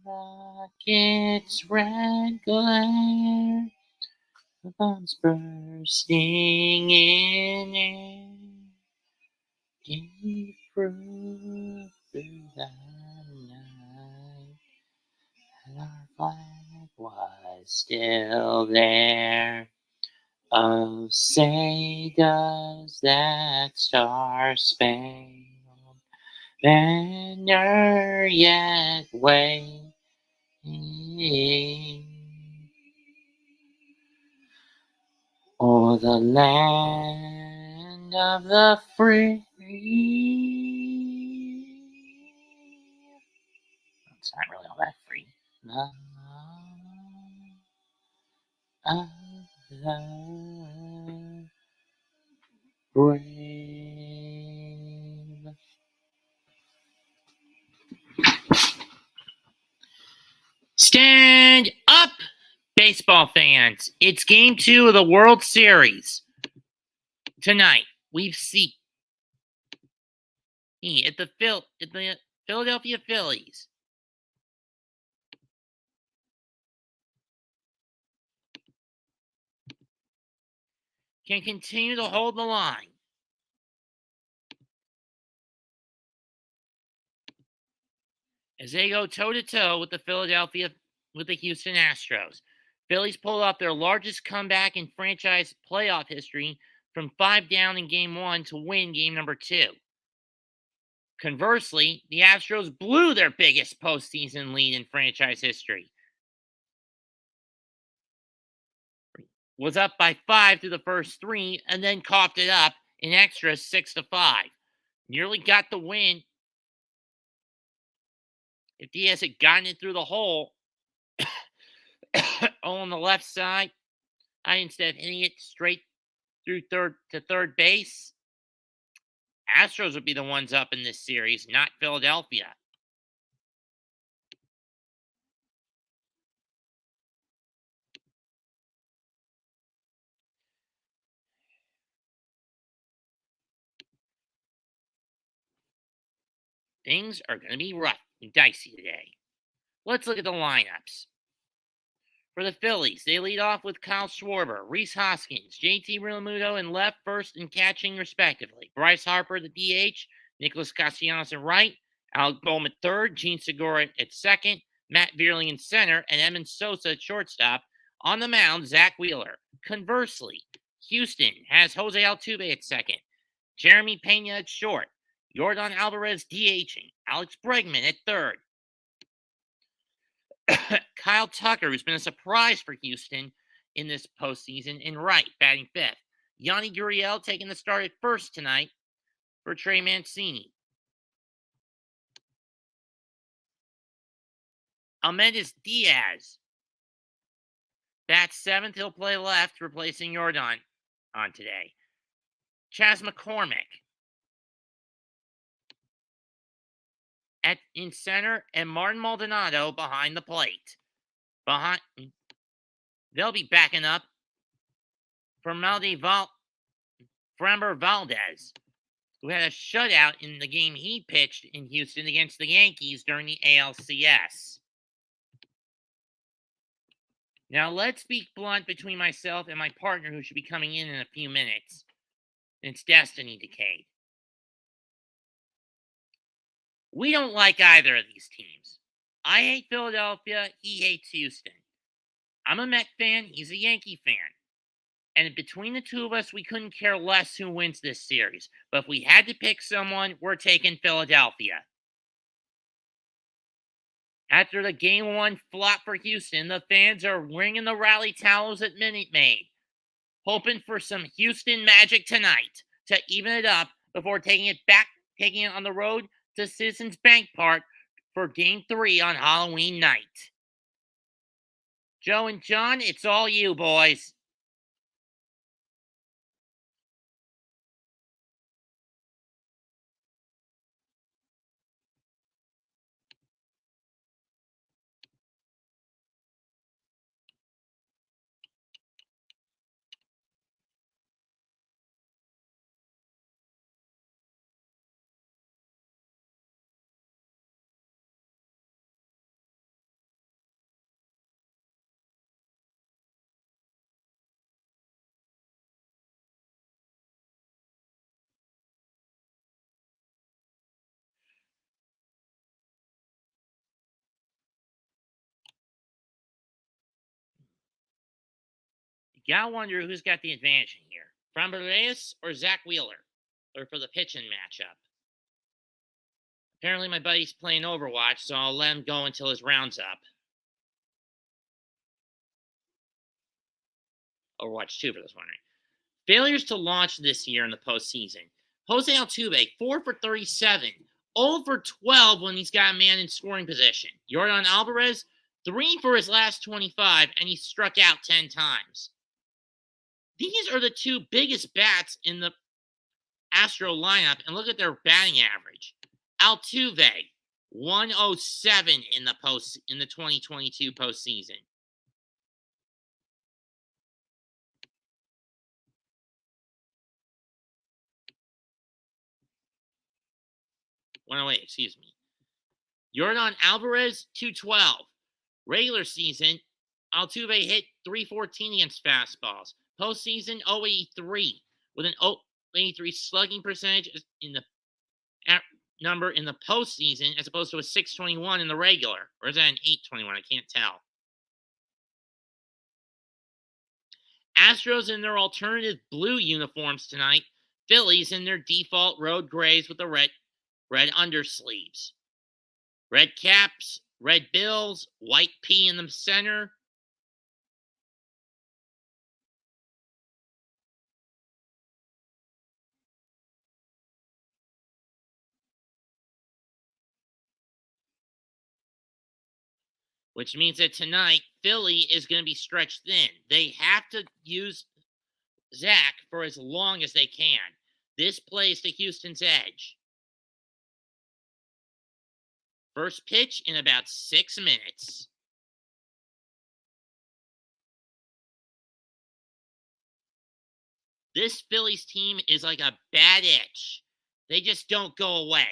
rocket's red glare, the bombs bursting in air, gave proof through the night that our flag was still there. Oh, say does that star-spangled banner yet wave? O'er the land of the free. It's not really all that free. The of the brave. Stand up, baseball fans. It's game 2 of the World Series. Tonight, we see at the Philadelphia Phillies can continue to hold the line as they go toe-to-toe with the Houston Astros. Phillies pulled off their largest comeback in franchise playoff history from 5 down in Game 1 to win Game number 2. Conversely, the Astros blew their biggest postseason lead in franchise history. Was up by 5 through the first 3 and then coughed it up in extra 6-5. Nearly got the win. If Diaz had gotten it through the hole on the left side, instead of hitting it straight through third base, Astros would be the ones up in this series, not Philadelphia. Things are going to be rough and dicey today. Let's look at the lineups. For the Phillies, they lead off with Kyle Schwarber, Rhys Hoskins, JT Realmuto in left, first, and catching respectively. Bryce Harper, the DH, Nicholas Castellanos in right, Alec Bohm at third, Gene Segura at second, Matt Vierling in center, and Edmund Sosa at shortstop. On the mound, Zach Wheeler. Conversely, Houston has Jose Altuve at second, Jeremy Pena at short, Yordan Alvarez DHing, Alex Bregman at third, Kyle Tucker, who's been a surprise for Houston in this postseason, in right, batting fifth. Yanni Gurriel taking the start at first tonight for Trey Mancini. Almendiz Diaz bats seventh. He'll play left, replacing Yordan on today. Chas McCormick in center, and Martin Maldonado behind the plate. They'll be backing up for Framber Valdez, who had a shutout in the game he pitched in Houston against the Yankees during the ALCS. Now, let's be blunt between myself and my partner, who should be coming in a few minutes. It's Destiny Decade. We don't like either of these teams. I hate Philadelphia. He hates Houston. I'm a Met fan. He's a Yankee fan. And between the two of us, we couldn't care less who wins this series. But if we had to pick someone, we're taking Philadelphia. After the Game 1 flop for Houston, the fans are ringing the rally towels at Minute Maid, hoping for some Houston magic tonight to even it up before taking it on the road to Citizens Bank Park for Game 3 on Halloween night. Joe and John, it's all you, boys. Gotta wonder who's got the advantage in here. Framber Reyes or Zach Wheeler? Or for the pitching matchup. Apparently my buddy's playing Overwatch, so I'll let him go until his round's up. Overwatch 2 for those wondering. Failures to launch this year in the postseason. Jose Altuve, 4 for 37. 0 for 12 when he's got a man in scoring position. Yordan Alvarez, 3 for his last 25, and he struck out 10 times. These are the two biggest bats in the Astro lineup, and look at their batting average. Altuve, 107 in the 2022 postseason. Excuse me. Yordan Alvarez, 212. Regular season, Altuve hit 314 against fastballs. Postseason, 083 with an 083 slugging percentage in the number in the postseason as opposed to a 621 in the regular. Or is that an 821? I can't tell. Astros in their alternative blue uniforms tonight. Phillies in their default road grays with the red undersleeves. Red caps, red bills, white P in the center. Which means that tonight, Philly is going to be stretched thin. They have to use Zach for as long as they can. This plays to Houston's edge. First pitch in about 6 minutes. This Phillies team is like a bad itch. They just don't go away.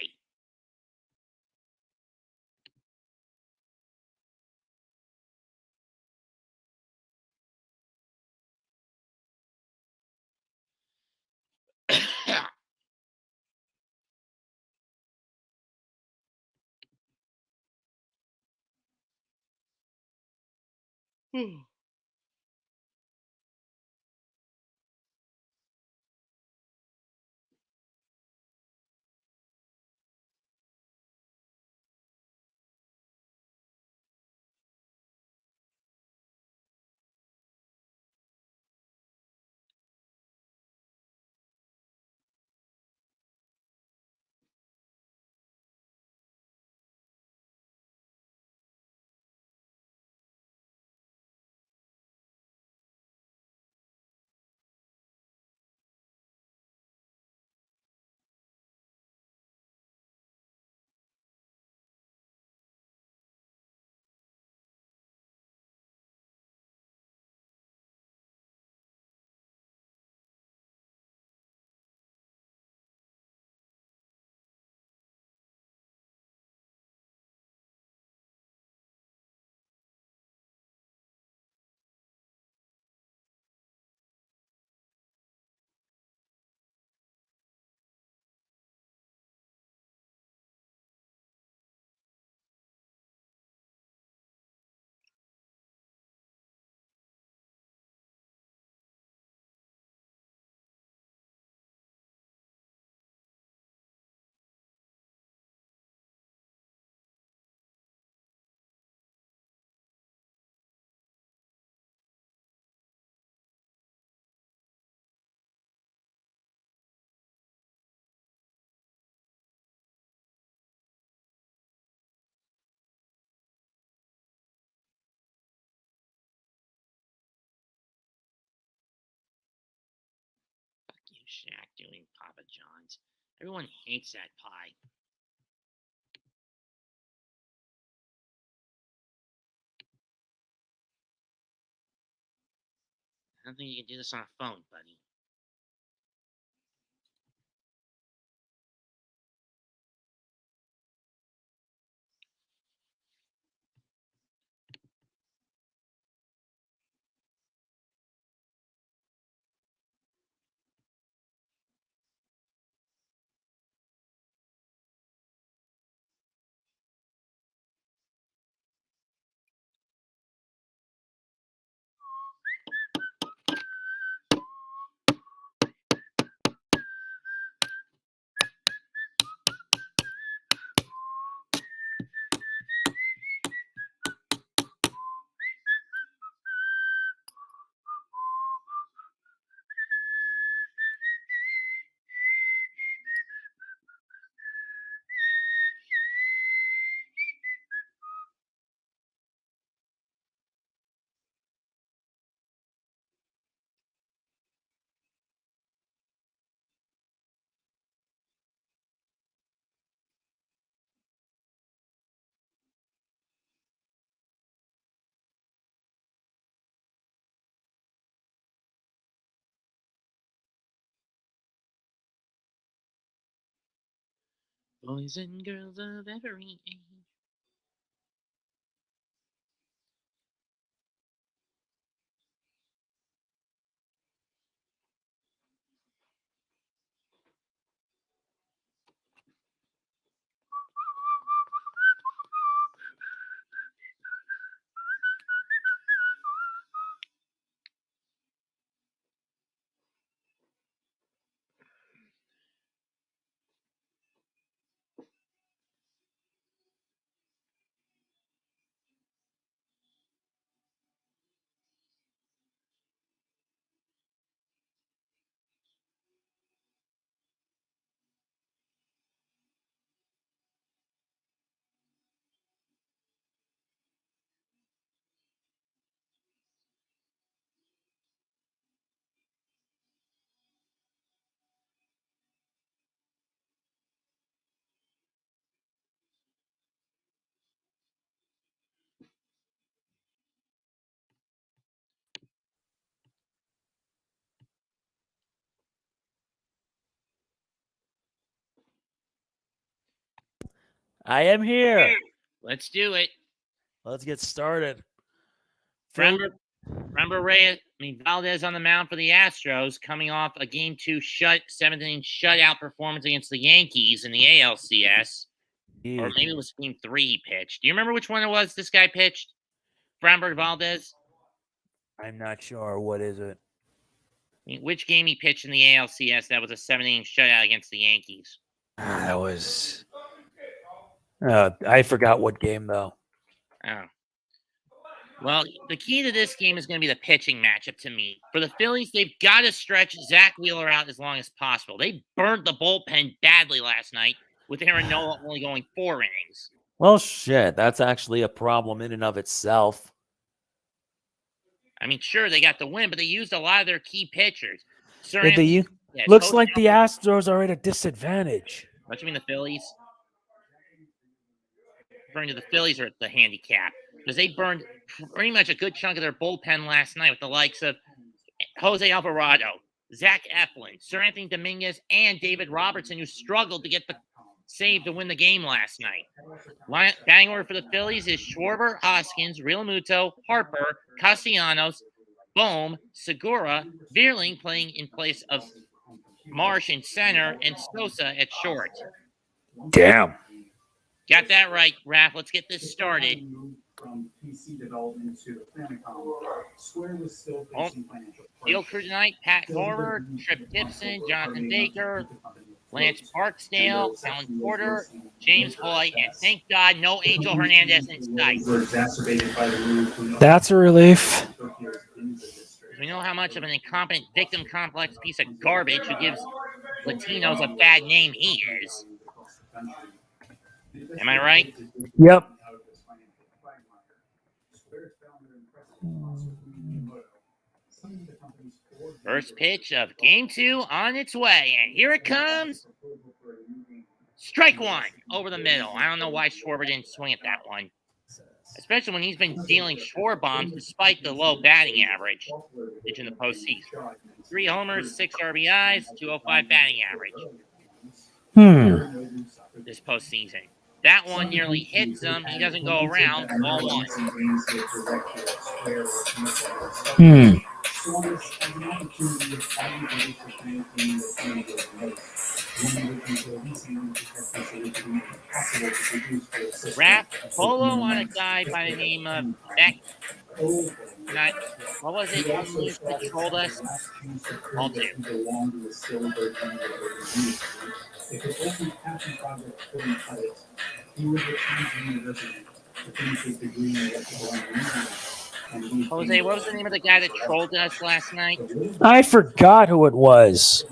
Fuck you, Shaq, doing Papa John's. Everyone hates that pie. I don't think you can do this on a phone, buddy. Boys and girls of every age. I am here. Let's do it. Let's get started. Remember Valdez on the mound for the Astros, coming off a Game 2 7th-inning shutout performance against the Yankees in the ALCS. Or maybe it was Game 3 he pitched. Do you remember which one it was this guy pitched? Framber Valdez? I'm not sure. What is it? Which game he pitched in the ALCS that was a 7th-inning shutout against the Yankees? That was... I forgot what game, though. Oh. Well, the key to this game is going to be the pitching matchup to me. For the Phillies, they've got to stretch Zach Wheeler out as long as possible. They burned the bullpen badly last night, with Aaron Nola only going 4 innings. Well, shit. That's actually a problem in and of itself. I mean, sure, they got the win, but they used a lot of their key pitchers. Looks like the Astros are at a disadvantage. What you mean the Phillies? Referring to the Phillies are at the handicap. Because they burned pretty much a good chunk of their bullpen last night with the likes of Jose Alvarado, Zach Eflin, Sir Anthony Dominguez, and David Robertson, who struggled to get the save to win the game last night. Batting order for the Phillies is Schwarber, Hoskins, Realmuto, Harper, Castellanos, Bohm, Segura, Vierling playing in place of Marsh in center, and Sosa at short. Damn. Got that right, Raph. Let's get this started. Field crew tonight: Pat Gorber, Tripp Gibson, Jonathan Baker, Lance Barksdale, Alan Porter, James Hoy, and thank God no Angel Hernandez in sight. That's a relief. We know how much of an incompetent victim complex piece of garbage who gives Latinos a bad name he is. Am I right? Yep. First pitch of Game 2 on its way, and here it comes. Strike one over the middle. I don't know why Schwarber didn't swing at that one, especially when he's been dealing short bombs despite the low batting average in the postseason. 3 homers, 6 RBIs, 205 batting average. This postseason. That one nearly hits him. He doesn't go around. Ball 1. Raph, Polo on a guy by the name of Beck. What was it? He controlled us. All 2. Jose, what was the name of the guy that trolled us last night? I forgot who it was.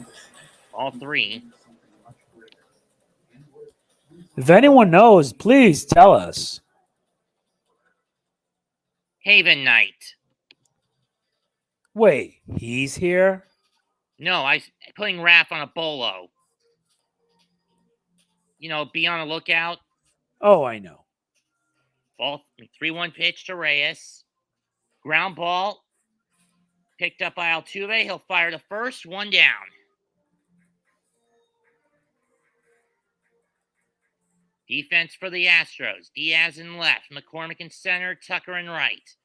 All 3. If anyone knows, please tell us. Haven Knight. Wait, he's here? No, I'm putting Raph on a bolo. You know, be on the lookout. Oh, I know. Ball 3-1 pitch to Reyes. Ground ball. Picked up by Altuve. He'll fire to first. 1 down. Defense for the Astros. Diaz in left, McCormick in center, Tucker in right.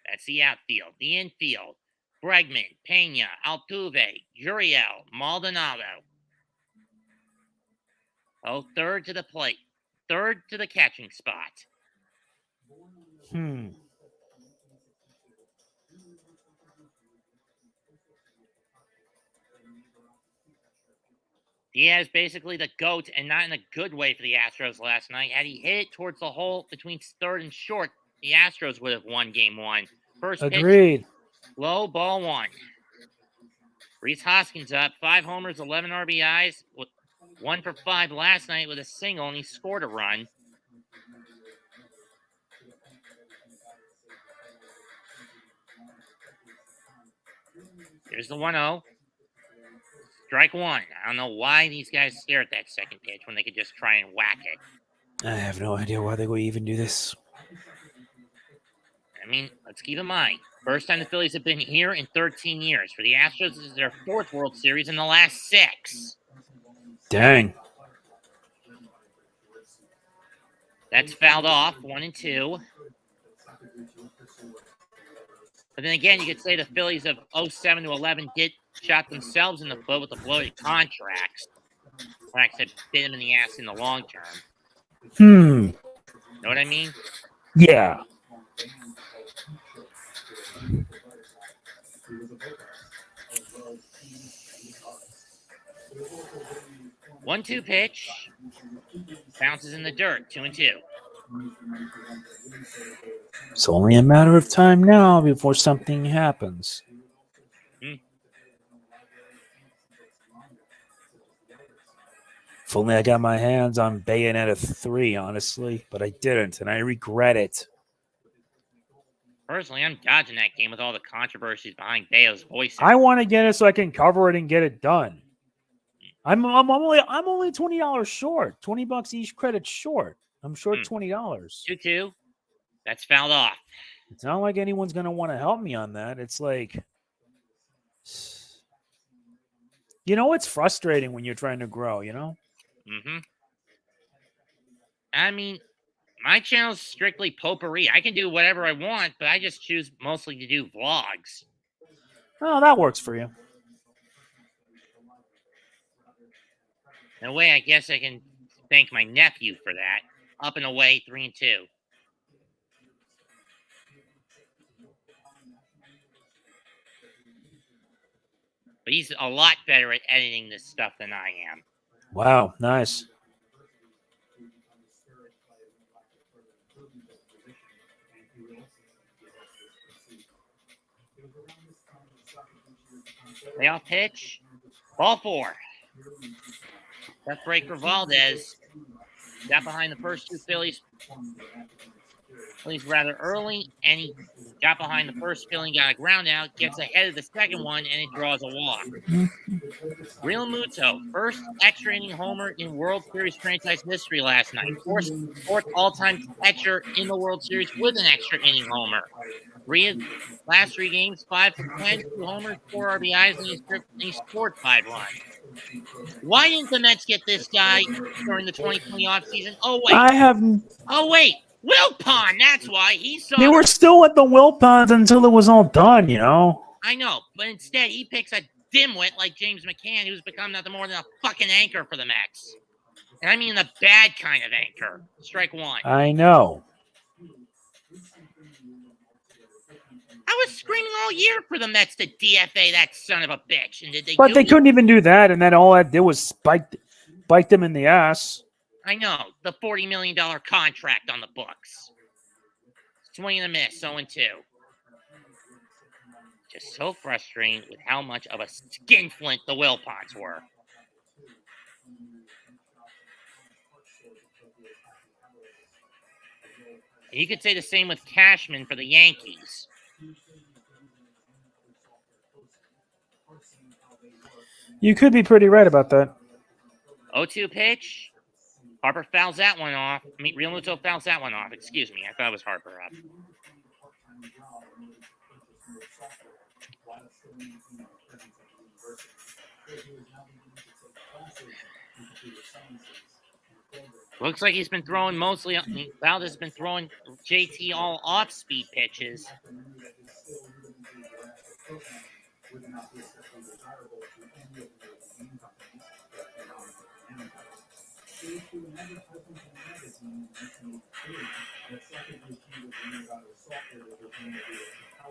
That's the outfield. The infield. Bregman, Pena, Altuve, Gurriel, Maldonado. Oh, third to the plate. Third to the catching spot. Diaz basically the GOAT, and not in a good way for the Astros last night. Had he hit it towards the hole between third and short, the Astros would have won game one. First Agreed. pitch, low, ball one. Rhys Hoskins up, 5 homers, 11 RBIs, 1 for 5 last night with a single, and he scored a run. Here's the 1-0. Strike one. I don't know why these guys stare at that second pitch when they could just try and whack it. I have no idea why they would even do this. I mean, let's keep in mind, first time the Phillies have been here in 13 years. For the Astros, this is their 4th World Series in the last 6. Dang. That's fouled off, 1-2. But then again, you could say the Phillies of 07 to 11 did shot themselves in the foot with the bloated contracts. Contracts that bit them in the ass in the long term. Know what I mean? Yeah. One-two pitch. Bounces in the dirt, 2-2. It's only a matter of time now before something happens. If only I got my hands on Bayonetta 3, honestly, but I didn't, and I regret it. Personally, I'm dodging that game with all the controversies behind Bayo's voice. I want to get it so I can cover it and get it done. I'm only $20 short. $20 each credit short. I'm short $20. 2-2. That's fouled off. It's not like anyone's going to want to help me on that. It's like, you know, it's frustrating when you're trying to grow, you know? I mean, my channel's strictly potpourri. I can do whatever I want, but I just choose mostly to do vlogs. Oh, that works for you. In a way, I guess I can thank my nephew for that. Up and away, 3-2. But he's a lot better at editing this stuff than I am. Wow, nice. Playoff pitch. Ball 4. That breaker Valdez got behind the first 2 Phillies rather early, and he got behind the first Philly, got a ground out, gets ahead of the second one, and it draws a walk. Real Muto, first extra inning homer in World Series franchise history last night. Fourth all-time catcher in the World Series with an extra inning homer. Last 3 games, 5 for 10, 2 homers, 4 RBIs, and he scored 5 runs. Why didn't the Mets get this guy during the 2020 offseason? Oh, wait. Wilpon, that's why. They were still at the Wilpons until it was all done, you know? I know, but instead he picks a dimwit like James McCann, who's become nothing more than a fucking anchor for the Mets. And I mean the bad kind of anchor. Strike 1. I know. I was screaming all year for the Mets to DFA that son of a bitch. And did they? But they couldn't even do that, and then all I did was spike them in the ass. I know. The $40 million contract on the books. Swing and a miss, 0-2. Just so frustrating with how much of a skinflint the Wilpons were. And you could say the same with Cashman for the Yankees. You could be pretty right about that. 0-2 pitch. Harper fouls that one off. Real Muto fouls that one off. Excuse me. I thought it was Harper up. Looks like he's been throwing mostly. Valdez has been throwing JT all off-speed pitches.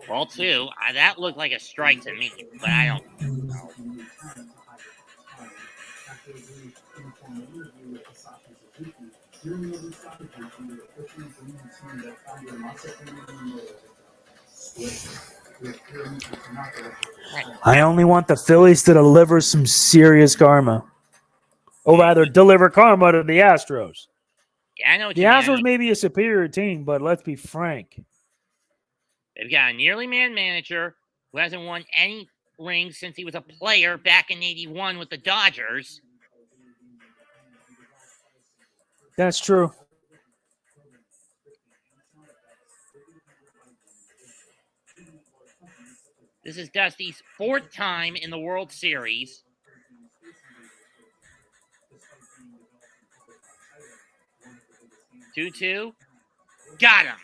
Ball two. That looked like a strike to me, but I don't know. I only want the Phillies to deliver some serious karma. Or rather, deliver karma to the Astros. Yeah, I know what The you mean. Astros may be a superior team, but let's be frank. They've got a nearly man manager who hasn't won any rings since he was a player back in '81 with the Dodgers. That's true. This is Dusty's fourth time in the World Series. Two. Got him.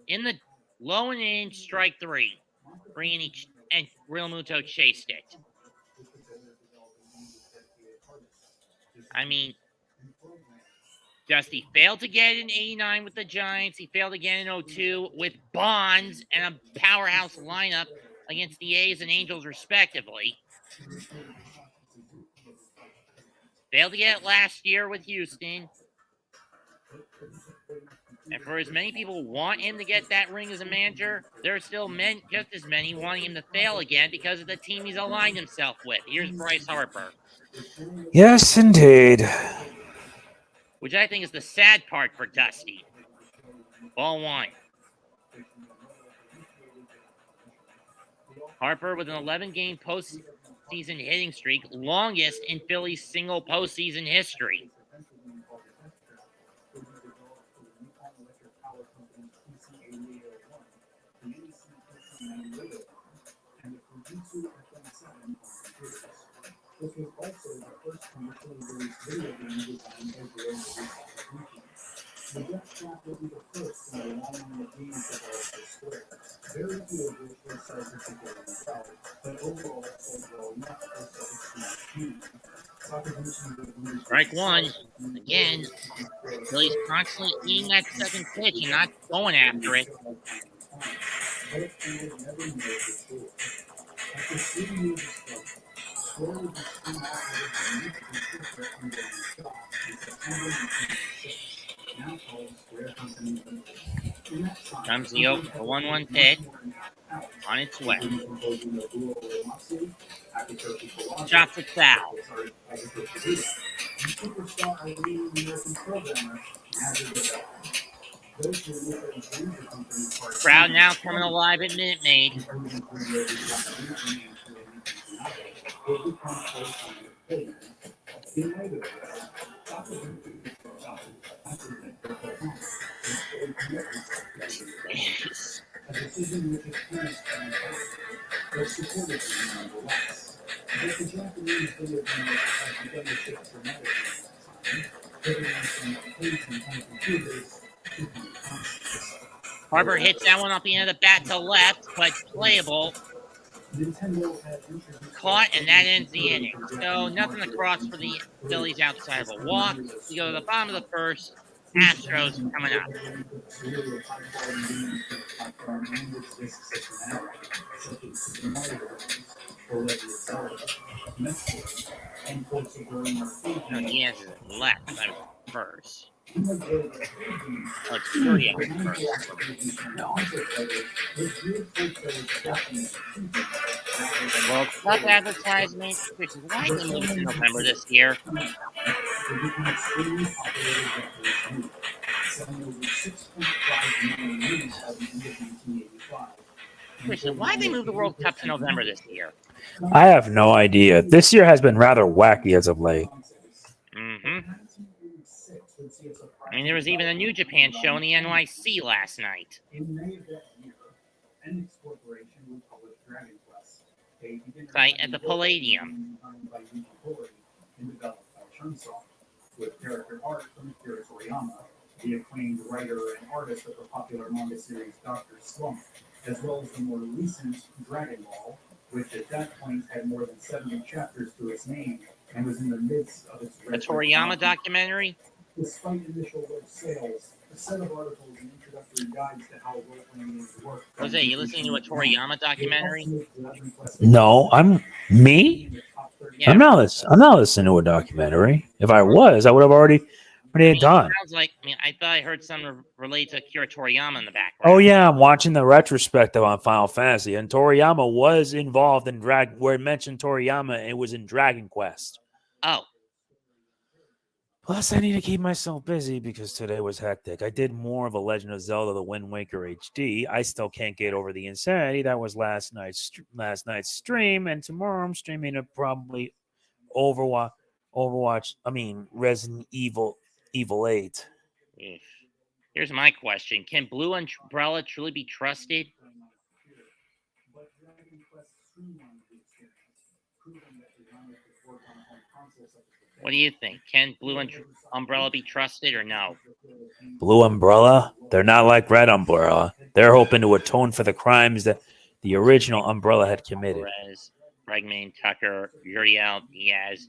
In the low and in, strike three. And Realmuto chased it. I mean, Dusty failed to get it in '89 with the Giants. He failed again in '02 with Bonds and a powerhouse lineup against the A's and Angels, respectively. Failed to get it last year with Houston. And for as many people who want him to get that ring as a manager, there are still just as many wanting him to fail again because of the team he's aligned himself with. Here's Bryce Harper. Yes, indeed. Which I think is the sad part for Dusty. Ball one. Harper with an 11-game postseason hitting streak, longest in Philly's single postseason history. Strike one. Again, Philly's constantly eating that second pitch and not going after it. Comes the 1-1 pitch on its way. Chops it foul. Crowd now coming alive at Minute Maid. Harper hits that one off the end of the bat to left, but playable. Caught, and that ends the inning. So nothing across for the Phillies outside of a walk. We go to the bottom of the first. Astros coming up. No, he has it left. That was first. Oh, it's 3 out first. Well, Cup advertisement. Why did they move it to November this year? Christian, why did they move the World Cup to November this year? I have no idea. This year has been rather wacky as of late. Mm-hmm. I mean, there was even a New Japan show in the NYC last night. Site at the Palladium. with character art from Akira Toriyama, the acclaimed writer and artist of the popular manga series Dr. Slump, as well as the more recent Dragon Ball, which at that point had more than 70 chapters to its name and was in the midst of its A Toriyama documentary? Despite initial low sales, a set of articles and introductory guides to how role-playing games work. Jose, you listening to a Toriyama documentary? No, I'm me. Yeah. I'm not listening to a documentary. If I was, I would have already done. Sounds like, I thought I heard something related to Akira Toriyama in the background. Oh yeah, I'm watching the retrospective on Final Fantasy, and Toriyama was involved in where it mentioned Toriyama, it was in Dragon Quest. Oh. Plus, I need to keep myself busy because today was hectic. I did more of a Legend of Zelda: The Wind Waker HD. I still can't get over the insanity that was last night's stream, and tomorrow I'm streaming probably Overwatch. Resident Evil 8. Here's my question: can Blue Umbrella truly be trusted? What do you think? Can Blue Umbrella be trusted or no? Blue Umbrella? They're not like Red Umbrella. They're hoping to atone for the crimes that the original Umbrella had committed. Perez, Bregman, Tucker, Uriel, Diaz,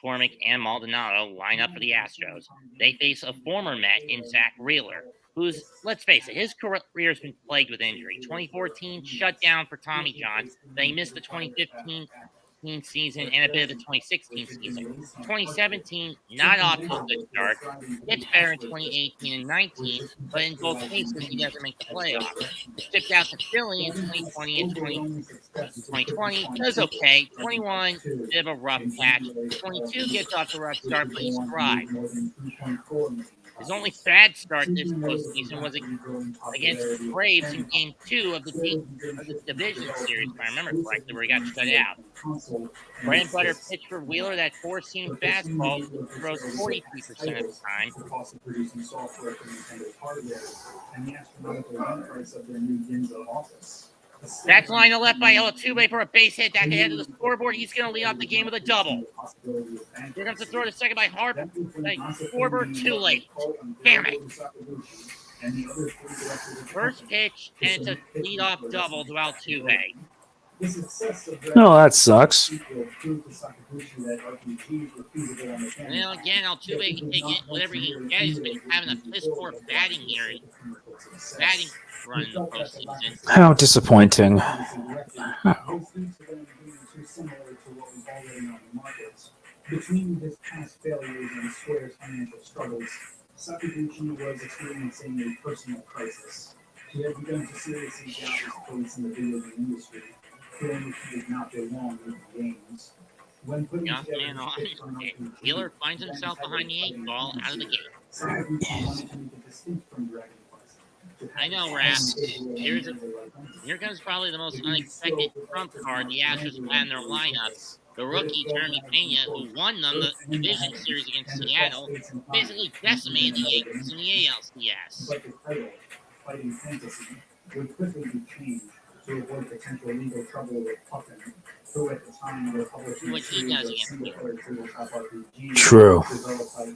McCormick, and Maldonado line up for the Astros. They face a former Met in Zach Wheeler, who's, let's face it, his career has been plagued with injury. 2014 shut down for Tommy John. Then he missed the 2015 season and a bit of the 2016 season. 2017, not off to a good start. Gets better in 2018 and 19, but in both cases, he doesn't make the playoffs. Shipped out to Philly in 2020 and 2020, does okay. 21, bit of a rough patch. 22 gets off to a rough start, but he's thrived. His only bad start this postseason was against the Braves in Game 2 of the division series, if I remember correctly, where he got shut out. Bread and butter pitch for Wheeler, that four-seam fastball throws 43% of the time. That's line to left by Altuve for a base hit. That could head to the scoreboard. He's going to lead off the game with a double. Here comes the throw to second by Harp. Scoreboard too late. Damn it. First pitch, and it's a leadoff double to Altuve. No, that sucks. And then again, Altuve can take it whatever he can get. He's been having a piss poor batting run in the postseason. How disappointing. Between his past failures and Square's financial struggles, Sakaguchi was experiencing a personal crisis. He had begun to seriously doubt his place in the video game industry, feeling that he did not belong in the games. When putting together Wheeler finds himself behind the 8 ball out of the gate. I know, Raph. Here comes probably the most unexpected trump card the Astros have had in their lineup. The rookie, Jeremy Pena, who won them the division series against Seattle, basically decimated the Yankees in the ALCS. Fighting Fantasy would quickly be changed to avoid potential legal trouble with Puffin, who at the time were publishing True.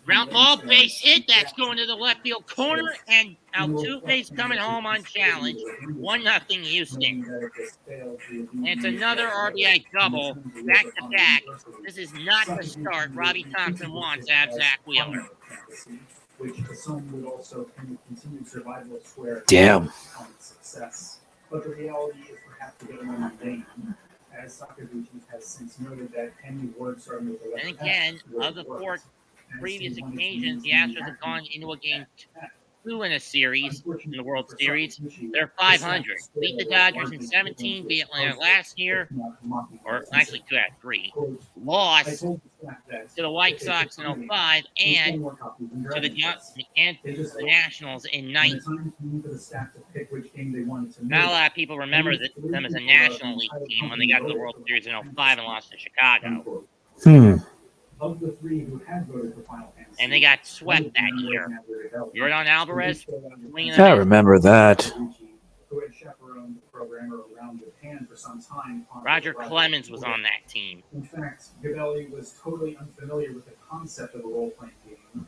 Ground ball, base hit. That's going to the left field corner, and Altuve's coming home unchallenged. 1-0 Houston. And it's another RBI double, back to back. This is not the start Robbie Thompson wants to have Zach Wheeler. Damn. But the reality is perhaps a bit more mundane, as Sakaguchi has since noted that any word starting with the letter And again, of the 4 previous occasions the Astros have gone into a game 2 in a series, in the World Series, they're 500. Beat the Dodgers in 17, beat Atlanta last year, or actually 2 out of 3. Lost to the White Sox in 05 and to the Nationals in 19. Not a lot of people remember them as a National League team when they got to the World Series in 05 and lost to Chicago. And they got swept that year. Jordan Alvarez. I remember that. Roger Clemens was on that team. In fact, Gavelli was totally unfamiliar with the concept of a role-playing game,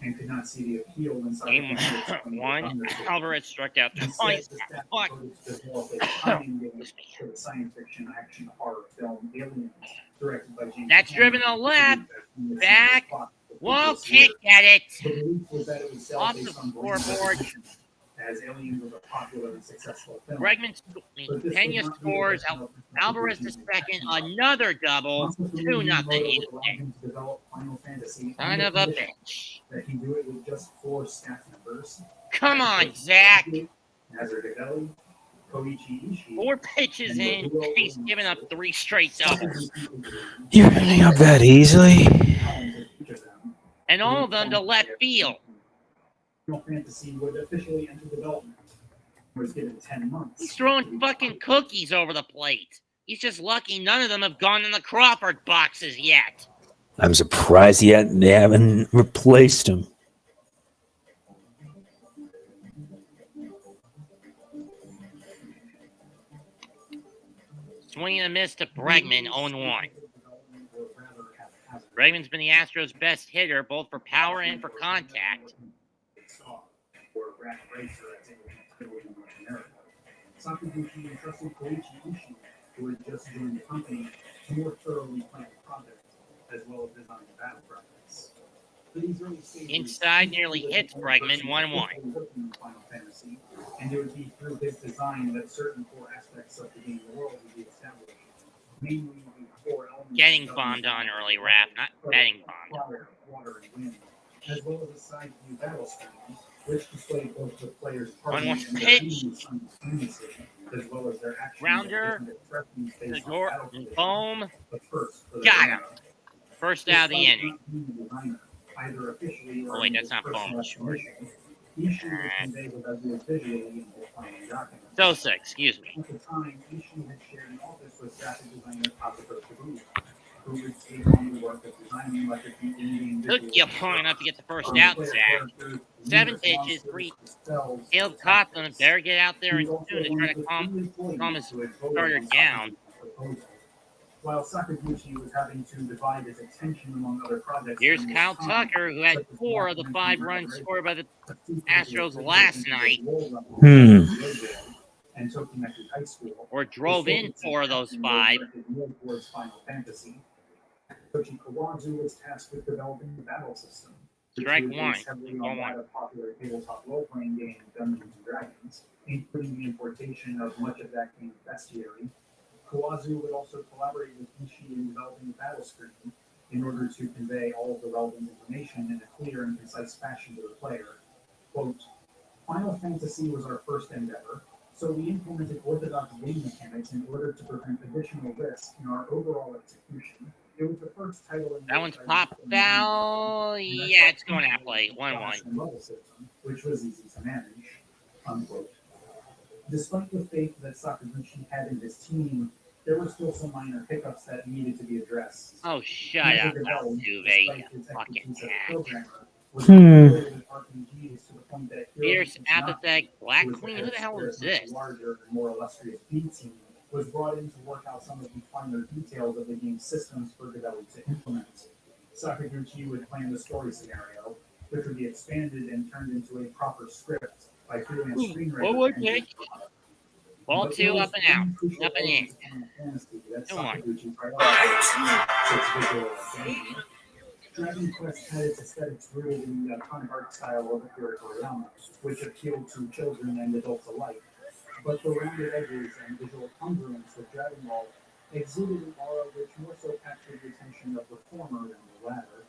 and could not see the appeal when Game Sakaguchi 1, Alvarez struck out Instead, twice. the staff Fuck. devoted to develop a tie-in game for the science fiction action horror film Aliens, directed by James That's driven Cameron, to left. in the Back. sequel plot for Whoa, this year. can't get it. The belief was that it would sell Off based the on brand scoreboard. recognition, as Aliens was a popular and successful film. Bregman, But this Pena would not be the scores. original Alvarez the Sakaguchi's second. intention. Another double. Once the 2-0 Houston allowed Houston. him to develop Final Fantasy Son on the of a condition bitch. that he do it with just 4 staff members. Come on, Zach. Nazargadelli, Koichi Ishii, 4 pitches in. He's given up 3 straight doubles. You're ending up that easily? And all of them to left field. Final Fantasy would officially enter development. Was given 10 months. He's throwing fucking cookies over the plate. He's just lucky none of them have gone in the Crawford boxes yet. I'm surprised yet they haven't replaced him. Swing and a miss to Bregman, 0-1. Bregman's been the Astros' best hitter, both for power and for contact. Sakaguchi entrusted Koichi Ishii, who had just joined the company, to more thoroughly plan the project, as well as design the battle graphics. For these early stages, Inside nearly hits Bregman, 1-1. Final Fantasy, and it would be through his design that certain core aspects of the game world would be established. Mainly the core elements Getting of bombed on government, early, Raph, not betting bombed. fire, water, and wind, as well as a side view battle screen, which displayed both the players' party and their pitch. enemies simultaneously, as well as their actions. Rounder. and different expressions The based on door, battle conditions. boom. But first, for the Got designer. him. First out of the Despite inning. not being the designer, either officially or Oh, wait, in that's his not personal phone, sure. estimation, Ishii would convey what ideas visually in his final documents. Sosa, excuse me. At the time, Ishii had shared an office with graphic designer Takako Shibuya, who would take on the work of designing like a deep Indian Took you far enough to get the first out, Zach. 7 pitches, 3. Caleb Coughlin better get out there and soon to try to calm his starter down. While Sakaguchi was having to divide his attention among other projects. Here's during Kyle this time, Tucker, who had 4 of the 5 runs scored by the Astros last night. And took him to high school. Or drove in 4 of those 5. Towards Final Fantasy. Koji Kawazu was tasked with developing the battle system. Strike which was one. based heavily Ball on one. that of popular tabletop role-playing game Dungeons and Dragons, including the importation of much of that game's bestiary. Kawazu would also collaborate with Ishii in developing the battle screen in order to convey all of the relevant information in a clear and concise fashion to the player. Quote, Final Fantasy was our first endeavor, so we implemented orthodox game mechanics in order to prevent additional risk in our overall execution. It was the first title in That one's popped out. Yeah, it's going out play. 1-1. level system, which was easy to manage. Unquote. Despite the faith that Sakaguchi had in his team, there were still some minor hiccups that needed to be addressed. Oh, shut up, Altuve, you fucking hack. Fierce, apathetic, Black Queen. Who the hell is this? Larger and more illustrious B team was brought in to work out some of the finer details of the game's systems for developers to implement. Sakaguchi would plan the story scenario, which would be expanded and turned into a proper script by freelance screenwriter. Forward pitch. Ball 2, up and out. Up and in. Come on. Dragon Quest had its aesthetics rooted in the iconic art style of Akira Toriyama, which appealed to children and adults alike. But the rounded edges and visual congruence of Dragon Ball exuded an aura which more so captured the attention of the former than the latter.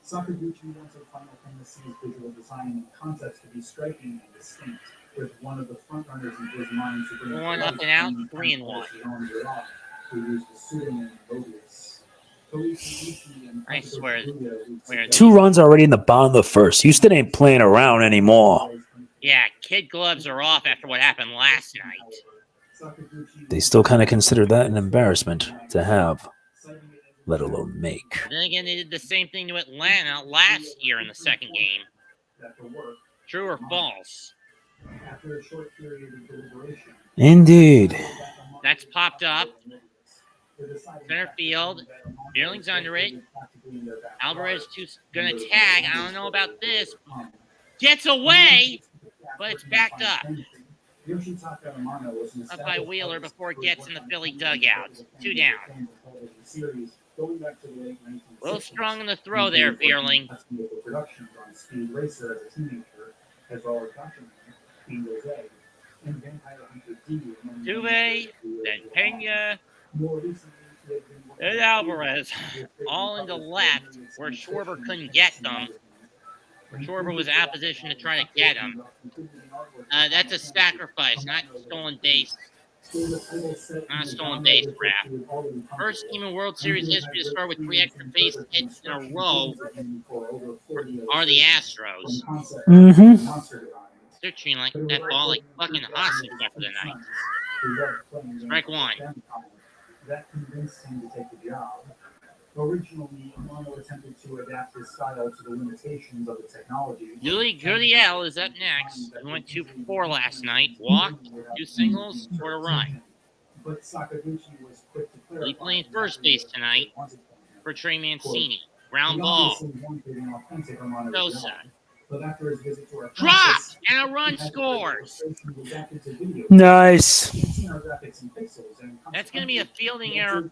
Sakaguchi wanted Final Fantasy's visual design and concepts to be striking and distinct, with one of the frontrunners in his mind to bring One up and out, 3-1. who used the pseudonym Mobius. I swear. 2 runs already in the bottom of the first. Houston ain't playing around anymore. Yeah, kid gloves are off after what happened last night. They still kind of consider that an embarrassment to have, let alone make. Then again, they did the same thing to Atlanta last year in the second game. True or false? Indeed. That's popped up. Center field. Beerling's under it. Alvarez gonna tag. I don't know about this. Gets away, but it's backed up. Up by Wheeler before it gets in the Philly dugout. 2 down. A little strong in the throw there, Beerling. Tuve, then Pena, and Alvarez. All into left, where Schwarber couldn't get them. Schwarber was out of position to try to get him. That's a sacrifice, not stolen base. Not a stolen base wrap. First team in World Series history to start with 3 extra base hits in a row are the Astros. They're treating like that ball like fucking Hoskins after the night. Strike 1. That convinced him to take the job. Originally, Amano attempted to adapt his style to the limitations of the technology. Yuli Gurriel is up next. He went 2 for 4 last night. Walked, 2 singles, scored a run. But Sakaguchi was quick to clarify. He playing first base tonight for Trey Mancini. Ground ball. Sosa. Dropped and a run scores. Nice. That's going to be a fielding error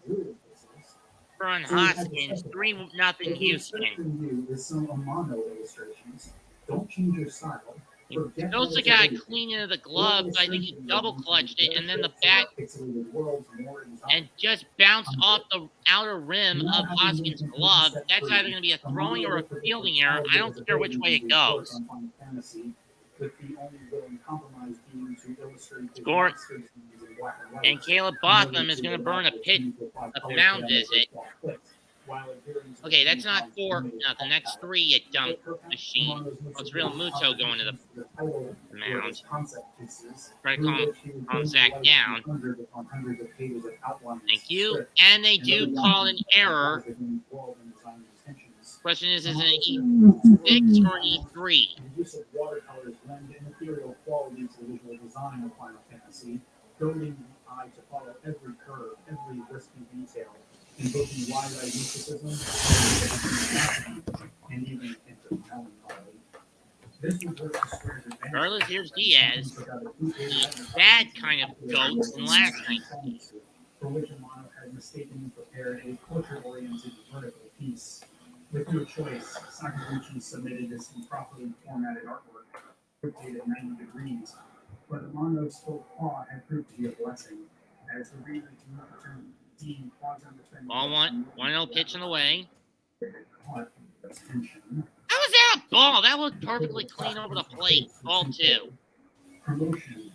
for Hoskins. 3-0 Houston. Don't change your style. Sosa got clean into the gloves. I think he double clutched it, and then the bat and just bounced off the outer rim of Hoskins' glove. That's either going to be a throwing or a fielding error. I don't care which way it goes. Score. And Caleb Botham is going to burn a mound visit. Okay, that's not 4-0. That's 3, you dumb machine. Oh, it's Real Muto going to the mound. Try to calm Zach down. Thank you. And they do call an error. Question is it an E6 or an E3? Building the eye to follow every curve, every risky detail, invoking wide-eyed mysticism and even into melancholy. This reverts the square's advantage. Regardless, here's Diaz. The bad kind of goats in last night's game. For which Amano had mistakenly prepared a culture-oriented vertical piece. With no choice, Sakaguchi submitted this improperly formatted artwork, rotated 90 degrees. But Amano's full paw had proved to be a blessing, as the reader did not return deemed quantum defending. Ball 1-0 pitch in the way. Caught attention. How was that a ball? That looked perfectly clean over the plate. Ball 2. Promotion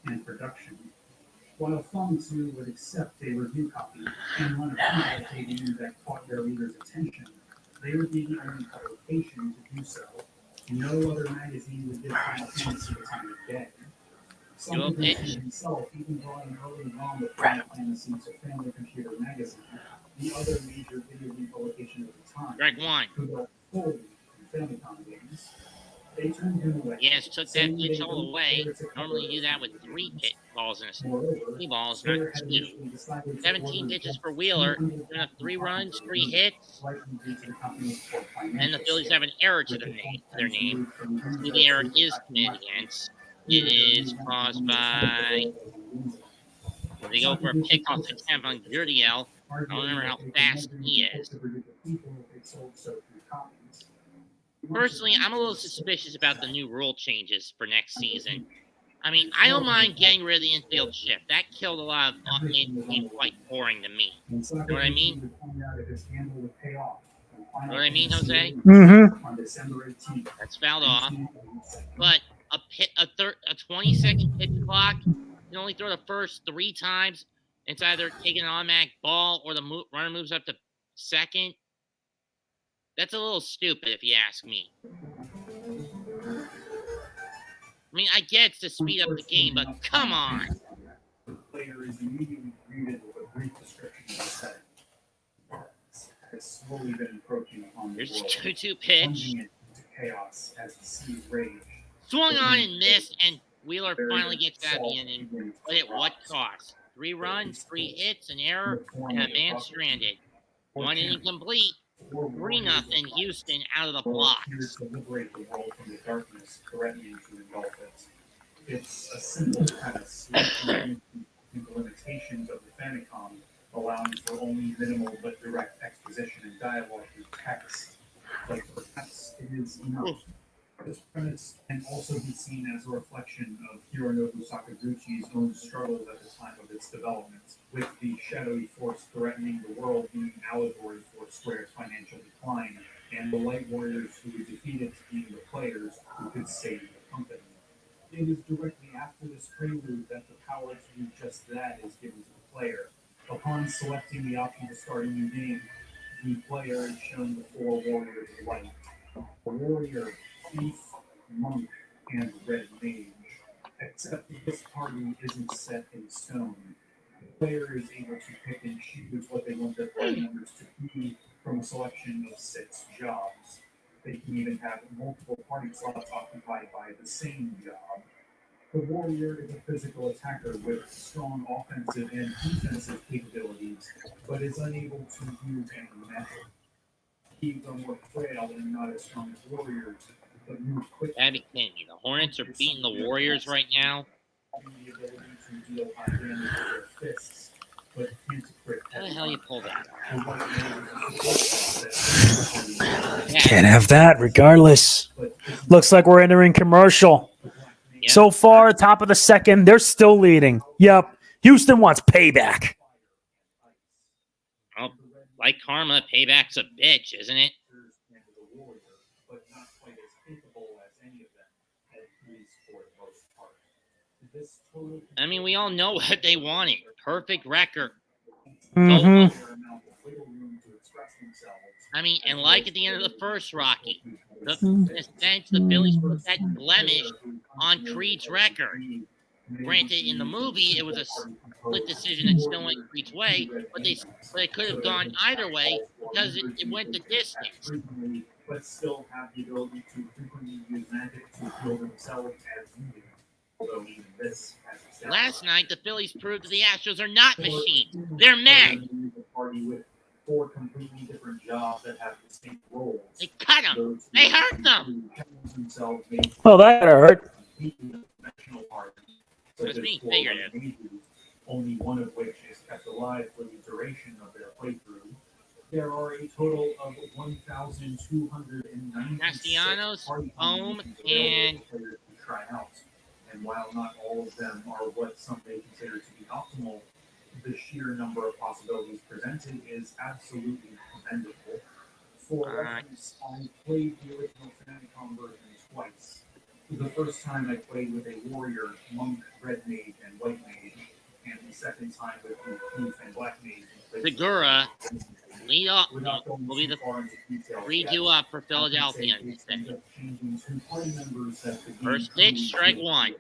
and production. While Fong 2 would accept a review copy and run a page that caught their reader's attention, they would be the only publication to do so. No other magazine would give Final Fantasy the time of day. Sakaguchi himself even brought an early along with Final Fantasy to Family Computer Magazine, the other major video game publication of the time. Strike 1. Who got fully in Famicom games. They turned him away. Yes, took that pitch all the way. Normally you do that with 3 balls in a 3 balls, not 2. 17 pitches for Wheeler. Doing 3 runs, 3 hits. And the Phillies have an error to their name. Who the error is committed against. It is caused by. They go for a pickoff attempt on Gurriel. I don't remember how fast he is. Personally, I'm a little suspicious about the new rule changes for next season. I mean, I don't mind getting rid of the infield shift. That killed a lot of in-game quite boring to me. You know what I mean? You know what I mean, Jose? Mm-hmm. That's fouled off. But a 20-second pitch clock, you can only throw the first 3 times. It's either taking an automatic ball or the runner moves up to second. That's a little stupid, if you ask me. I mean, I get it's to speed up the game, but come on. The player is immediately greeted with a brief description of the setting. Has slowly been encroaching upon the Here's the world, 2-2 pitch. plunging it into chaos as the seas rage. Swung on and missed, and Wheeler finally gets out of the inning. But at what cost? 3 runs, 3 hits, an error, and a man stranded. 1 inning complete. 3-0 Houston out of the blocks. To liberate the world from the darkness threatening to engulf it. It's a simple premise, the limitations of the Famicom, allowing for only minimal but direct exposition and dialogue through text. But perhaps it is enough. This premise can also be seen as a reflection of Hironobu Sakaguchi's own struggles at the time of its development, with the shadowy force threatening the world being allegory for Square's financial decline, and the light warriors who were defeated being the players who could save the company. It is directly after this prelude that the power to do just that is given to the player. Upon selecting the option to start a new game, the player is shown the 4 warriors of light. The warrior, thief, monk, and red mage. Except that this party isn't set in stone. The player is able to pick and choose what they want their party members to be from a selection of 6 jobs. They can even have multiple party slots occupied by the same job. The warrior is a physical attacker with strong offensive and defensive capabilities, but is unable to use any magic. Thieves are more frail and not as strong as warriors, but move quickly. That'd be kidding me. The Hornets are beating the Warriors right now. The ability to deal high damage with their fists, but can't crit. How the hell you pull that? Can't have that regardless. Looks like we're entering commercial. Yeah. So far, top of the second, they're still leading. Yep. Houston wants payback. Well, like karma, payback's a bitch, isn't it? I mean, we all know what they wanted. Perfect record. Mm-hmm. I mean, and like at the end of the first, Rocky, in a sense, the Phillies put that blemish on Creed's record. Granted, in the movie, it was a split decision that still went Creed's way, but it could have gone either way because it went the distance. But still have the ability to frequently use magic to heal themselves as needed. Although even this has Last night, the Phillies proved that the Astros are not machines. They're men. Party with 4 completely different jobs that have distinct roles. They cut them. They hurt them. Well, that hurt. It's being figurative. Only one of which is kept alive for the duration of their playthrough. There are a total of 1,290 Castellanos, Home, and try out. And while not all of them are what some may consider to be optimal, the sheer number of possibilities presented is absolutely commendable. For reference, I played the original Famicom version twice. The first time I played with a warrior, monk, red mage, and white mage, and the second time with the thief and black mage. Segura lead off will be the 3-2 up for Philadelphia. First pitch, strike 1.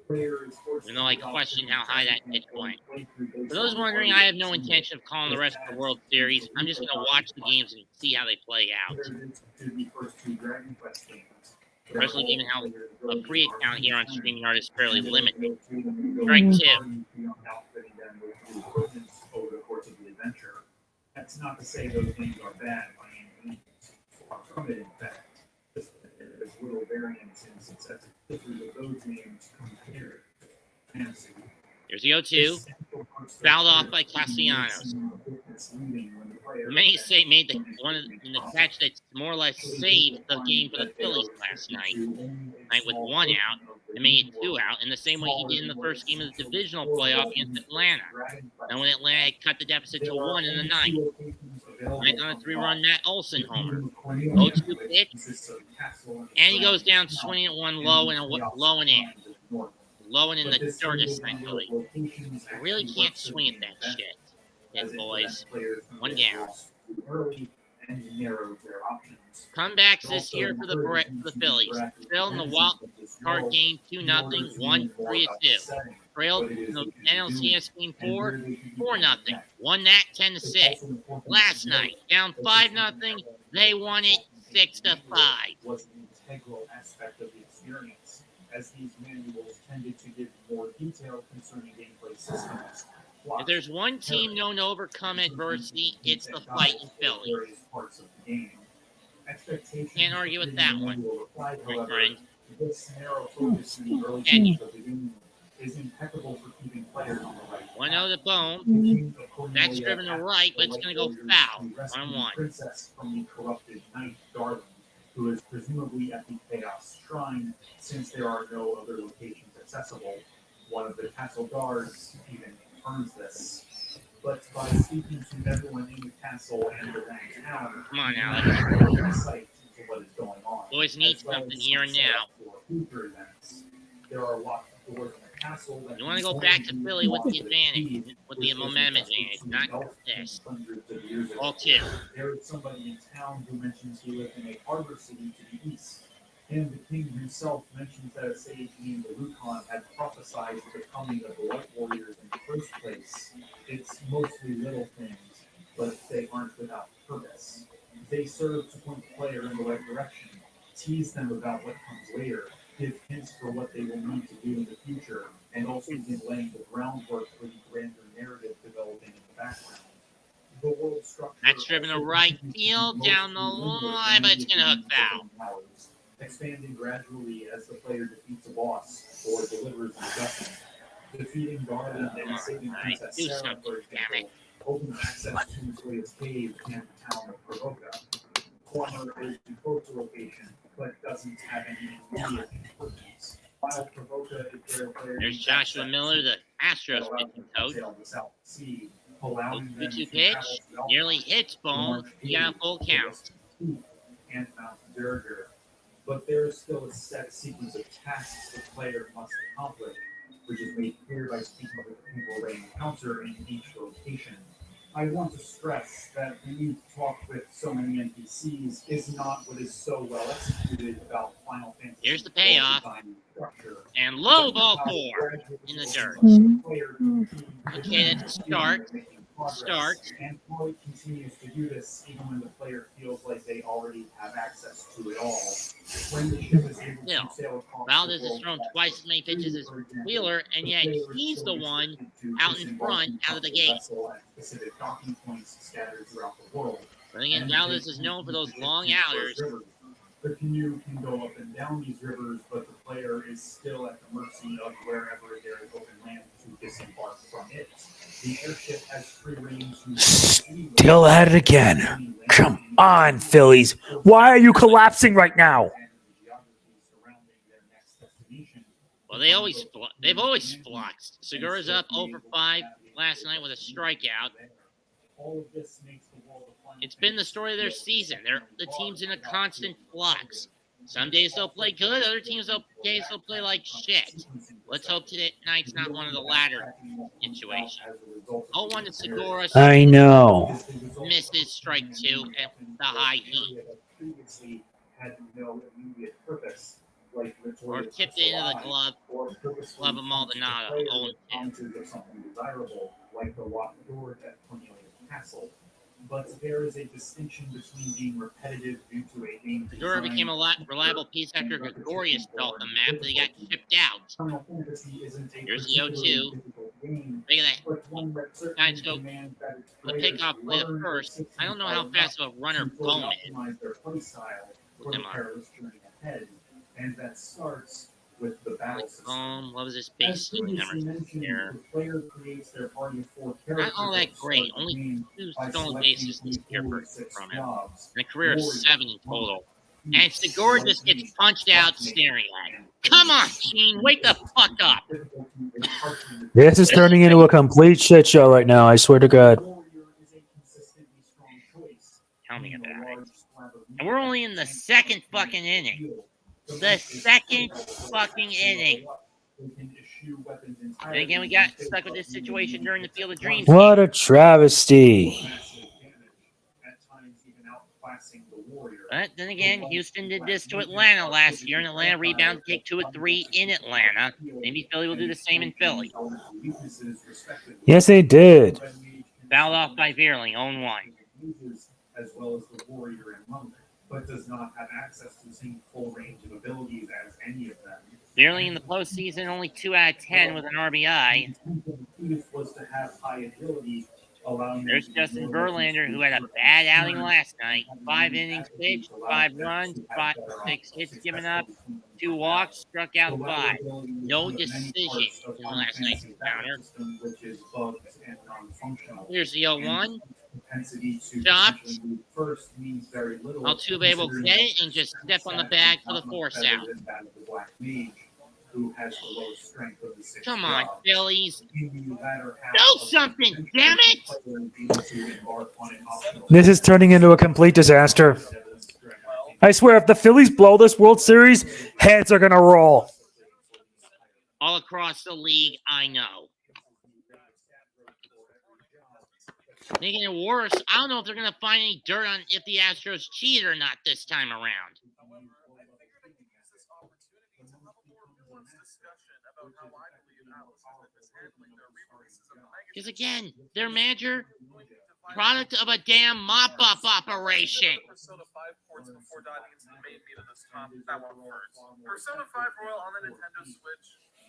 Even though I question how high that pitch went. For those wondering, I have no intention of calling the rest of the World Series. I'm just going to watch the games and see how they play out. Especially given how a free account here on StreamYard is fairly limited. Strike 2. That's not to say those games are bad by any means. Far from it, in fact. There's little variance in successive pitchers of those games compared to fantasy. Here's the 0-2. Fouled off by Castellanos. Many say made the one in the catch that more or less saved the game for the Phillies last night with 1 out and made it 2 out in the same way he did in the first game of the divisional playoff against Atlanta. And when Atlanta had cut the deficit to 1 in the 9th. Went on a 3-run Matt Olson homer. 0-2 pitch, and he goes down swinging at 1 low and in. Low and in the dirt, essentially. I really can't swing at that shit. Yes, boys. 1 down. Comebacks this year for the Phillies. Still in the wild card game 2-0, 1-3-2. Trailed in the NLCS game 4-0. Won that 10-6. Last night, down 5-0. They won it 6-5. Was an integral aspect of the experience. as these manuals tended to give more detail concerning gameplay systems. If there's one team known to overcome adversity, it's the Fighting Phillies. Parts of the game. Can't argue with that one, my friend. This narrow focus in the early stages of the game is impeccable for keeping players on the right path. 1-0 to Bone. The king of Cornelia That's driven to right, but it's going to go foul. 1-1. Princess from the corrupted knight Darling, who is presumably at the Chaos Shrine, since there are no other locations accessible. One of the castle guards even confirms this. But by speaking to everyone in the castle and around town, Come on now, insight into what is going on. boys need as well something as here and set now. up for future events. There are locked doors in the castle. You want to go back to Philly with the advantage, with the momentum advantage, not this. All two. There is somebody in town who mentions he lived in a harbor city to the east. And the king himself mentions that a sage named Lucan had prophesied the coming of the White Warriors in the first place. It's mostly little things, but they aren't without purpose. They serve to point the player in the right direction, tease them about what comes later, give hints for what they will need to do in the future, and also begin laying the groundwork for the grander narrative developing in the background. The world structure That's driven to right field, down the line, but it's going to hook foul. Expanding gradually as the player defeats a boss or delivers an adjustment. Defeating Garland and saving Princess do Sarah, something, for example, opens access to Toya's cave and the town of Provoca. Former is the closer location, but doesn't have any immediate importance. While Provoca is where players There's Joshua Miller, the Astros pitching coach. the South Sea, allowing them 2-2 to pitch, travel to nearly hits Bone. You got a full count. And Mount Durger. But there is still a set sequence of tasks the player must accomplish, which is made clear by speaking with the people they encounter in each location. I want to stress that the need to talk with so many NPCs is not what is so well executed about Final Fantasy. Here's the payoff. Structure. And low ball 4 in the dirt. Okay, that's a start. Start. And Floyd continues to do this even when the player feels like they already have access to it all. When the ship is able Still, to sail across Valdez the has world thrown at twice as many pitches as Wheeler, and yet he's the one out in front, out of the gate. Specific docking points scattered throughout the world. But again, Valdez is known for those long outers. The canoe can go up and down these rivers, but the player is still at the mercy of wherever there is open land to disembark from it. The airship has free reign to Deal at it again. Come on, Phillies. Why are you collapsing right now? Well, they've always flexed. Segura's up 0 for 5 last night with a strikeout. It's been the story of their season. The team's in a constant flux. Some days they'll play good, other days they'll play like shit. Let's hope tonight's not one of the latter situations. 0-1 to Segura. I know. Misses strike 2 at the high heat. Or tipped it into the glove of Maldonado. 0-2. But there is a distinction between being repetitive due to a game. Segura became a reliable piece after Gregorius fell off the map, but he got shipped out. Here's the 0-2. Look at that. Guys go the pickoff play the first. I don't know how fast of a runner Bone is. Look him up. And that starts with the battle system. What was his base number here? Not all that great. Only 2 stolen bases this year from him. And a career of 7 in total. And Segura just gets punched out staring at him. Come on, Gene. Wake the fuck up. This is turning into a complete shit show right now. I swear to God. Tell me about it. And we're only in the second fucking inning. The second fucking inning. And again, we got stuck with this situation during the Field of Dreams. What a travesty. But then again, Houston did this to Atlanta last year, and Atlanta rebounded to take 2 of 3 in Atlanta. Maybe Philly will do the same in Philly. Yes, they did. Fouled off by Veerling, 0-1. As well as the Warrior and Lumber, but does not have access to the same full range of abilities as any of them. Clearly in the postseason, only 2 out of 10 with an RBI. There's Justin Verlander, who had a bad outing last night. 5 innings pitched, 5 runs, 6 hits given up, 2 walks, struck out 5. No decision in last night's encounter. Here's the 0-1. Chopped. Altuve will get it and just step on the bag for the force out. Come on, Phillies. Do something, damn it! This is turning into a complete disaster. I swear, if the Phillies blow this World Series, heads are going to roll. All across the league, I know. Making it worse, I don't know if they're going to find any dirt on if the Astros cheated or not this time around. Because again, their manager, product of a damn mop-up operation. Persona 5 ports before diving into the main meat of this that one first. Persona 5 Royal on the Nintendo Switch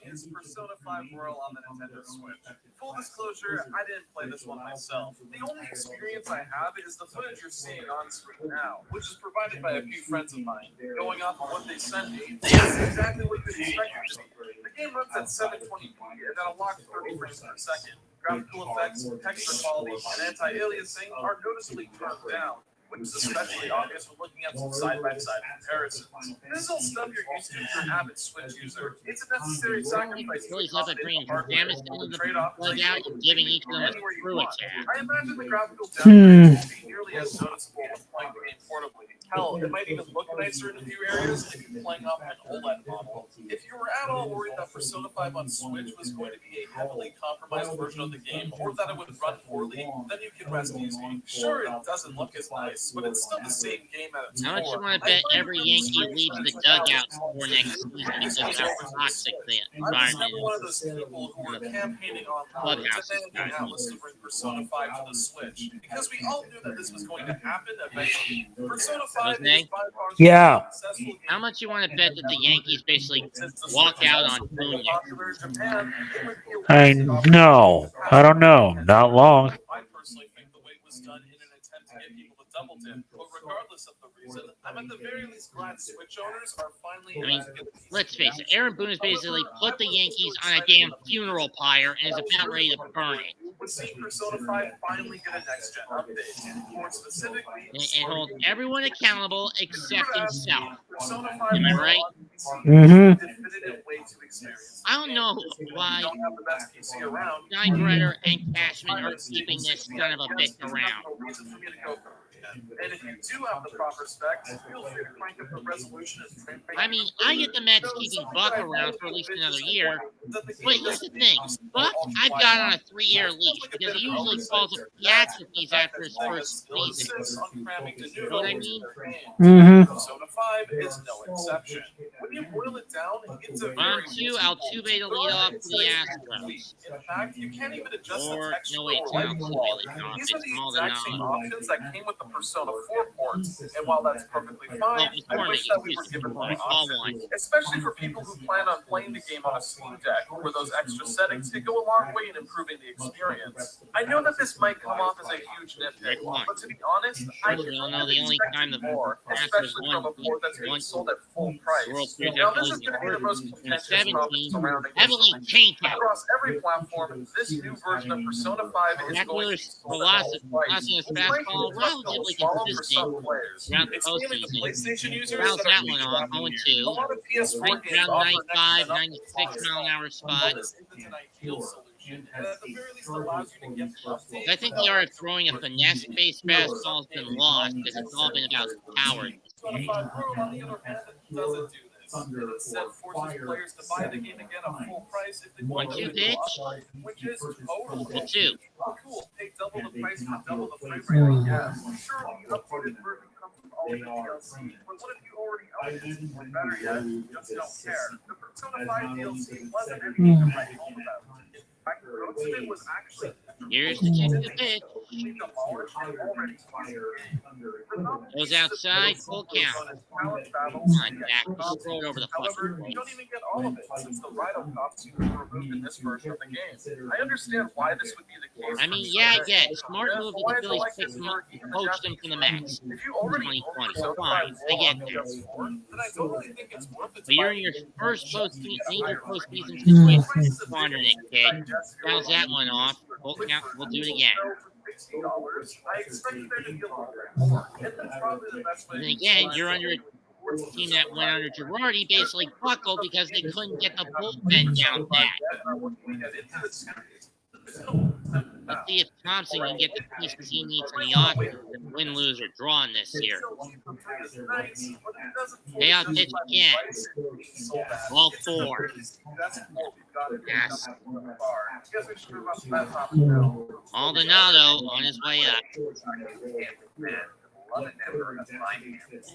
is Persona 5 Royal on the Nintendo Switch. Full disclosure, I didn't play this one myself. The only experience I have is the footage you're seeing on screen now, which is provided by a few friends of mine. Going off of what they sent me, it's exactly what you'd expect it to be. The game runs at 720p and at a locked 30 frames per second. Graphical effects, texture quality, and anti-aliasing are noticeably turned down, which is especially obvious when looking at some side-by-side comparisons. This is all stuff you're used to if you're an avid Switch user. It's a necessary sacrifice Phillies up a green. Damage into the plug out and giving each of them a screw attack. I imagine the graphical downgrade will be nearly as noticeable when playing the game portably. Hell, it might even look nicer in a few areas if you're playing off an OLED model. If you were at all worried that Persona 5 on Switch was going to be a heavily compromised version of the game, or that it would run poorly, then you can rest easy. Sure, it doesn't look as nice, but it's still the same game at its core. How much you want to bet every Yankee leaves the dugout for next season because of how toxic the I was environment never one of is? those people who were campaigning online demanding Atlas to bring Persona 5 to the Switch, because we all knew that this was going to happen eventually. Persona 5 is by far the Yeah. most successful game. How much you want to bet that the Yankees basically walk out on Boone? I know. I don't know. Not long. I personally think the wait was done in an attempt to get people to double dip, but regardless of the reason, I'm at the very least glad Switch owners are finally I mean, able to get a piece let's of face it, Aaron Boone has basically put the Yankees on a damn funeral pyre and is about ready to burn it. We're seeing Persona 5 finally get a next-gen update. More specifically, And hold everyone accountable except himself. Persona 5 Am I right? Mm-hmm. definitive way to experience. I don't know why Don't have the best PC around. Steinbrenner and Cashman are keeping this son of a bitch around. No reason for me to go for it. And if you do have the proper specs, feel free to crank up the resolution and frame rate. I mean, I get the Mets keeping Buck around for at least another year, but here's the thing. Buck, I've got on a 3-year leash because he usually falls to catastrophes after his first season. You know what I mean? Mm-hmm. Persona 5 is no exception. When you boil it down, it's a Round very 2, Altuve to lead off for the Astros. In fact, you can't even adjust the Or, texture no wait, it's or not lighting Altuve quality. leading off. These are It's the Maldonado. exact same options that came with the Persona 4 ports, and while that's perfectly fine, I Well, wish that we were given more all options. one. Especially for people who plan on playing the game on a Steam Deck, where those extra settings could go a long way in improving the experience. I know that this might come off as a huge nitpick, but to be honest, I We all know the only time the more, Astros especially from a won port that's being won sold at full World price. Series Now, after this is losing going to be the most in contentious 17, topic surrounding this heavily one. tainted. Across every platform, this new version of Persona 5 is Jack going to be Miller's sold at full price. velocity his fastball relatively consistent throughout the It's mainly the postseason. PlayStation users Rounds that that are one off, 0-2. A lot of PS4 Right games around offer 95, next-gen 96 mile an hour spot. This isn't an ideal solution, and at the very least allows you to get updates. I think the art of throwing a finesse-based fastball has been lost because it's all been about power. Persona 5 Pro, on the other hand, doesn't do this. It instead forces players to buy the game again at full price if they want 1-2 to, pitch. which is totally 1-2. oh, cool. Pay double the price for double the frame rate, I guess. Sure, the updated version comes with all the DLC, but what if you already own it? Or better yet, you just don't care. The Persona 5 DLC wasn't anything to write home about. In fact, most of it was actually Here's the 2-2 pitch. completely demolished an already Goes outside, full count. Come on, Jack. Just throw it over the However, fucking you don't place. even get all of it since the rhino costume was removed in this version of the game. I understand why this would be the case. I mean, yeah, I get it. Smart move that the Phillies picked him up and coached him to the max. If you already 2020, fine, I get that. then I totally think it's worth it. But you're in your first major postseason situation, squandering it, kid. Bounce that one off. Full count. We'll do it again. I expected there to be a little bit more. And that's probably the best way And to again, you're under a team that went under Girardi basically buckled because they couldn't get the bullpen down pat. Let's see if Thompson can get the pieces he needs in the offense and win, lose, or draw in this year. Payoff pitch again. All four. Yes. Maldonado on his way up.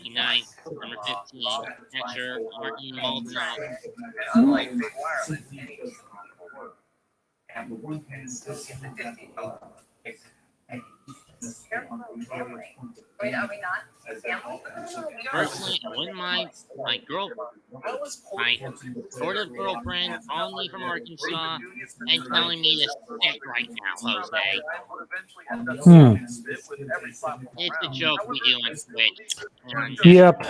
29, number 15, catcher Martin Maldonado. Wait, are we not? Personally, I wouldn't mind my sort of girlfriend calling me from Arkansas and telling me to sit right now, Jose. It's a joke we do on Twitch. And, Yep.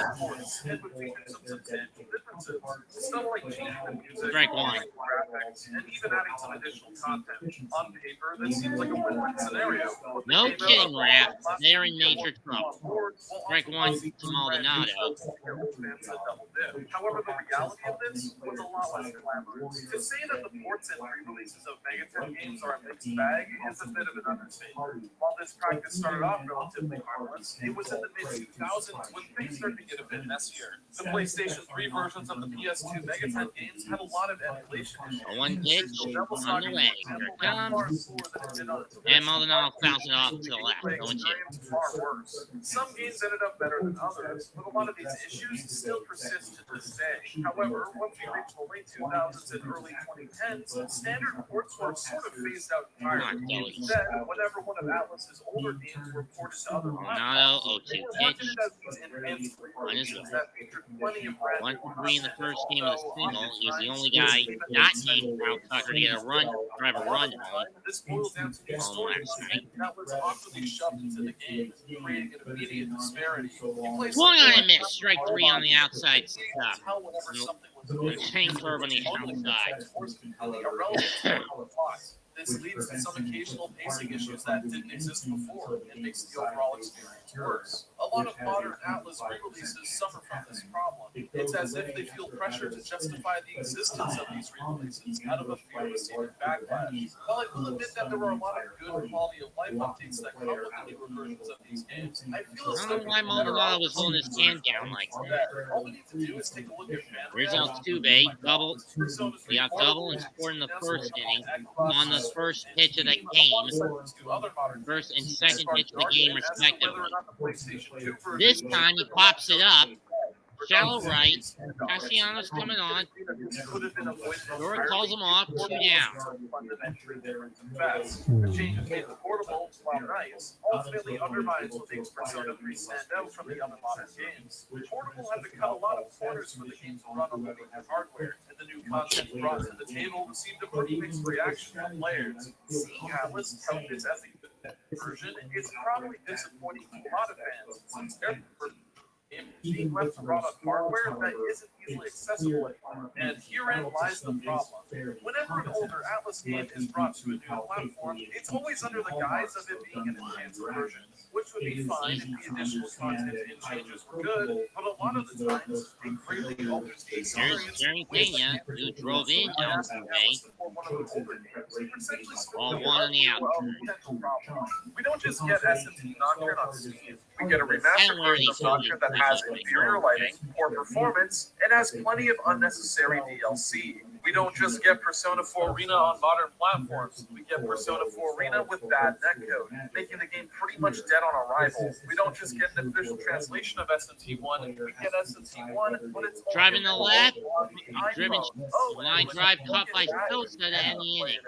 strike one. And even adding some additional content on paper, this seems like a win-win scenario. No kidding, Raph. They're in major trouble. Strike one to Maldonado. However, the reality of this was a lot less glamorous. To say that the ports and re-releases of MegaManNG games are a mixed bag is a bit of an understatement. While this practice started off relatively harmless, it was in the mid-2000s when things started to get a bit messier. The PlayStation 3 versions of the PS2 MegaManNG games had a lot of emulation issues. One pitch on the way. Here it comes. And Maldonado fouls it off to the left. Going to. Far worse. Some games ended up better than others, but a lot of these issues still persist to this day. However, once we reach the late 2000s and early 2010s, standard ports were sort of phased out entirely. Instead, whenever one of Atlas's older games were ported to other Maldonado, 0-2 pitch. On his way. 1 for 3 in the first game of the single. He was the only guy not named Kyle Tucker to get a run, drive a run home. This boils down to the story that was awkwardly shoved into the game, creating an immediate disparity. Swung on and missed. Strike 3 on the outside stuff. Chain curve on the outside. This leads to some occasional pacing issues that didn't exist before and makes the overall experience worse. A lot of modern Atlas re-releases suffer from this problem. It's as if they feel pressure to justify the existence of these re-releases out of a fear of receiving backlash. While I will admit that there were a lot of good quality of life updates that come with the newer versions of these games, I feel as I though don't know why Maldonado was holding his hand down like that. all we need to do is take a look at Here's Altuve, double. He got double and scored in the first inning on the first pitch of the game. First and second pitch of the game, respectively. This time he pops it up. Shallow right. Castellanos coming on. Dora calls him off. 2 down. The change is made portable while nice ultimately undermines what makes Persona 3 stand out from the other modern games. Portable had to cut a lot of corners for the game to run on the hardware, and the new content brought to the table received a pretty mixed reaction from players. Seeing Atlas tout this as a version is probably disappointing to a lot of fans, since their being left to run on hardware that isn't easily accessible anymore. And herein lies the problem. Whenever an older Atlas game is brought to a new platform, it's always under the guise of it being an enhanced version, which would be fine if the additional content and changes were good, but a lot of the times, it greatly alters the experience. Here's Jerry Pena, who drove in Altuve. All one on the outside. We don't just get SMT Nocturne on Steam, we get a remastered version of Nocturne that has inferior lighting, poor performance, and has plenty of unnecessary DLC. We don't just get Persona 4 Arena on modern platforms. We get Persona 4 Arena with bad netcode, making the game pretty much dead on arrival. We don't just get an official translation of SMT1, we get SMT1, but it's Driving the left, driven Oh, line drive caught by Sosa to end the inning.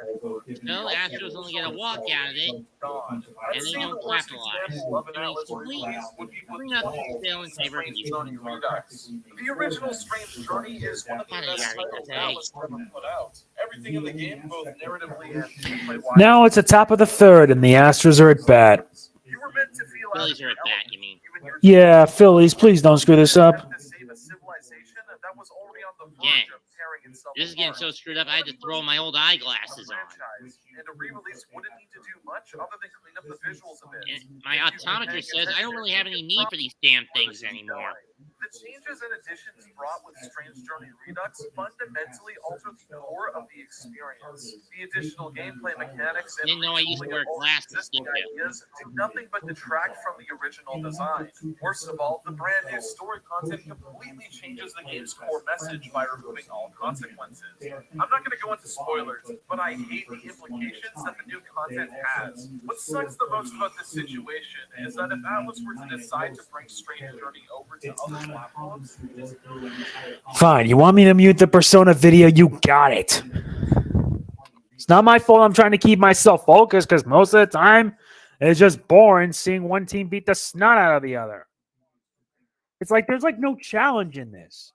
So Astros only get a walk out of it, and they don't capitalize. Innings complete, 3-0 still in favor of Houston. The original Strange Journey is one of the What a best yummy titles day. Atlas ever put out. Everything in the game, both narratively and gameplay-wise. Now it's the top of the third, and the Astros are at bat. You were meant to feel out Phillies of your are at bat, element. you mean? Even your Yeah, Phillies, please don't screw this up. to save a civilization that was already on the verge Again, of tearing itself This is getting apart. so screwed up, I had to throw my old eyeglasses on. Franchise, and a re-release wouldn't need to do much other than clean up the visuals a bit. And my optometrist says I don't really have any need for these damn things anymore. The changes and additions brought with Strange Journey Redux fundamentally alter the core of the experience. The additional gameplay mechanics and Didn't know I used to wear glasses, existing did you? ideas do nothing but detract from the original design. Worst of all, the brand new story content completely changes the game's core message by removing all consequences. I'm not going to go into spoilers, but I hate the implications that the new content has. What sucks the most about this situation is that if Atlas were to decide to bring Strange Journey over to other platforms, Fine, you want me to mute the Persona video? You got it. It's not my fault I'm trying to keep myself focused because most of the time it's just boring seeing one team beat the snot out of the other. It's like there's like no challenge in this.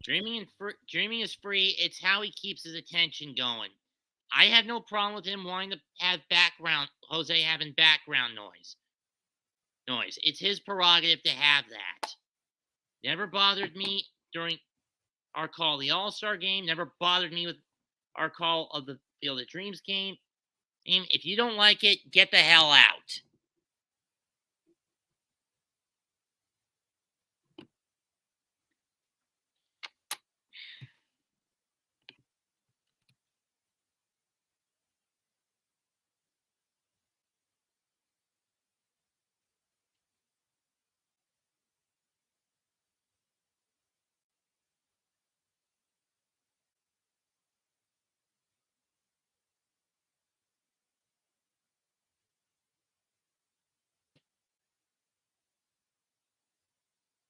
Dreaming is free. It's how he keeps his attention going. I have no problem with him wanting to have Jose having background noise. It's his prerogative to have that. Never bothered me during our call of the All-Star game. Never bothered me with our call of the Field of Dreams game. If you don't like it, get the hell out.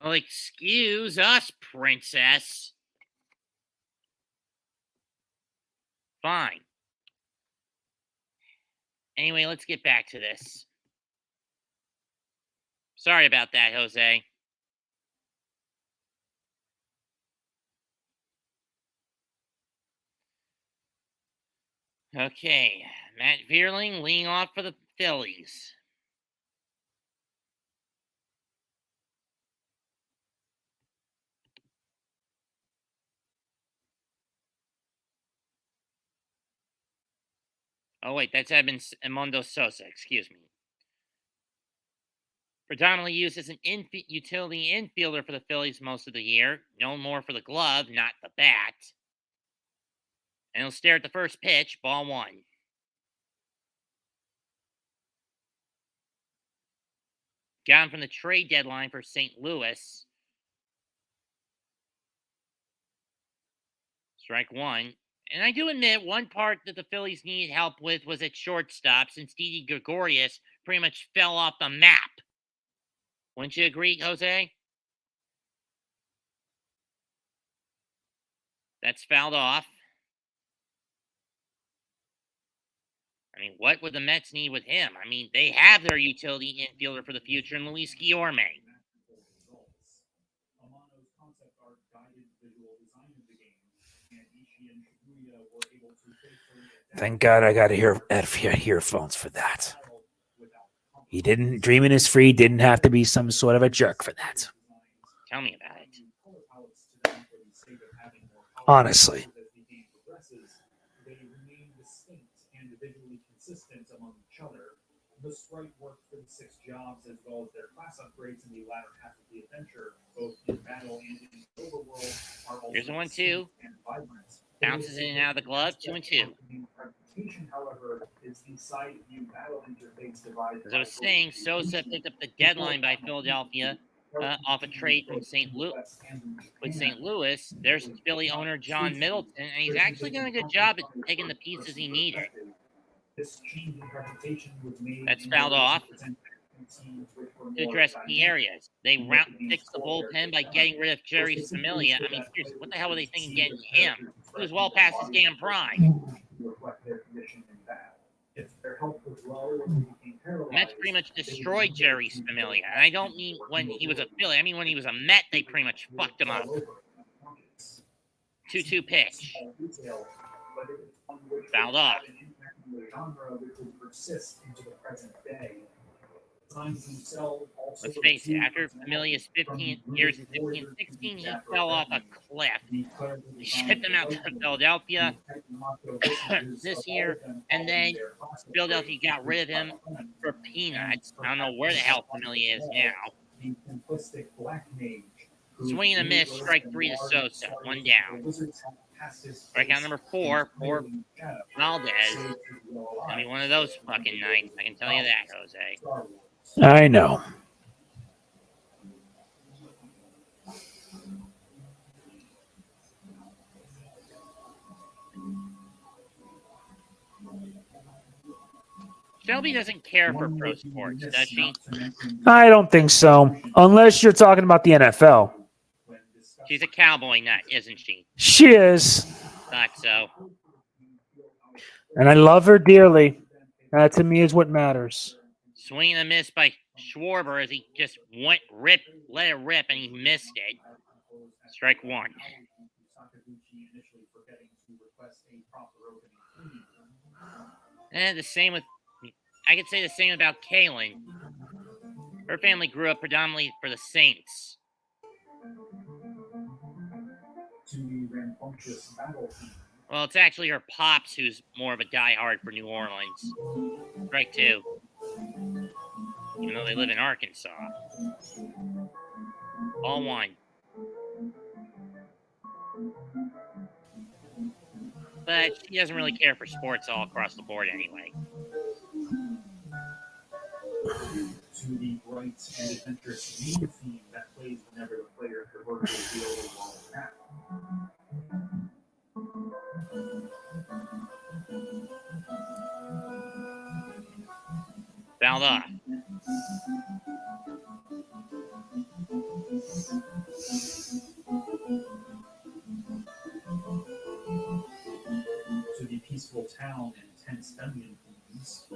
Well, excuse us, princess. Fine. Anyway, let's get back to this. Sorry about that, Jose. Okay, Matt Vierling leading off for the Phillies. Oh, wait, that's Edmundo Sosa, excuse me. Predominantly used as an utility infielder for the Phillies most of the year. Known more for the glove, not the bat. And he'll stare at the first pitch, ball one. Got him from the trade deadline for St. Louis. Strike one. And I do admit, one part that the Phillies needed help with was at shortstop, since Didi Gregorius pretty much fell off the map. Wouldn't you agree, Jose? That's fouled off. I mean, what would the Mets need with him? I mean, they have their utility infielder for the future in Luis Guillorme. Thank God I got earphones for that. He didn't. Dreaming is free. Didn't have to be some sort of a jerk for that. Tell me about it. Honestly. The sprite worked for the 6 jobs as well as their class upgrades in the latter half of the adventure, both in battle and in the overworld. Are Here's a 1-2. Bounces in and out of the glove, 2-2. However, is the side view battle interface device. As I was saying, Sosa picked up the deadline by Philadelphia off a trade from St. Louis. With St. Louis, there's Philly owner John Middleton, and he's actually doing a good job at taking the pieces he needed. That's fouled off. To address key areas, they fixed the bullpen by getting rid of Jerry Familia. I mean, seriously, what the hell were they thinking getting him? He was well past his damn prime. The Mets pretty much destroyed Jerry Familia, and I don't mean when he was a Philly. I mean when he was a Met, they pretty much fucked him up. 2-2 pitch. Fouled off. Let's face it, after Familia's 15 years in 15 and 16, he fell off a cliff. They shipped him out to Philadelphia this year, and then Philadelphia got rid of him for peanuts. I don't know where the hell Familia is now. Swing and a miss, strike 3 to Sosa, 1 down. Strikeout number 4 for Valdez. I mean, one of those fucking nights, I can tell you that, Jose. I know. Shelby doesn't care for pro sports, does she? I don't think so. Unless you're talking about the NFL. She's a cowboy nut, isn't she? She is. Thought so. And I love her dearly. That to me is what matters. Swing and a miss by Schwarber as he just let it rip, and he missed it. Strike 1. And I could say the same about Kaylin. Her family grew up predominantly for the Saints. Well, it's actually her pops who's more of a diehard for New Orleans. Strike 2. Even though they live in Arkansas. All 1. But she doesn't really care for sports all across the board anyway. To the bright and adventurous main theme that plays whenever the player traverses the field along the path. Fouled off. To the peaceful town and tense dungeon themes.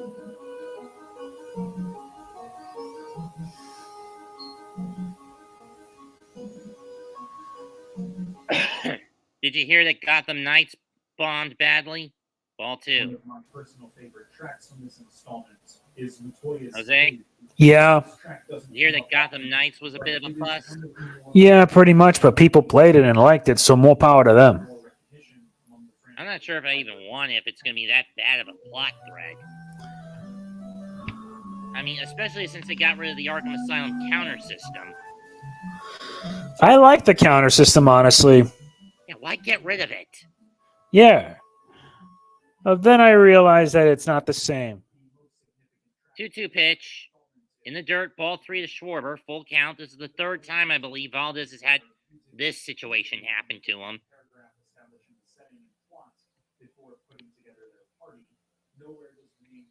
Did you hear that Gotham Knights bombed badly? Ball 2. One of my personal favorite tracks from this installment is Latoya's Jose? Yeah. Did you hear that Gotham Knights was a bit of a bust? Yeah, pretty much. But people played it and liked it, so more power to them. I'm not sure if I even want it, if it's going to be that bad of a plot thread. I mean, especially since they got rid of the Arkham Asylum counter system. I like the counter system, honestly. Yeah, why get rid of it? Yeah. Then I realized that it's not the same. 2-2 pitch. In the dirt, ball 3 to Schwarber. Full count. This is the third time, I believe, Valdez has had this situation happen to him.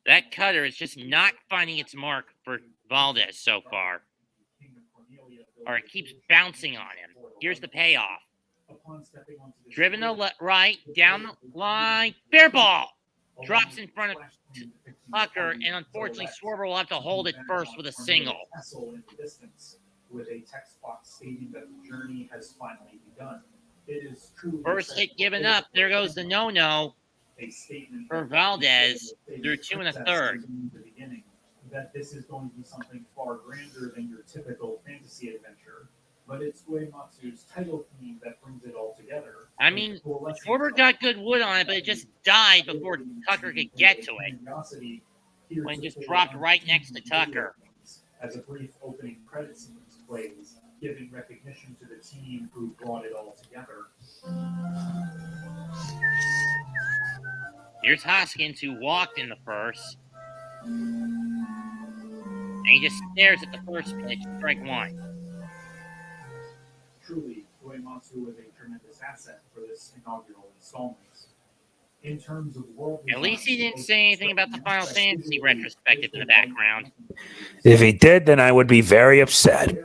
That cutter is just not finding its mark for Valdez so far. Or it keeps bouncing on him. Here's the payoff. Driven to right, down the line. Fair ball! Drops in front of Tucker, and unfortunately, Schwarber will have to hold it first with a single. With a text box stating that the journey has finally begun. First hit given up. There goes the no-no for Valdez through 2 1/3. That this is going to be something far grander than your typical fantasy adventure, but it's Uematsu's title theme that brings it all together. I mean, Schwarber got good wood on it, but it just died before Tucker could get to it. When it just dropped right next to Tucker. As a brief opening credit sequence plays, giving recognition to the team who brought it all together. Here's Hoskins, who walked in the first. And he just stares at the first pitch, strike 1. Truly, Uematsu was a tremendous asset for this inaugural installment. In terms of world At least he design, didn't say anything about the Final Fantasy retrospective in the background. If he did, then I would be very upset.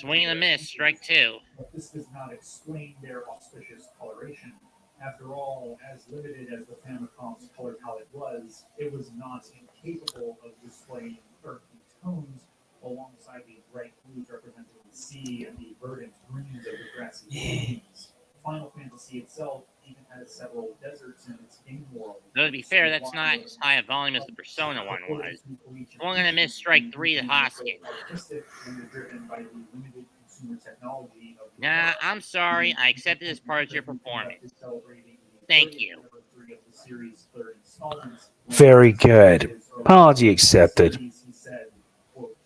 Swing and a miss, strike two. But this does not explain their auspicious coloration. After all, as limited as the Famicom's color palette was, it was not incapable of displaying earthy tones alongside the bright blues representing the sea and the verdant greens of the grassy plains. Final Fantasy itself even has several deserts in its game world. Though to be fair, that's not as high a volume as the Persona one was. Swung and a miss, strike three to Hoskins. Nah, I'm sorry. I accept it as part of your performance. Thank you. Very good. Apology accepted. He said, quote,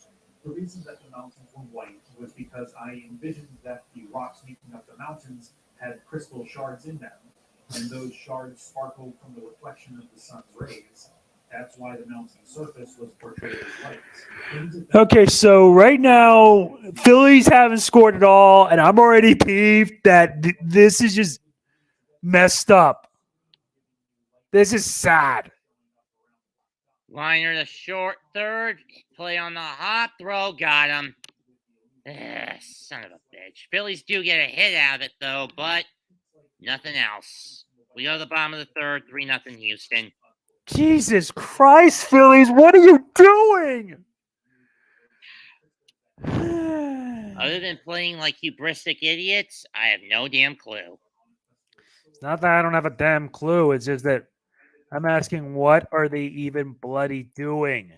"The reason that the mountains were white was because I envisioned that the rocks making up the mountains had crystal shards in them, and those shards sparkled from the reflection of the sun's rays. That's why the mountain surface was portrayed as white." Okay, so right now, Phillies haven't scored at all, and I'm already peeved that this is just messed up. This is sad. Liner to short third. Play on the hop. Throw. Got him. Son of a bitch. Phillies do get a hit out of it, though, but nothing else. We go to the bottom of the third. 3-0 Houston. Jesus Christ, Phillies, what are you doing? Other than playing like hubristic idiots, I have no damn clue. It's not that I don't have a damn clue. It's just that I'm asking, what are they even bloody doing?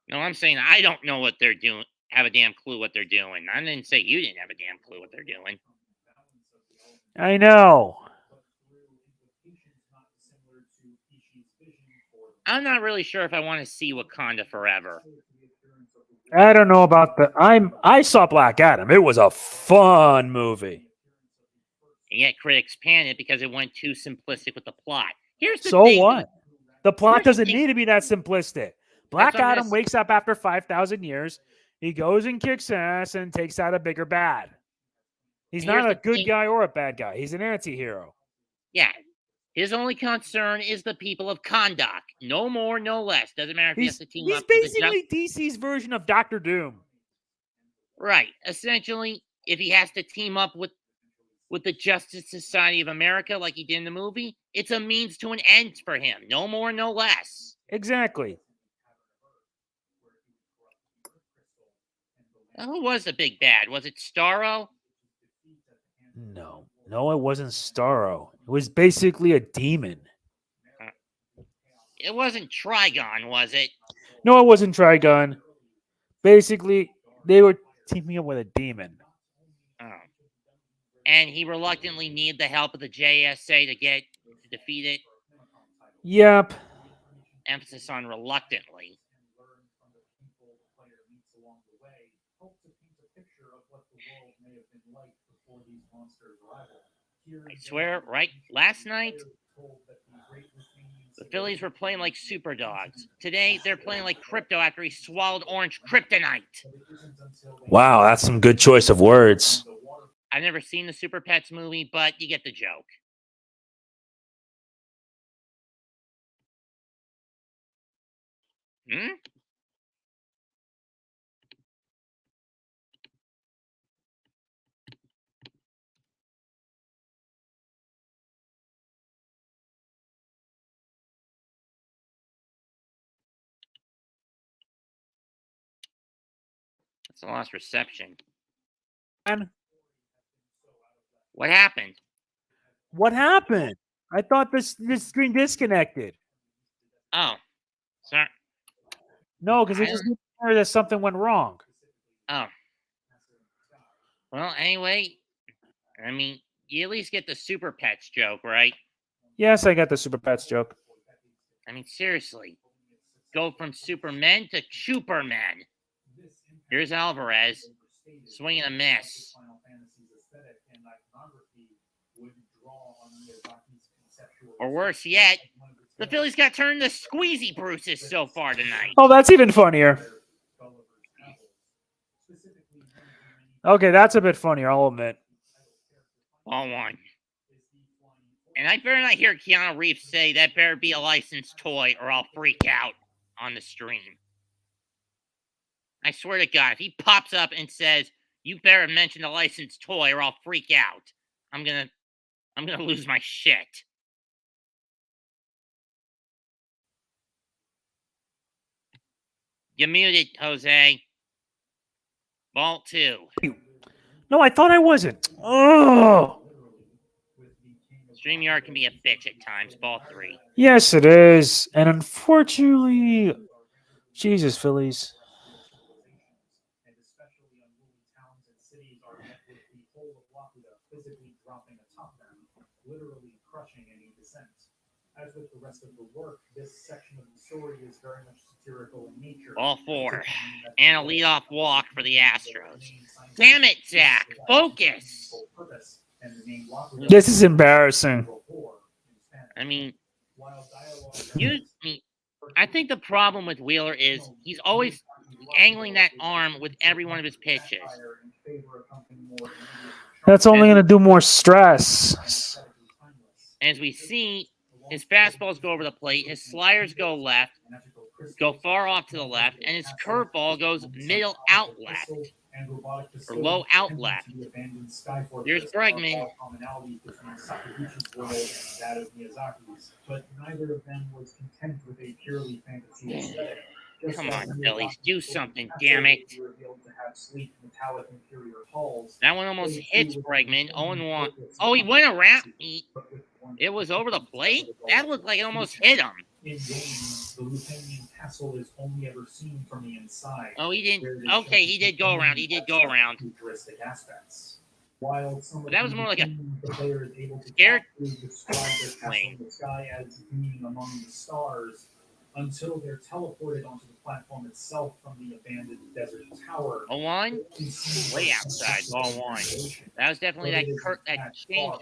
No, I'm saying I don't know what they're doing. Have a damn clue what they're doing. I didn't say you didn't have a damn clue what they're doing. I know. I'm not really sure if I want to see Wakanda Forever. I don't know about I saw Black Adam. It was a fun movie. And yet critics panicked because it went too simplistic with the plot. Here's the So thing. what? The plot Here's the doesn't thing. need to be that simplistic. Black That's what I'm Adam gonna wakes up after 5,000 years. He goes and kicks ass and takes out a bigger bad. He's Here's not a the good thing. guy or a bad guy. He's an anti-hero. Yeah. His only concern is the people of Kahndaq. No more, no less. Doesn't matter if he has to team He's up with the basically DC's version of Doctor Doom. Right. Essentially, if he has to team up with the Justice Society of America like he did in the movie, it's a means to an end for him. No more, no less. Exactly. Now, who was the big bad? Was it Starro? No, it wasn't Starro. It was basically a demon. It wasn't Trigon, was it? No, it wasn't Trigon. Basically, they were teaming up with a demon. Oh. And he reluctantly needed the help of the JSA to defeat it. Yep. Emphasis on reluctantly. I swear, right? Last night, the Phillies were playing like super dogs. Today, they're playing like Crypto after he swallowed orange kryptonite. Wow, that's some good choice of words. I've never seen the Super Pets movie, but you get the joke. Hmm? That's a lost reception. What happened? What happened? I thought this screen disconnected. Oh, sorry. No, because it just heard that something went wrong. Oh. Well, anyway, I mean, you at least get the Super Pets joke, right? Yes, I got the Super Pets joke. I mean, seriously. Go from Supermen to Chupermen. Here's Alvarez. Swinging a miss. Or worse yet, the Phillies got turned into Squeezy Bruces so far tonight. Oh, that's even funnier. Okay, that's a bit funny, I'll admit. Ball one. And I better not hear Keanu Reeves say that better be a licensed toy or I'll freak out on the stream. I swear to God, if he pops up and says, you better mention a licensed toy or I'll freak out, I'm gonna lose my shit. You're muted, Jose. Ball two. No, I thought I wasn't. Oh, StreamYard can be a bitch at times. Ball three. yes, it is. And unfortunately, Jesus, Phillies. And especially unruly towns and cities are met with the whole of Laputa physically dropping atop them, literally crushing any dissent. As with the rest of the work, this section of the story is very much satirical in nature. Ball four. And a leadoff walk for the Astros. Damn it, Zach. Focus. This is embarrassing. I mean, I think the problem with Wheeler is he's always angling that arm with every one of his pitches. That's only going to do more stress. As we see, his fastballs go over the plate, his sliders go left, go far off to the left, and his curveball goes middle out left, or low out left. Here's Bregman. But neither of them was content with a purely fantasy aesthetic. Come on, Phillies, do something, damn it. That one almost hits Bregman. 0-1. Oh, he went around. It was over the plate? That looked like it almost hit him. In game, the Lucanian castle is only ever seen from the inside. Oh, he didn't. Okay, he did go around. He did go around. Futuristic aspects. While some But that was more like a the player is able to scared describe their castle in the sky as being among the stars, until they're teleported onto the platform itself from the abandoned desert tower. 0-1? Way outside. Ball one. That was definitely that change.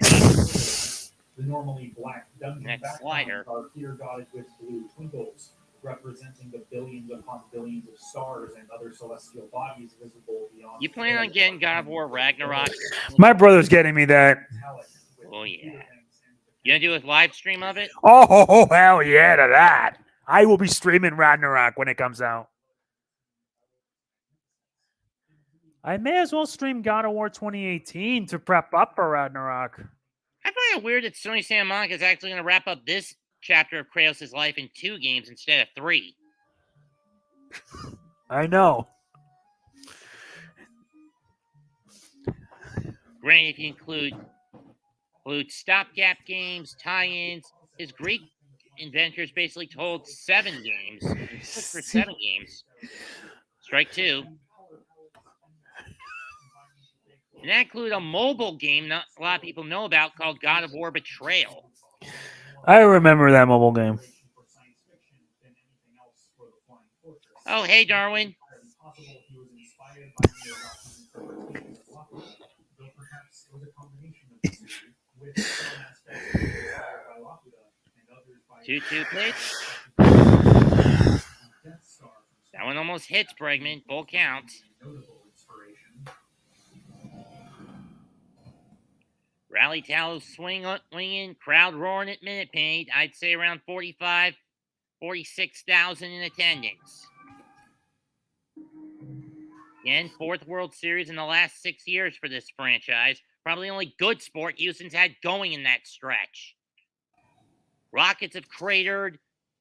The normally black dungeon Next slider. are here dotted with blue twinkles, representing the billions upon billions of stars and other celestial bodies visible beyond. You plan on getting God of War Ragnarok? My brother's getting me that. Oh, yeah. You gonna do a live stream of it? Oh, hell yeah to that. I will be streaming Ragnarok when it comes out. I may as well stream God of War 2018 to prep up for Ragnarok. I find it weird that Sony Santa Monica is actually going to wrap up this chapter of Kratos' life in 2 games instead of 3. I know. Granted, if you include stopgap games, tie-ins, his Greek inventors basically told 7 games. For 7 games. Strike 2. And that included a mobile game not a lot of people know about called God of War Betrayal. I remember that mobile game. Oh, hey, Darwin. Two pitch. That one almost hits Bregman. Full count. Rally Talos swinging, crowd roaring at Minute Maid. I'd say around 46,000 in attendance. Again, 4th World Series in the last 6 years for this franchise. Probably the only good sport Houston's had going in that stretch. Rockets have cratered.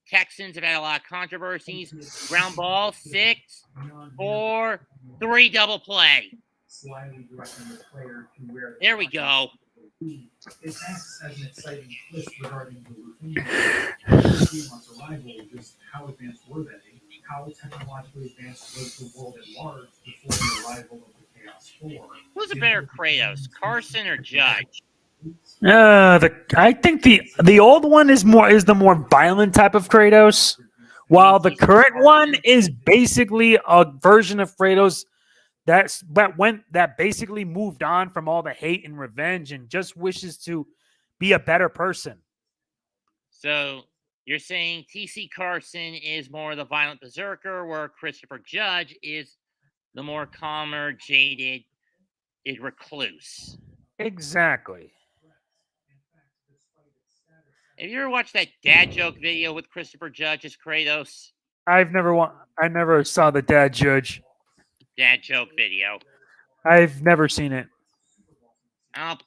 Texans have had a lot of controversies. Ground ball, 6, 4, 3 double play. There we go. It acts as an exciting twist regarding the Luthanians' arrival. Just how advanced were they? How technologically advanced was the world at large before the arrival of the Chaos 4? Who's a better Kratos, Carson or Judge? I think the old one is the more violent type of Kratos, while the current one is basically a version of Kratos that basically moved on from all the hate and revenge and just wishes to be a better person. So you're saying T.C. Carson is more the violent berserker, where Christopher Judge is the more calmer, jaded is recluse. Exactly. Have you ever watched that dad joke video with Christopher Judge as Kratos? I never saw the dad judge. Dad joke video. I've never seen it. I'll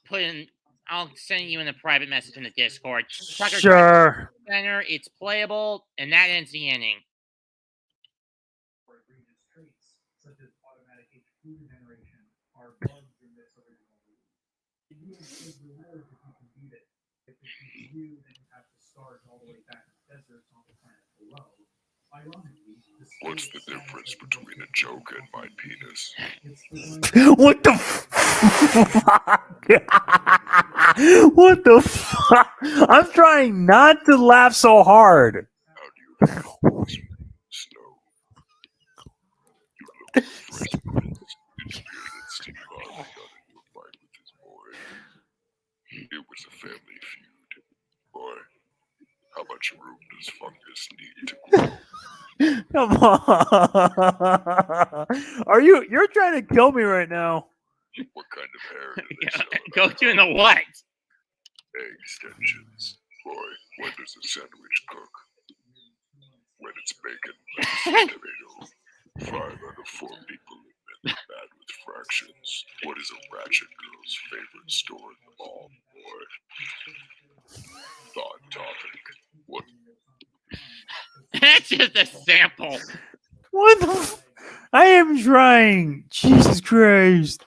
send you in a private message in the Discord. Tucker Sure. center, it's playable, and that ends the inning. Such as automatic HQ generation are bugs in this original movie. The game is rewards if you can beat it. If it beats you, then you have to start all the way back in the deserts on the planet below. Ironically, What's the difference between a joke and my penis? What the fuck? What the fuck? I'm trying not to laugh so hard. How do you feel, Snow? You look like Fresh Prince. Did you hear that Steve Harvey got into a fight with his boy? It was a family feud. Boy, how much room does fungus need to grow? Come on. You're trying to kill me right now. What kind of hair do they sell? Go to the what? Egg extensions. Boy, when does a sandwich cook? When it's bacon, lettuce, and tomato. 5 out of 4 people admit they're bad with fractions. What is a ratchet girl's favorite store in the mall, boy? Thought topic. What? That's just a sample. What the I am trying. Jesus Christ.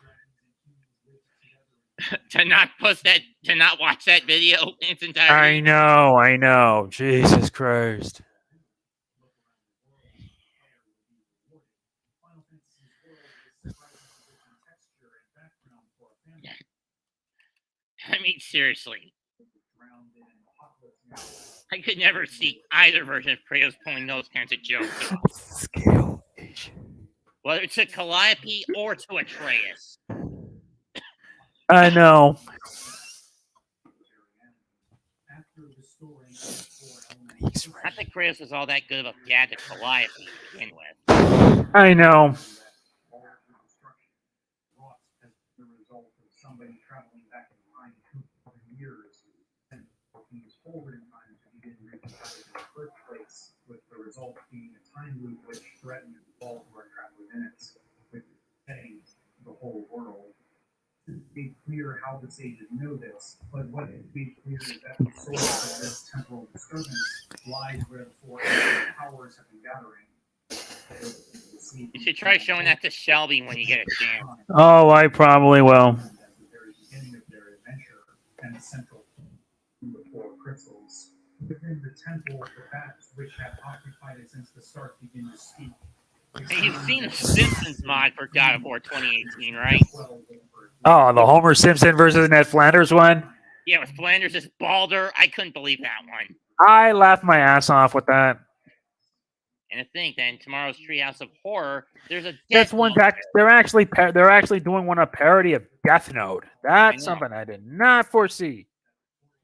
to not watch that video in its entirety. I know. Jesus Christ. I mean, seriously. I could never see either version of Kratos pulling those kinds of jokes off. Scale. Whether it's to Calliope or to Atreus. I know. Not that Kratos was all that good of a dad to Calliope to begin with. I know. Somebody traveling back in time 2,000 years and working forward in time to begin reconstructing in the first place, with the result being a time loop which threatened all who are trapped within it, with setting the whole world. It's made clear how the sages know this, but what is made clear is that the source of this temporal disturbance lies where the four powers have been gathering. You should try showing that to Shelby when you get a chance. Oh, I probably will. And the central to the four crystals. Within the temple, the bats which have occupied it since the start begin to speak. Hey, you've seen the Simpsons mod for God of War 2018, right? Oh, the Homer Simpson versus Ned Flanders one? Yeah, with Flanders as Balder. I couldn't believe that one. I laughed my ass off with that. And to think that in tomorrow's Treehouse of Horror, there's a That's one that they're actually doing a parody of Death Note. That's something I did not foresee.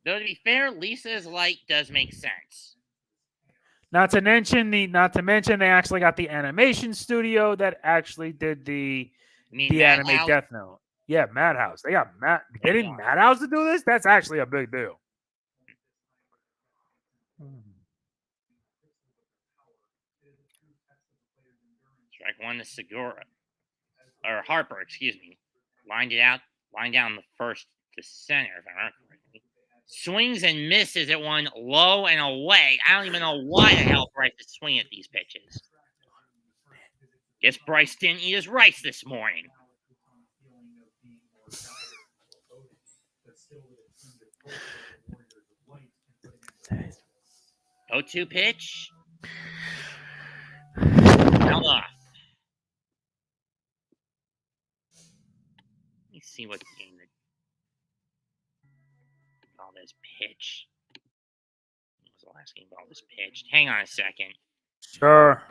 Though to be fair, Lisa's light does make sense. Not to mention they actually got the animation studio that actually did the anime Madhouse? Death Note. Yeah, Madhouse. They got getting Madhouse to do this. That's actually a big deal. Strike one to Segura. Or Harper, excuse me. Line down the first to center, if I remember correctly. Swings and misses at one low and away. I don't even know why the hell Bryce is swinging at these pitches. Guess Bryce didn't eat his rice this morning. 0-2 pitch. Held off. Let me see what game that Valdez pitched. When was the last game Valdez pitched? Hang on a second. Sure.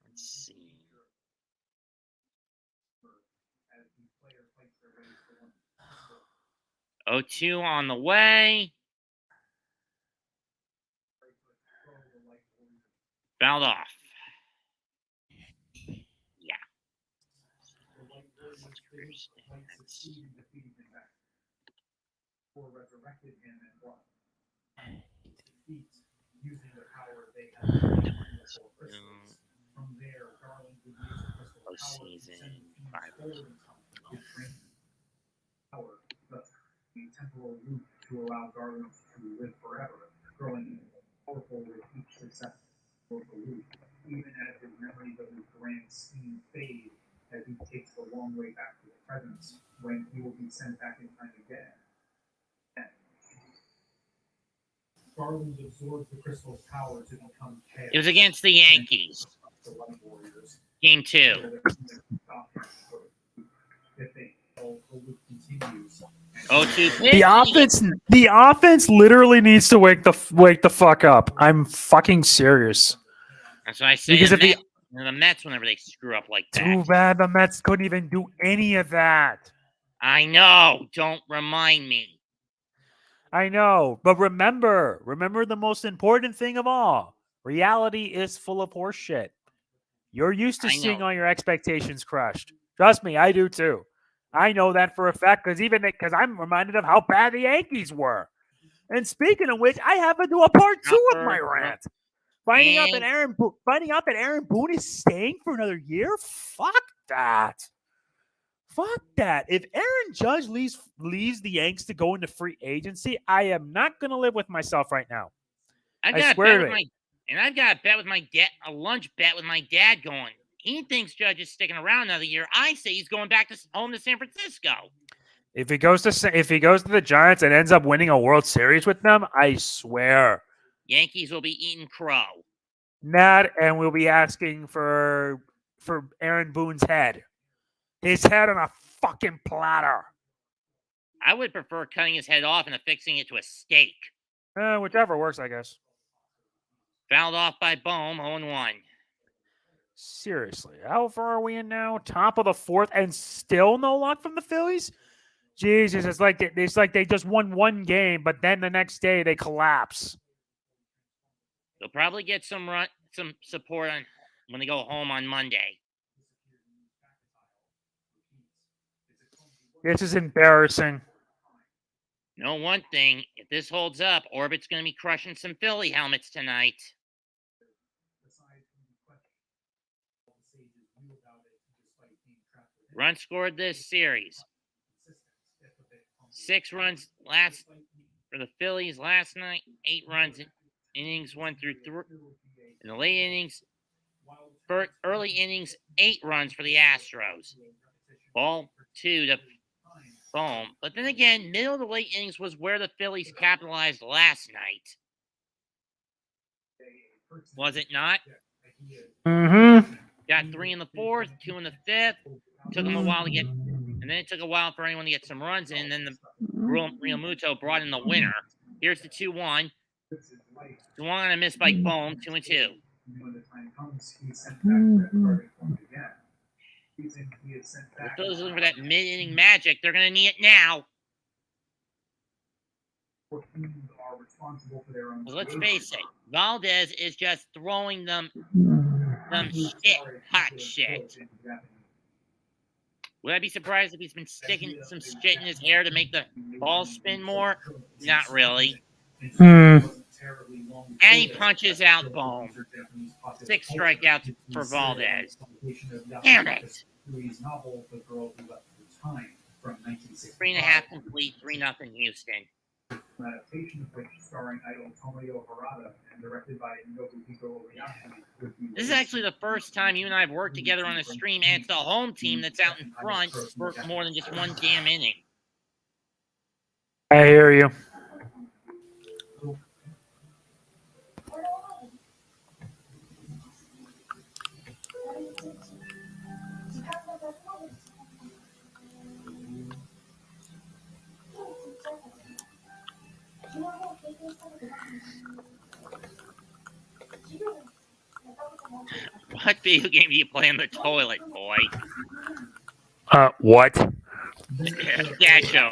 Let's see. 0-2 on the way. Fouled off. Yeah. Mets. Or resurrected him and brought defeat using the power they had for crystals. From there, Garland would use the crystal power to Postseason, send teams 5. forward in time to train power, but the temporal loop to allow Garland to live forever, growing powerful with each successful loop, even as his memories of his grand scheme fade as he takes the long way back to the present, when he will be sent back in time again. Garland absorbed the crystal's power to become chaos. It was against the Yankees. The Light Warriors. Game 2. If they the loop continues. 0-2 pitch. The offense literally needs to wake the fuck up. I'm fucking serious. That's what I say. Because The if the Mets, whenever they screw up like that. Too bad the Mets couldn't even do any of that. I know. Don't remind me. I know, but remember the most important thing of all. Reality is full of horse shit. You're used to I seeing know. all your expectations crushed. Trust me, I do too. I know that for a fact because I'm reminded of how bad the Yankees were. And speaking of which, I have to do a part 2 of my rant. Finding out that Aaron Boone is staying for another year? Fuck that. Fuck that. If Aaron Judge leaves the Yanks to go into free agency, I am not going to live with myself right now. I've I got swear a bet to with I've got a bet with my dad, a lunch bet with my dad going. He thinks Judge is sticking around another year. I say he's going back home to San Francisco. If he goes to the Giants and ends up winning a World Series with them, I swear, Yankees will be eating crow. Nat, and we'll be asking for Aaron Boone's head. His head on a fucking platter. I would prefer cutting his head off and affixing it to a stake. Whichever works, I guess. Fouled off by Bohm, 0-1. Seriously, how far are we in now? Top of the 4th, and still no luck from the Phillies? Jesus, it's like they just won one game, but then the next day they collapse. They'll probably get some support when they go home on Monday. This is embarrassing. Know one thing, if this holds up, Orbit's going to be crushing some Philly helmets tonight. Runs scored this series. 6 runs for the Phillies last night. 8 runs in innings 1 through 3. In the late innings, early innings, 8 runs for the Astros. Ball 2 to Bohm. But then again, middle of the late innings was where the Phillies capitalized last night. Was it not? Mm-hmm. Got 3 in the 4th, 2 in the 5th. Took them a while to get, and then it took a while for anyone to get some runs in. And then the Real Muto brought in the winner. Here's the 2-1. Swung on a miss by Bohm, 2-2. The Phillies looking for that mid-inning magic. They're going to need it now. Let's face it, Valdez is just throwing them shit, hot shit. Would I be surprised if he's been sticking some shit in his hair to make the ball spin more? Not really. And he punches out Bohm. 6 strikeouts for Valdez. Damn it. 3.5 complete, 3-0 Houston. This is actually the first time you and I have worked together on a stream, and it's the home team that's out in front for more than just one damn inning. I hear you. What video game do you play on the toilet, boy? What? That show.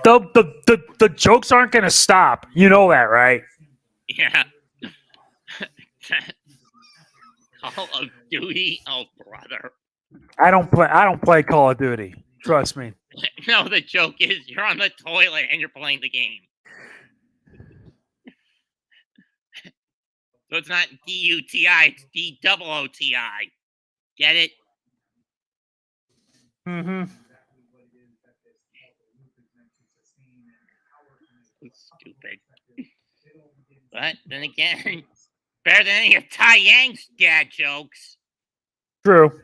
The jokes aren't gonna stop. You know that, right? Yeah. Call of Duty? Oh, brother. I don't play Call of Duty. Trust me. No, the joke is you're on the toilet and you're playing the game. So it's not D-U-T-I, it's D-double-O-T-I. Get it? Mm-hmm. Stupid. But then again, better than any of Tai Yang's dad jokes. True.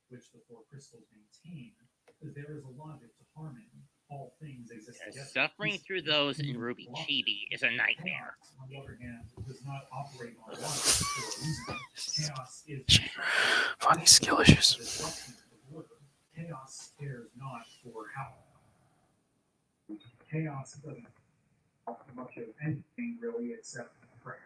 Which the four crystals maintain, because there is a logic to harmony. All things exist together. Suffering through those in Ruby Chibi is a nightmare. On the other hand, does not operate on logic for a reason. Chaos is Funny skill issues. Chaos cares not for how. Chaos doesn't much of anything really except prayer.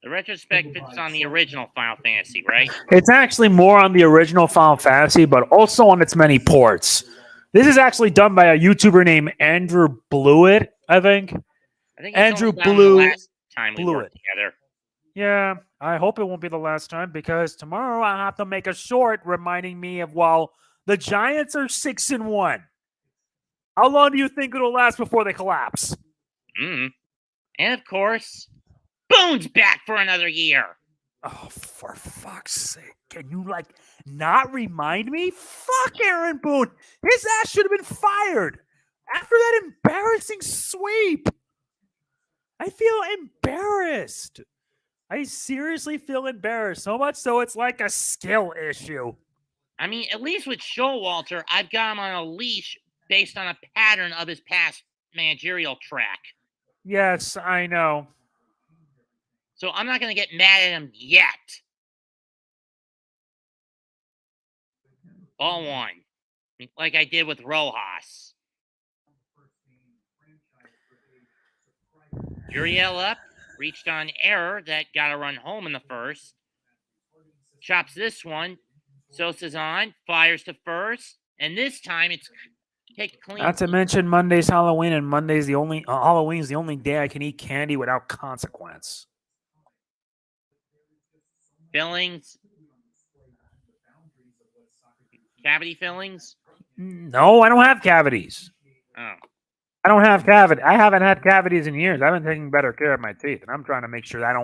The retrospect fits on the original Final Fantasy, right? It's actually more on the original Final Fantasy, but also on its many ports. This is actually done by a YouTuber named Andrew Blewett, I think. I think Andrew only done Blue- the last time we Blewett. worked together. Yeah, I hope it won't be the last time because tomorrow I have to make a short reminding me of the Giants are 6-1. How long do you think it'll last before they collapse? And of course, Boone's back for another year. Oh, for fuck's sake. Can you, not remind me? Fuck Aaron Boone. His ass should have been fired after that embarrassing sweep. I feel embarrassed. I seriously feel embarrassed. So much so it's like a skill issue. I mean, at least with Showalter, I've got him on a leash based on a pattern of his past managerial track. Yes, I know. So I'm not going to get mad at him yet. Ball one. Like I did with Rojas. Uriel up. Reached on error. That got a run home in the first. Chops this one. Sosa's on. Fires to first. And this time it's take clean. Not to mention Monday's Halloween, and Monday's the only Halloween's the only day I can eat candy without consequence. Fillings. Cavity fillings? No, I don't have cavities. Oh. I don't have cavity. I haven't had cavities in years. I've been taking better care of my teeth, and I'm trying to make sure that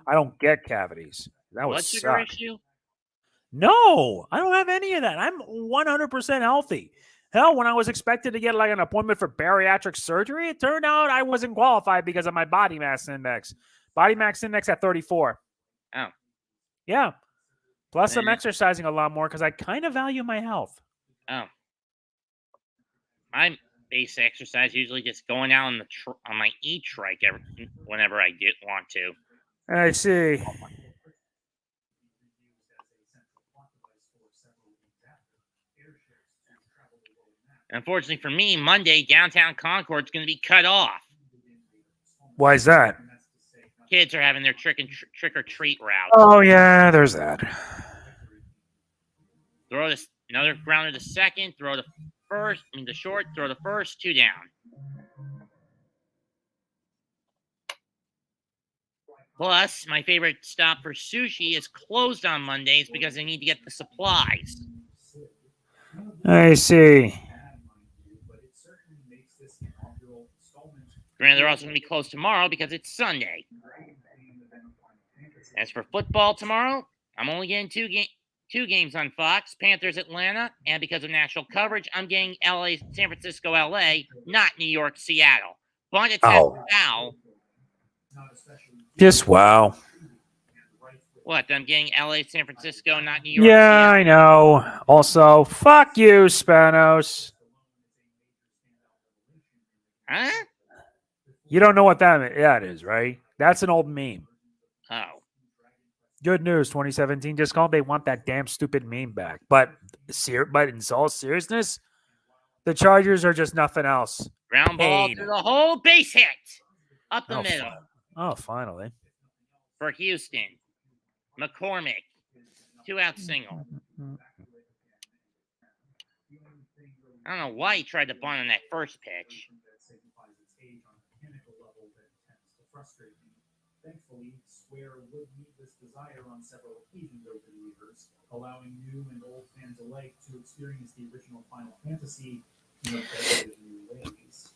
I don't get cavities. That would Blood sugar suck. issue? No, I don't have any of that. I'm 100% healthy. Hell, when I was expected to get an appointment for bariatric surgery, it turned out I wasn't qualified because of my body mass index. Body mass index at 34. Oh. Yeah. Plus, I'm exercising a lot more because I kind of value my health. Oh. My base exercise usually just going out on my e-trike whenever I want to. I see. Unfortunately for me, Monday, downtown Concord's going to be cut off. Why is that? Kids are having their trick or treat route. Oh, yeah, there's that. Throw another grounder to second, throw the short, throw the first, 2 down. Plus, my favorite stop for sushi is closed on Mondays because they need to get the supplies. I see. Granted, they're also going to be closed tomorrow because it's Sunday. As for football tomorrow, I'm only getting two games on Fox, Panthers Atlanta, and because of national coverage, I'm getting San Francisco LA, not New York Seattle. But it's wow. Just wow. What? I'm getting LA San Francisco, not New York Yeah, Seattle? I know. Also, fuck you, Spanos. Huh? You don't know what that is, right? That's an old meme. Oh. Good news, 2017 just called. They want that damn stupid meme back. But in all seriousness, the Chargers are just nothing else. Ground ball to the hole, base hit. Up the middle. Finally. For Houston. McCormick. 2-out single. I don't know why he tried to bunt on that first pitch. frustrate me. Thankfully, Square would meet this desire on several occasions over the years, allowing new and old fans alike to experience the original Final Fantasy in a variety of new ways.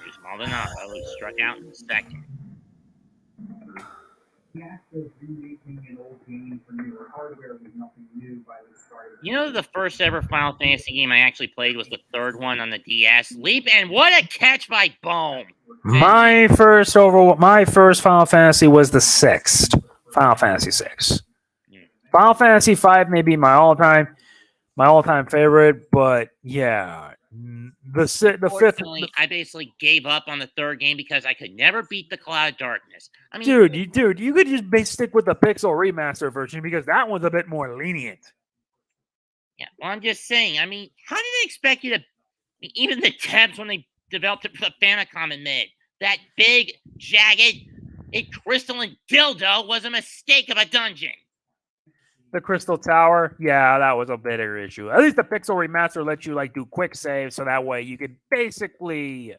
Here's Maldonado, who struck out in the second. The act of remaking an old game for newer hardware was nothing new by the start of You know, the first ever Final Fantasy game I actually played was the third one on the DS. Leap, and what a catch by Bohm! My first Final Fantasy was the 6th. Final Fantasy 6. Final Fantasy 5 may be my all-time favorite, but yeah, the fifth. Unfortunately, I basically gave up on the third game because I could never beat the Cloud of Darkness. I mean, Dude, you could just stick with the Pixel remaster version because that one's a bit more lenient. Yeah, well, I'm just saying. I mean, how did they expect you to? Even the devs, when they developed it for the Famicom, admit that big, jagged, crystalline dildo was a mistake of a dungeon. The Crystal Tower, yeah, that was a bigger issue. At least the Pixel remaster lets you like do quick save, so that way you could basically,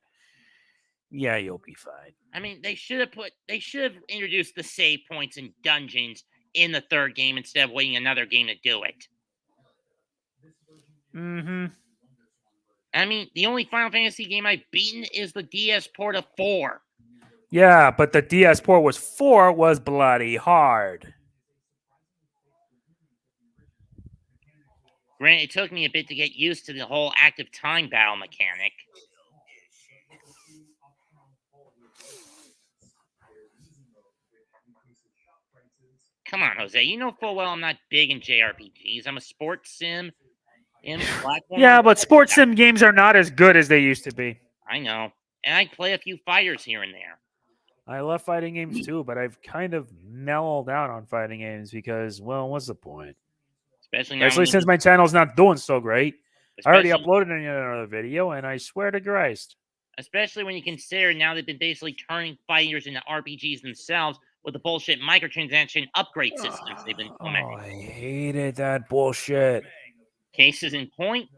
yeah, you'll be fine. I mean, they should have introduced the save points and dungeons in the third game instead of waiting another game to do it. Mm-hmm. I mean, the only Final Fantasy game I've beaten is the DS port of 4. Yeah, but the DS port was bloody hard. Granted, it took me a bit to get used to the whole active time battle mechanic. Come on, Jose. You know full well I'm not big in JRPGs. I'm a sports sim. Yeah, but sports sim games are not as good as they used to be. I know. And I play a few fighters here and there. I love fighting games too, but I've kind of mellowed out on fighting games because, well, what's the point? Especially since my channel's not doing so great. I already uploaded another video, and I swear to Christ. Especially when you consider now they've been basically turning fighters into RPGs themselves with the bullshit microtransaction upgrade systems they've been implementing. Oh, I hated that bullshit. Cases in point,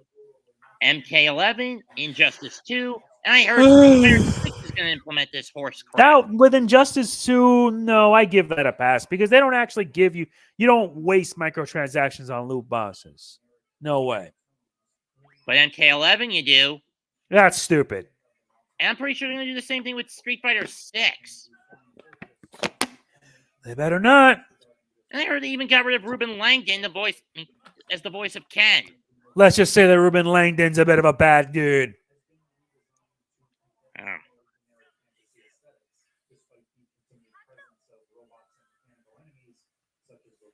MK11, Injustice 2, and I heard Street Fighter 6 is going to implement this horse crap. Now, with Injustice 2, no, I give that a pass because they don't actually give you don't waste microtransactions on loot bosses. No way. But MK11, you do. That's stupid. And I'm pretty sure they're going to do the same thing with Street Fighter 6. They better not. And I heard they even got rid of Ruben Langdon as the voice of Ken. Let's just say that Ruben Langdon's a bit of a bad dude. Oh.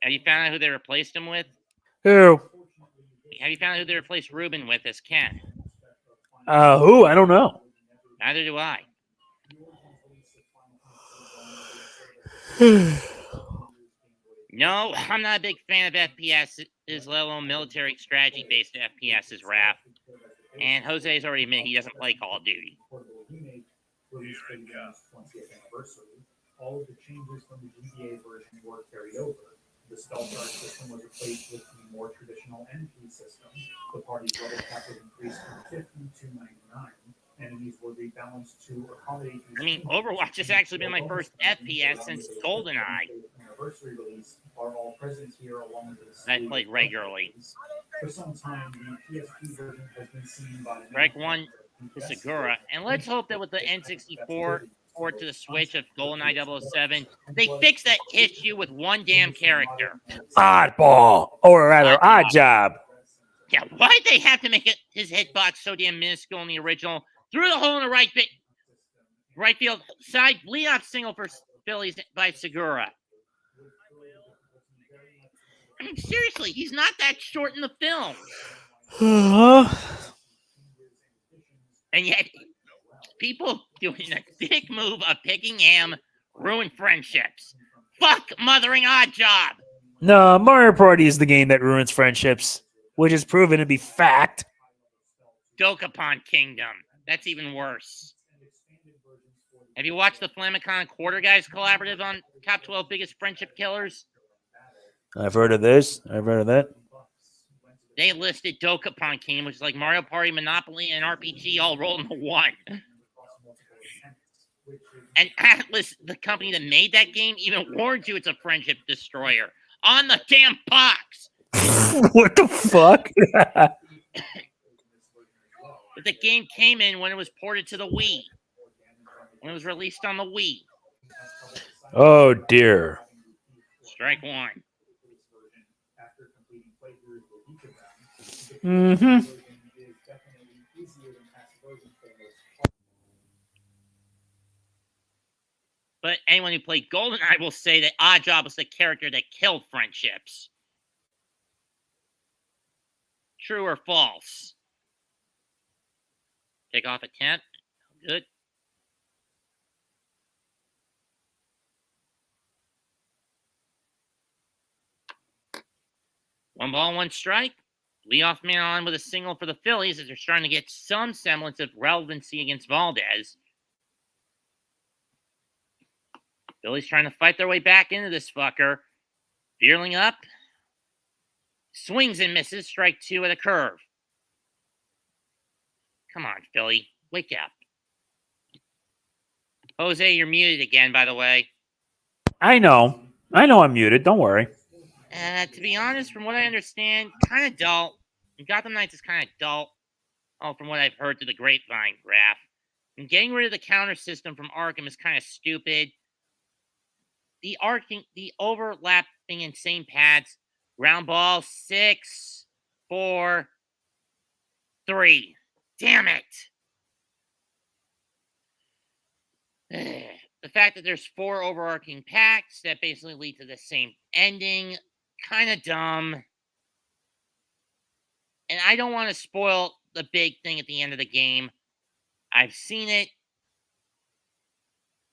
Have you found out who they replaced him with? Who? Have you found out who they replaced Ruben with as Ken? Who? I don't know. Neither do I. No, I'm not a big fan of FPSs, let alone military strategy-based FPSs, Raph. And Jose's already admitted he doesn't play Call of Duty. All of the changes from the GBA version were carried over. The stealth dart system was replaced with the more traditional MP system. The party's level cap was increased from 50 to 99. Enemies were rebalanced to accommodate. I mean, Overwatch has actually been my first FPS since GoldenEye. Anniversary release are all present here along with the I played regularly. For some time, the PSP version has been seen by Rec 1 to Segura, and let's hope that with the N64 port to the Switch of GoldenEye 007, they fix that issue with one damn character. Oddball, or rather, odd job. Yeah, why'd they have to make his hitbox so damn minuscule in the original? Through the hole in the right field side leadoff single for Phillies by Segura. I mean, seriously, he's not that short in the film. And yet, people doing a big move of picking him ruin friendships. Fuck Mothering Odd Job. No, Mario Party is the game that ruins friendships, which is proven to be fact. Dokapon Kingdom. That's even worse. Have you watched the Flamicon Quarter Guys collaborative on top 12 biggest friendship killers? I've heard of this. I've heard of that. They listed Dokapon King, which is like Mario Party, Monopoly, and RPG all rolled into one. And Atlas, the company that made that game, even warned you it's a friendship destroyer on the damn box. What the fuck? But the game came in when it was ported to the Wii. When it was released on the Wii. Oh dear. Strike one. Mm-hmm. But anyone who played GoldenEye will say that Oddjob was the character that killed friendships. True or false? Take off attempt. Good. One ball, one strike. Leadoff man on with a single for the Phillies as they're starting to get some semblance of relevancy against Valdez. Phillies trying to fight their way back into this fucker. Veerling up. Swings and misses. Strike two at a curve. Come on, Philly. Wake up. Jose, you're muted again, by the way. I know I'm muted. Don't worry. To be honest, from what I understand, kind of dull. Gotham Knights is kind of dull. Oh, from what I've heard through the grapevine, Graph. And getting rid of the counter system from Arkham is kind of stupid. The overlapping insane pads. Ground ball, 6, 4, 3. Damn it. The fact that there's 4 overarching packs that basically lead to the same ending, kind of dumb. And I don't want to spoil the big thing at the end of the game. I've seen it.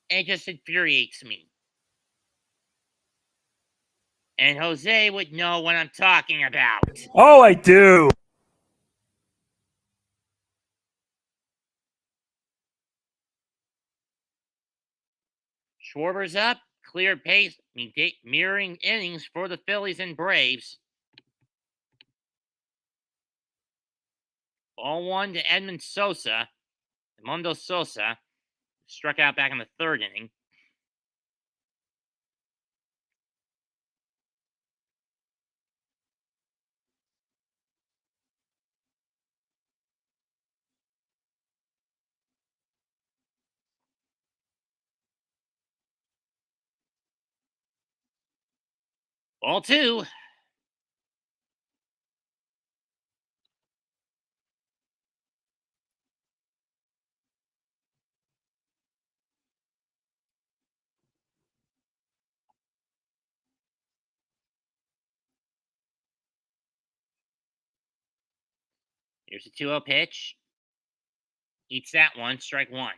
And it just infuriates me. And Jose would know what I'm talking about. Oh, I do. Schwarber's up. Clear pace. Mirroring innings for the Phillies and Braves. Ball one to Edmund Sosa. Edmundo Sosa struck out back in the third inning. Ball two. Here's a 2-0 pitch. Eats that one. Strike one.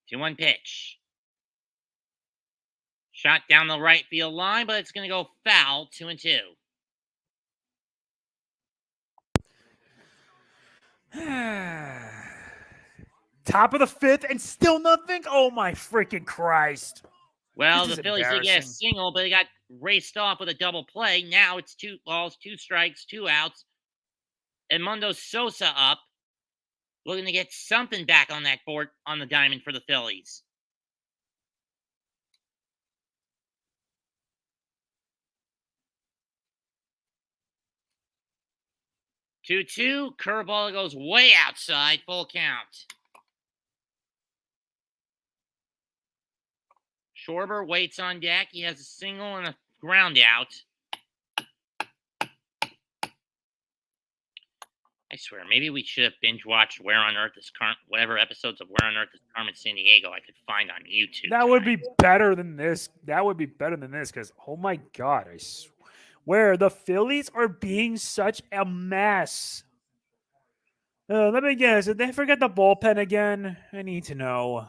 Two-one pitch. Shot down the right field line, but it's going to go foul. 2-2. Top of the fifth and still nothing? Oh my freaking Christ. Well, This the is Phillies did get a embarrassing. single, but they got raced off with a double play. Now it's 2 balls, 2 strikes, 2 outs. Edmundo Sosa up, looking to get something back on that board on the diamond for the Phillies. Two-two. Curveball goes way outside. Full count. Schwarber waits on deck. He has a single and a ground out. I swear, maybe we should have binge watched Where on Earth is whatever episodes of Where on Earth is Carmen Sandiego I could find on YouTube. That would be better than this. That would be better than this because, oh my God, I swear the Phillies are being such a mess. Let me guess. Did they forget the bullpen again? I need to know.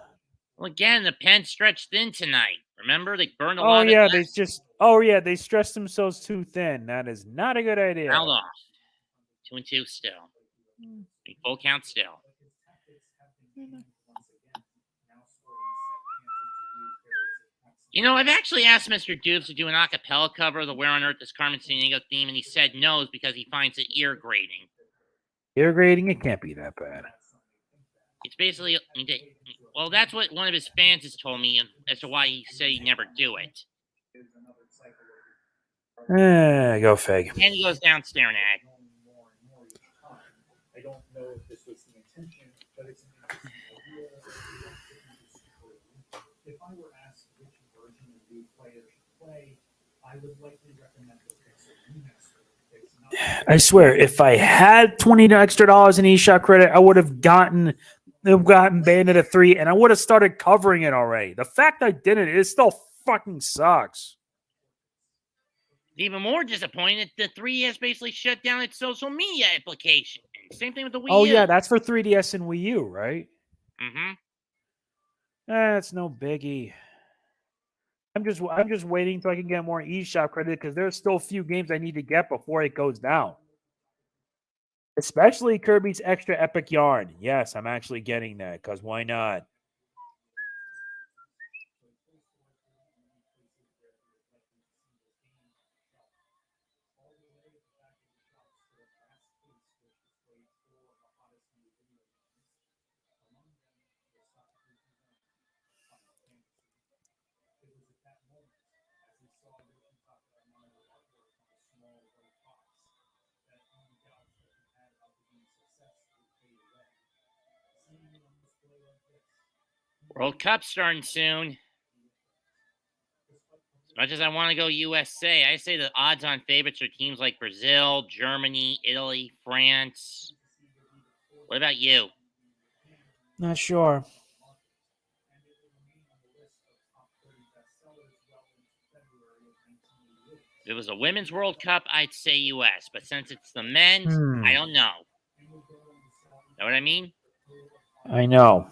Well, again, the pen stretched thin tonight. Remember, they burned a Oh lot of yeah, it they just. Oh yeah, they stretched themselves too thin. That is not a good idea. fouled off. 2-2 still. Full count still. You know, I've actually asked Mr. Dubes to do an acapella cover of the Where on Earth is Carmen Sandiego theme, and he said no because he finds it ear grating. Ear grating? It can't be that bad. It's basically, well, that's what one of his fans has told me as to why he said he'd never do it. Go fig. And he goes down staring at it. I don't know if this was the intention, but it's an interesting idea. If I were asked which version of the player should play, I would likely recommend the Pixel remaster. I swear, if I had $20 extra in eShop credit, I would have gotten Bayonetta 3, and I would have started covering it already. The fact I didn't, it still fucking sucks. Even more disappointed that the 3DS basically shut down its social media application. Same thing with the Wii U. Oh yeah, that's for 3DS and Wii U, right? Mm-hmm. That's no biggie. I'm just waiting until I can get more eShop credit because there's still a few games I need to get before it goes down. Especially Kirby's Extra Epic Yarn. Yes, I'm actually getting that because why not? World Cup starting soon. As much as I want to go USA, I say the odds-on favorites are teams like Brazil, Germany, Italy, France. What about you? Not sure. If it was a women's World Cup, I'd say US. But since it's the men's, I don't know. Know what I mean? I know.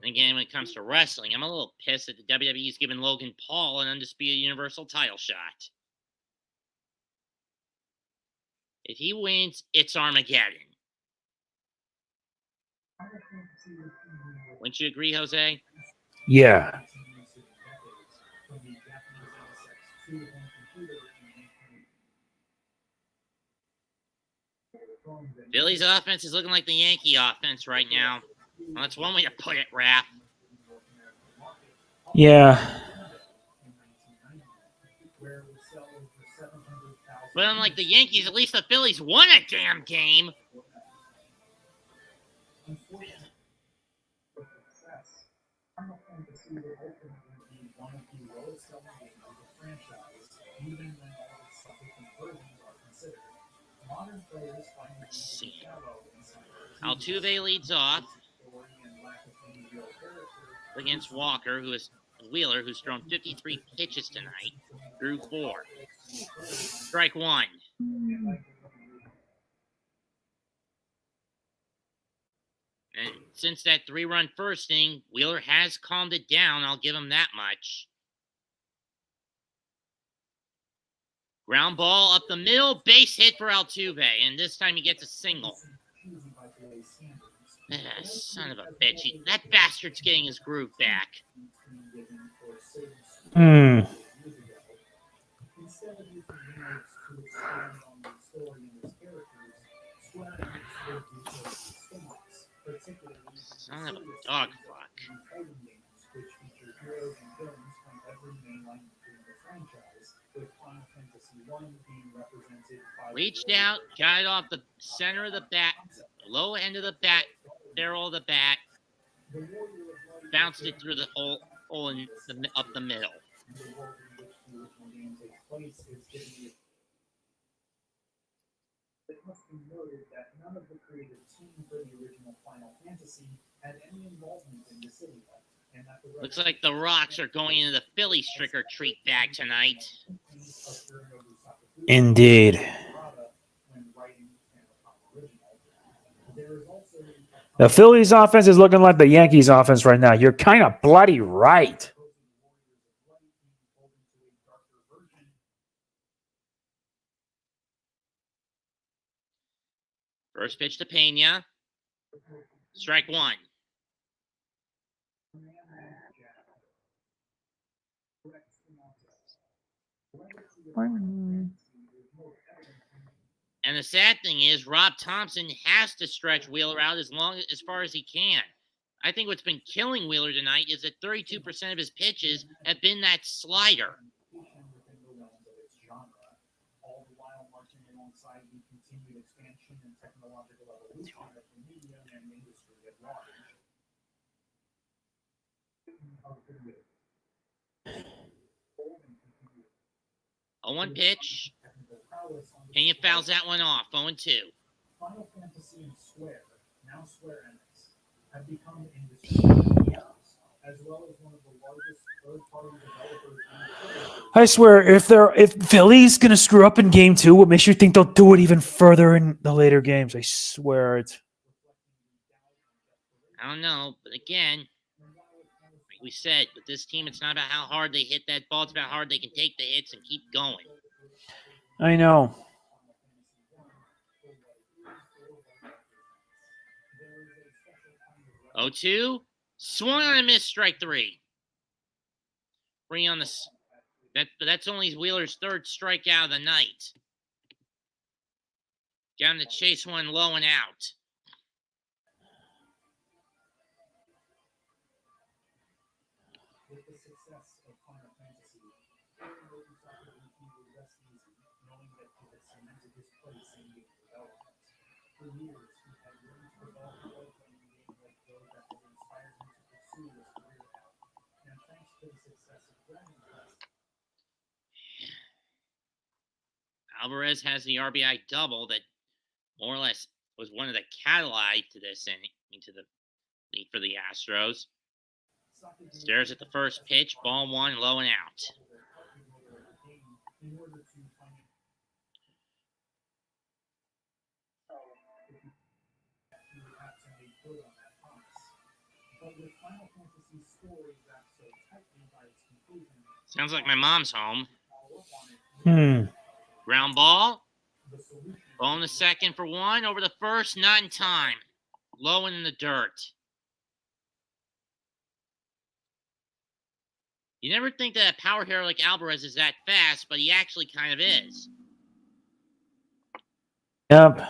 Again, when it comes to wrestling, I'm a little pissed that the WWE's given Logan Paul an undisputed Universal title shot. If he wins, it's Armageddon. Wouldn't you agree, Jose? Yeah. Philly's offense is looking like the Yankee offense right now. Well, that's one way to put it, Raph. Yeah. But unlike the Yankees, at least the Phillies won a damn game. Let's see. Altuve leads off against Wheeler, who's thrown 53 pitches tonight, threw 4. Strike 1. And since that 3-run first inning, Wheeler has calmed it down. I'll give him that much. Ground ball up the middle, base hit for Altuve, and this time he gets a single. Son of a bitch. That bastard's getting his groove back. Son of a dog fuck. Reached out, got it off the center of the bat, low end of the bat, barrel of the bat, bounced it through the hole up the middle. It must be noted that none of the creative team for the original Final Fantasy had any involvement in the city, Looks like the Rocks are going into the Phillies trick-or-treat bag tonight. Indeed. The Phillies offense is looking like the Yankees offense right now. You're kind of bloody right. First pitch to Pena. Strike one. And the sad thing is, Rob Thompson has to stretch Wheeler out as far as he can. I think what's been killing Wheeler tonight is that 32% of his pitches have been that slider. A 1 pitch. Pena fouls that one off. 0-2. Final Fantasy and Square, now Square Enix, have become indispensable, as well as one of the largest third-party developers in the I swear, if Philly's gonna screw up in game 2, what makes you think they'll do it even further in the later games? I swear it. I don't know, but again, like we said, with this team, it's not about how hard they hit that ball. It's about how hard they can take the hits and keep going. I know. 0-2. Swung on a miss, strike 3. 3 on the... That's only Wheeler's third strikeout of the night. Got him to chase one low and out. With the success of Final Fantasy, Aaron Murphy would rest easy, knowing that he had cemented his place in game development. For years, he had learned to develop role-playing games like those that had inspired him to pursue his career path. And thanks to the success of Dragon Quest, Alvarez has the RBI double that more or less was one of the catalysts to this and into the lead for the Astros. Stares at the first pitch, ball 1, low and out. in order to find he would have to make good on that promise. But with Final Fantasy's story wrapped so tightly by its conclusion, Sounds like my mom's home. follow up on it, Ground ball. the solution Ball in the second for 1. Over the first, not in time. Low and in the dirt. You never think that a power hitter like Alvarez is that fast, but he actually kind of is. Yep.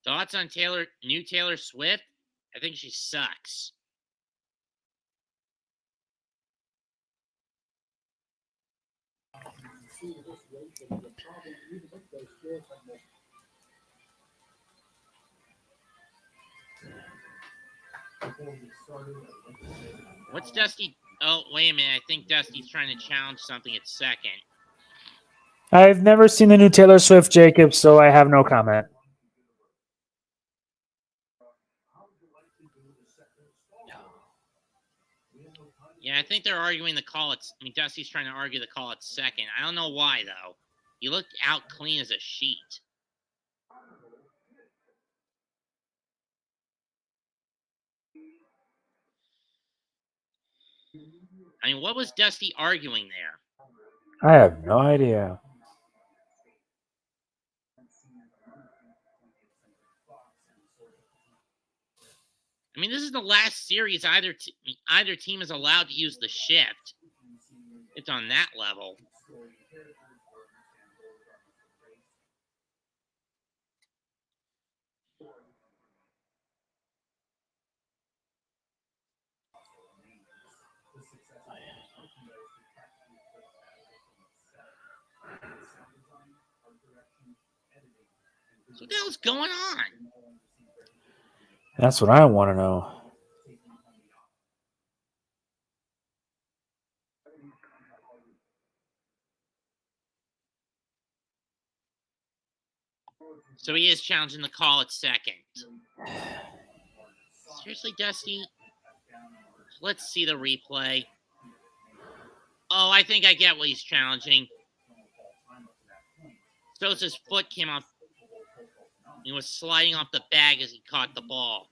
Thoughts on new Taylor Swift? I think she sucks. What's Dusty? Oh, wait a minute. I think Dusty's trying to challenge something at second. I've never seen the new Taylor Swift, Jacob, so I have no comment. Yeah, I think they're arguing the call. Dusty's trying to argue the call at second. I don't know why, though. He looked out clean as a sheet. What was Dusty arguing there? I have no idea. This is the last series either team is allowed to use the shift. It's on that level. So what the hell's going on? That's what I want to know. So he is challenging the call at second. Seriously, Dusty? Let's see the replay. Oh, I think I get what he's challenging. Sosa's foot came off. He was sliding off the bag as he caught the ball.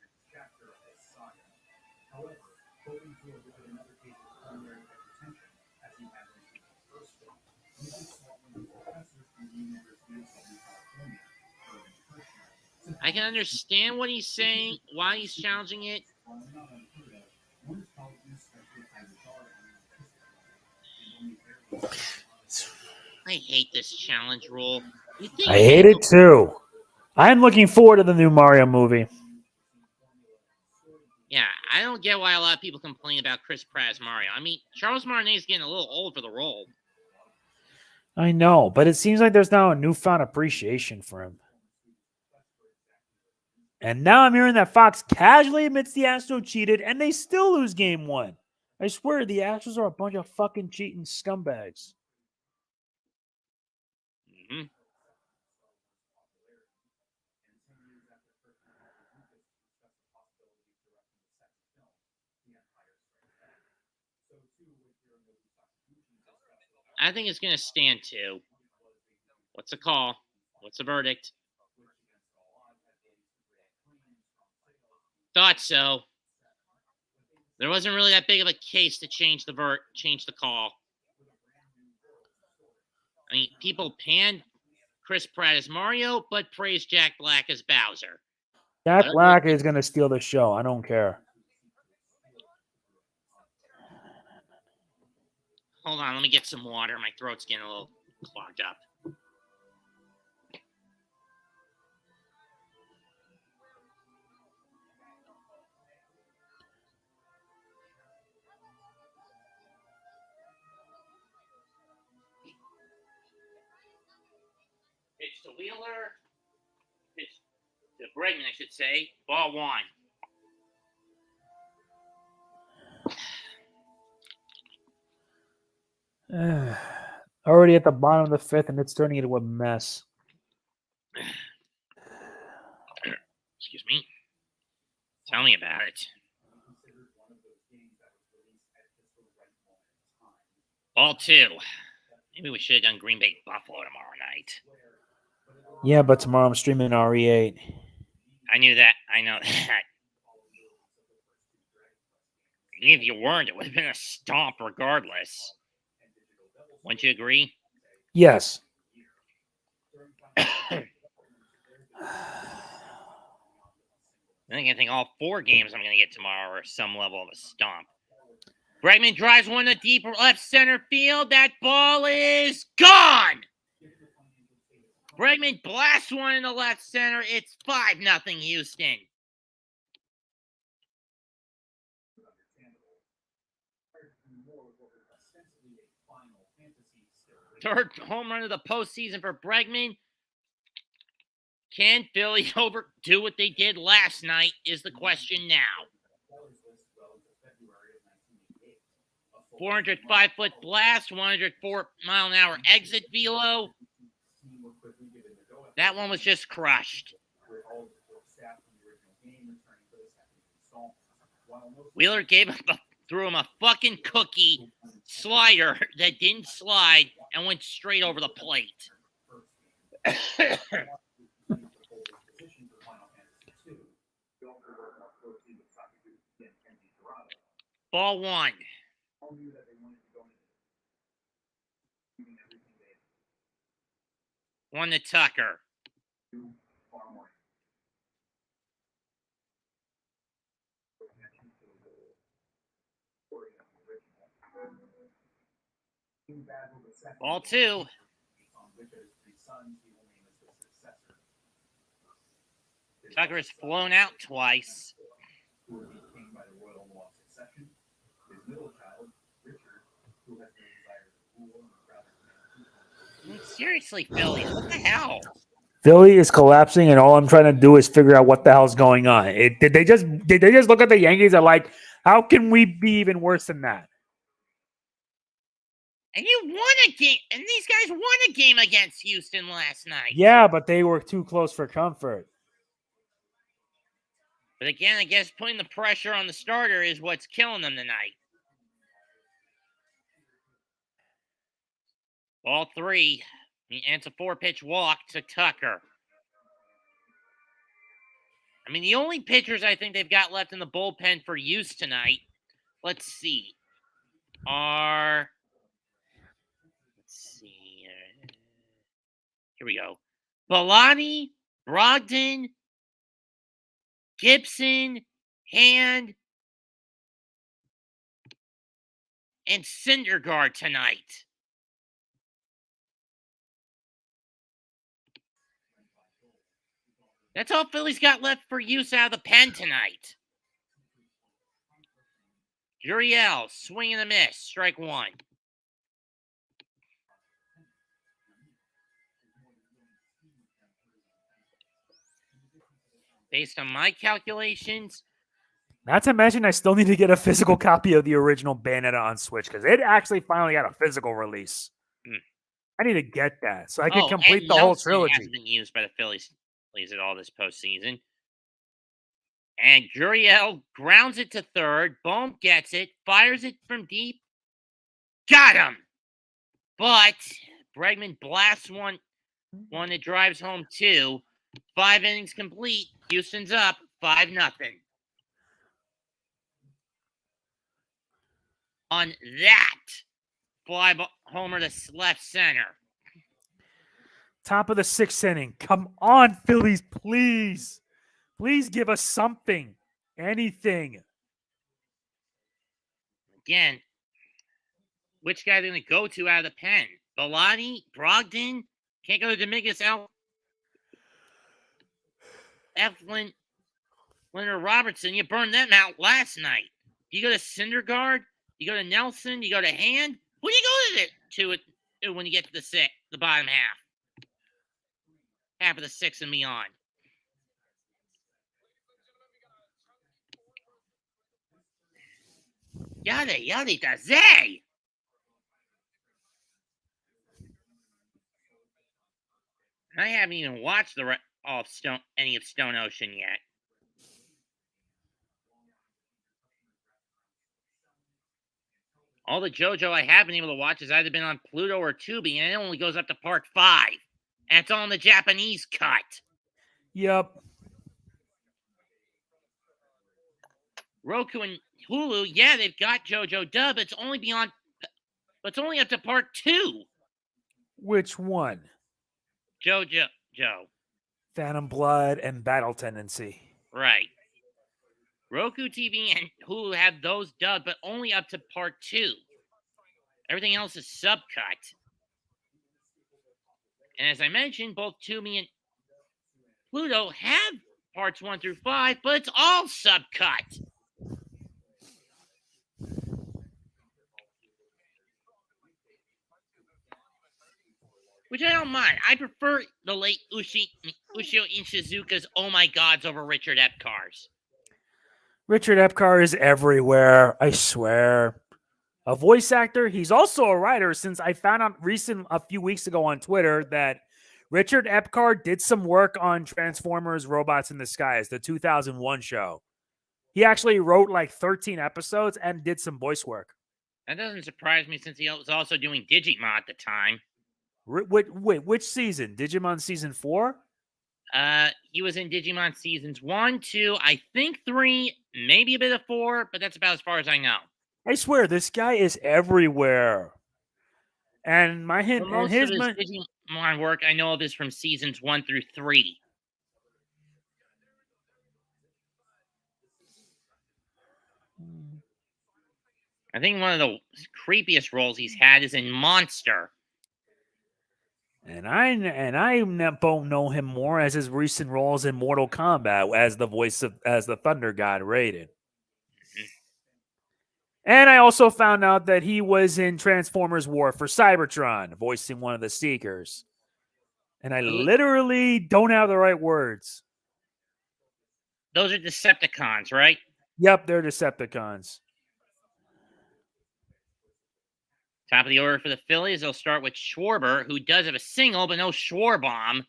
I can understand what he's saying, why he's challenging it. I hate this challenge rule. I hate it too. I'm looking forward to the new Mario movie. Yeah, I don't get why a lot of people complain about Chris Pratt as Mario. I mean, Charles Martinet's getting a little old for the role. I know, but it seems like there's now a newfound appreciation for him. And now I'm hearing that Fox casually admits the Astros cheated and they still lose game 1. I swear the Astros are a bunch of fucking cheating scumbags. Mm-hmm. I think it's going to stand 2. What's the call? What's the verdict? Thought so. There wasn't really that big of a case to change the call. I mean, people panned Chris Pratt as Mario, but praised Jack Black as Bowser. Jack Black is going to steal the show. I don't care. Hold on, let me get some water. My throat's getting a little clogged up. Pitch to Wheeler. Pitch to Bregman, I should say. Ball 1. Already at the bottom of the 5th, and it's turning into a mess. Excuse me. Tell me about it. Ball 2. Maybe we should have done Green Bay Buffalo tomorrow night. Yeah, but tomorrow I'm streaming RE8. I knew that. I know that. Even if you weren't, it would have been a stomp regardless. Wouldn't you agree? Yes. I think all 4 games I'm going to get tomorrow are some level of a stomp. Bregman drives one to deep left center field. That ball is gone. Bregman blasts one in the left center. It's 5-0 Houston. Third home run of the postseason for Bregman. Can Philly overdo what they did last night is the question now. 405-foot blast, 104-mile-an-hour exit velo. That one was just crushed. Wheeler threw him a fucking cookie slider that didn't slide and went straight over the plate. Ball 1. One to Tucker. Ball 2. Tucker has flown out twice. I mean, seriously, Philly, what the hell? Philly is collapsing, and all I'm trying to do is figure out what the hell's going on. Did they just look at the Yankees and like, how can we be even worse than that? And you won a game, and these guys won a game against Houston last night. Yeah, but they were too close for comfort. But again, I guess putting the pressure on the starter is what's killing them tonight. Ball 3. And it's a 4-pitch walk to Tucker. I mean, the only pitchers I think they've got left in the bullpen for use tonight, let's see, are... Let's see. Here we go. Bellotti, Brogdon, Gibson, Hand, and Syndergaard tonight. That's all Philly's got left for use out of the pen tonight. Gurriel, swing and a miss, strike 1. Based on my calculations, Not to mention, I still need to get a physical copy of the original Bayonetta on Switch because it actually finally got a physical release. I need to get that so I can complete and the whole Nelson trilogy. hasn't been used by the Phillies at all this postseason. And Gurriel grounds it to third. Bohm gets it, fires it from deep. Got him! But Bregman blasts one that drives home 2. 5 innings complete. Houston's up 5-0. On that fly homer to left center. Top of the 6th inning. Come on, Phillies, please. Please give us something. Anything. Again, which guy are they going to go to out of the pen? Bellotti? Brogdon? Can't go to Dominguez, Eflin, Leonard Robertson. You burned them out last night. Do you go to Syndergaard? You go to Nelson? You go to Hand? Who do you go to when you get to the bottom half? Half of the 6th and beyond. Yada da zay. I haven't even watched any of Stone Ocean yet. All the JoJo I have been able to watch has either been on Pluto or Tubi, and it only goes up to part 5. And it's all in the Japanese cut. Yep. Roku and Hulu, yeah, they've got JoJo dub. It's only up to part 2. Which one? JoJo. Phantom Blood and Battle Tendency. Right. Roku TV and Hulu have those dubbed, but only up to part 2. Everything else is subcut. And as I mentioned, both Tubi and Pluto have parts 1 through 5, but it's all subcut. Which I don't mind. I prefer the late Ushio Ishizuka's Oh My Gods over Richard Epcar's. Richard Epcar is everywhere, I swear. A voice actor, he's also a writer, since I found out a few weeks ago on Twitter that Richard Epcar did some work on Transformers Robots in Disguise, the 2001 show. He actually wrote like 13 episodes and did some voice work. That doesn't surprise me since he was also doing Digimon at the time. Wait, which season? Digimon season 4? He was in Digimon seasons 1, 2, I think 3, maybe a bit of 4, but that's about as far as I know. I swear, this guy is everywhere. And my hint, Most of his Digimon work I know of is from seasons 1 through 3. I think one of the creepiest roles he's had is in Monster. And I know him more as his recent roles in Mortal Kombat as the Thunder God Raiden. And I also found out that he was in Transformers War for Cybertron, voicing one of the Seekers. And I literally don't have the right words. Those are Decepticons, right? Yep, they're Decepticons. Top of the order for the Phillies, they'll start with Schwarber, who does have a single, but no Schwarbomb.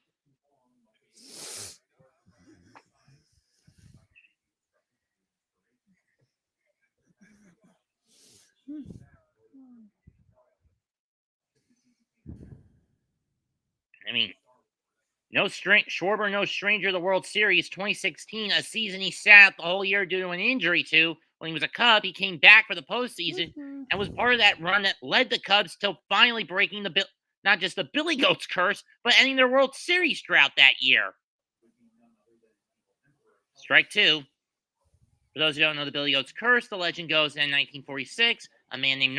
I mean, Schwarber, no stranger to the World Series. 2016, a season he sat out the whole year due to an injury to. When he was a Cub, he came back for the postseason and was part of that run that led the Cubs till finally breaking not just the Billy Goats curse, but ending their World Series drought that year. Strike two. For those who don't know the Billy Goats curse, the legend goes in 1946, a man named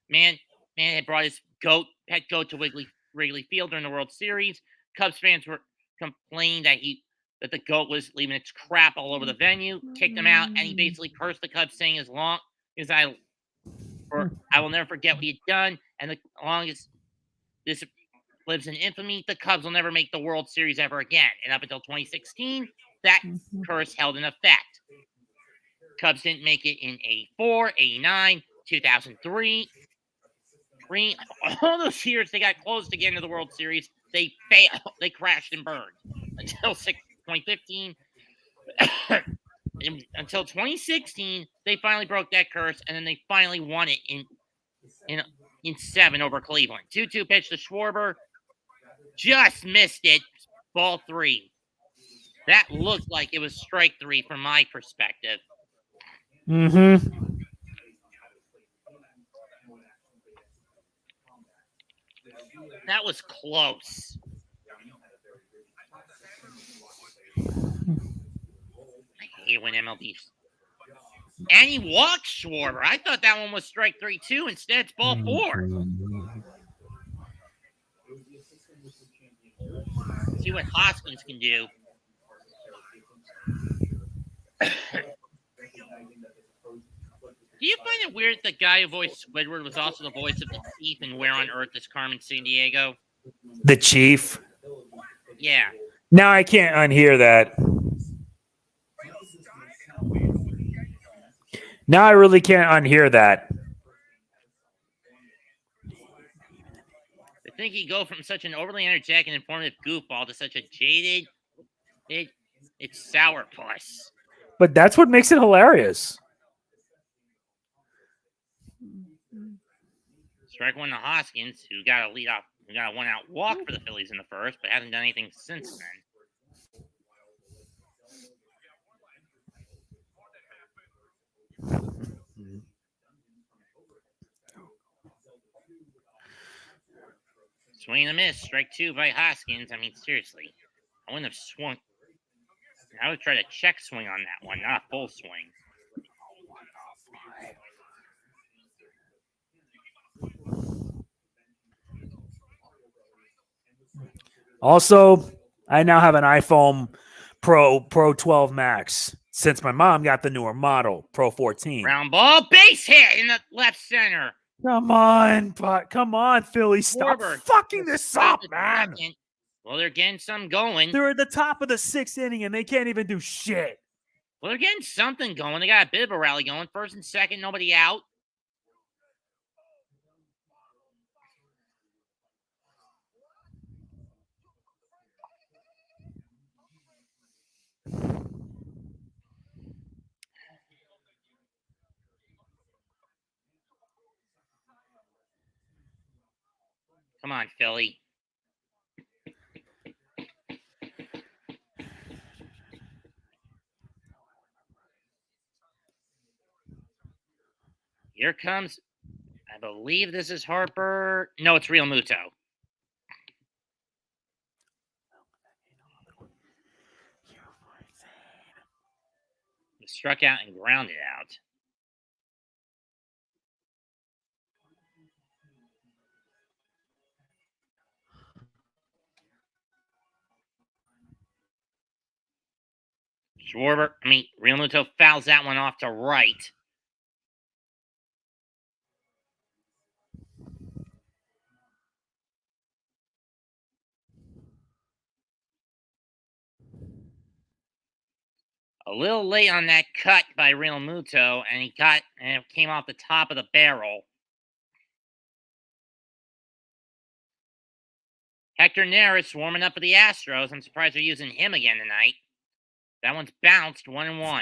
Man had brought his pet goat to Wrigley Field during the World Series. Cubs fans were complaining that the goat was leaving its crap all over the venue, kicked him out, and he basically cursed the Cubs, saying, as long as I will never forget what he had done, and as long as this lives in infamy, the Cubs will never make the World Series ever again. And up until 2016, that curse held in effect. Cubs didn't make it in 84, 89, 2003. All those years they got close to getting to the World Series. They failed. They crashed and burned until 2015. Until 2016, they finally broke that curse, and then they finally won it in 7 over Cleveland. 2-2 pitch to Schwarber. Just missed it. Ball 3. That looked like it was strike 3 from my perspective. Mm-hmm. That was close. I hate when MLB's. And he walked Schwarber. I thought that one was strike 3 too. Instead, it's ball 4. See what Hoskins can do. Do you find it weird that the guy who voiced Squidward was also the voice of the Chief in Where on Earth is Carmen Sandiego? The Chief? Yeah. Now I can't unhear that. Now I really can't unhear that. I think he'd go from such an overly energetic and informative goofball to such a jaded, it's sourpuss. But that's what makes it hilarious. Strike 1 to Hoskins, who got a 1-out walk for the Phillies in the first, but hasn't done anything since then. Swing and a miss. Strike 2 by Hoskins. I mean, seriously. I wouldn't have swung. I would try to check swing on that one, not a full swing. Also, I now have an iPhone Pro 12 Max since my mom got the newer model, Pro 14. Ground ball, base hit in the left center. Come on, Philly. Stop fucking this up, man. Well, they're getting some going. They're at the top of the 6th inning, and they can't even do shit. Well, they're getting something going. They got a bit of a rally going. First and second, nobody out. Come on, Philly. Here comes, I believe this is Harper. No, it's Real Muto. He struck out and grounded out. Real Muto fouls that one off to right. A little late on that cut by Real Muto, and it came off the top of the barrel. Hector Neris warming up for the Astros. I'm surprised they're using him again tonight. That one's bounced 1-1.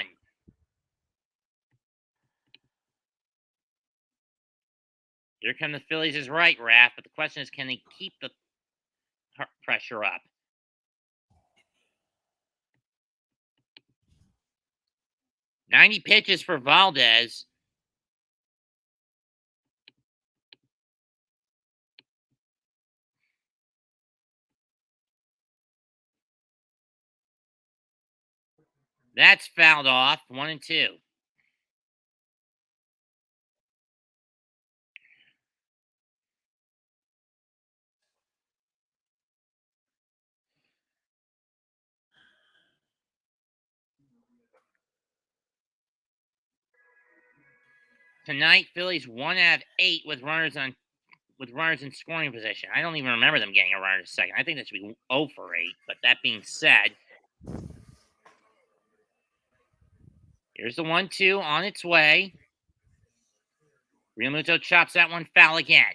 Here come the Phillies is right, Raph, but the question is, can they keep the pressure up? "90 pitches for Valdez. That's fouled off. 1-2. Tonight, Phillies 1 out of 8 with runners in scoring position. I don't even remember them getting a runner to second. I think that should be 0 for 8. But that being said, here's the 1-2 on its way. Realmuto chops that one foul again.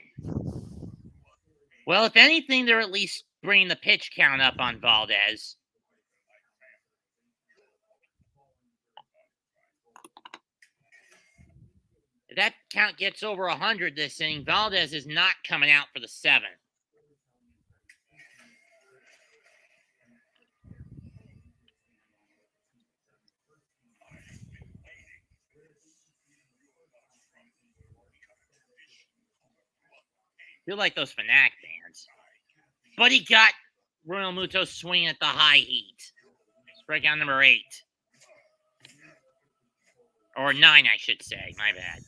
Well, if anything, they're at least bringing the pitch count up on Valdez. If that count gets over 100 this inning, Valdez is not coming out for the 7th. Feel like those Fanatic bands. But he got Realmuto swinging at the high heat. Strikeout number 8. Or 9, I should say. My bad.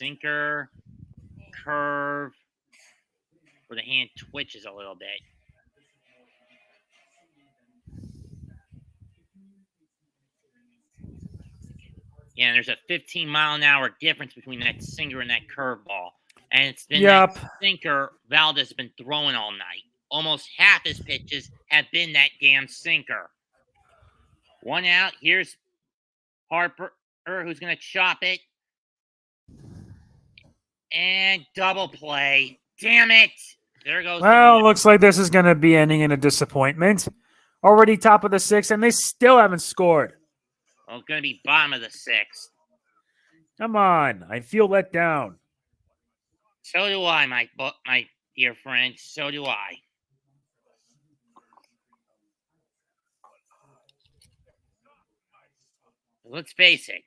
Sinker, curve, where the hand twitches a little bit. Yeah, and there's a 15-mile-an-hour difference between that sinker and that curveball. And it's been that sinker Valdez has been throwing all night. Almost half his pitches have been that damn sinker. 1 out. Here's Harper, who's going to chop it. And double play. Damn it. There goes. Well, looks like this is going to be ending in a disappointment. Already top of the 6th, and they still haven't scored. Well, it's going to be bottom of the 6th. Come on. I feel let down. So do I, my dear friend. So do I. Let's face it.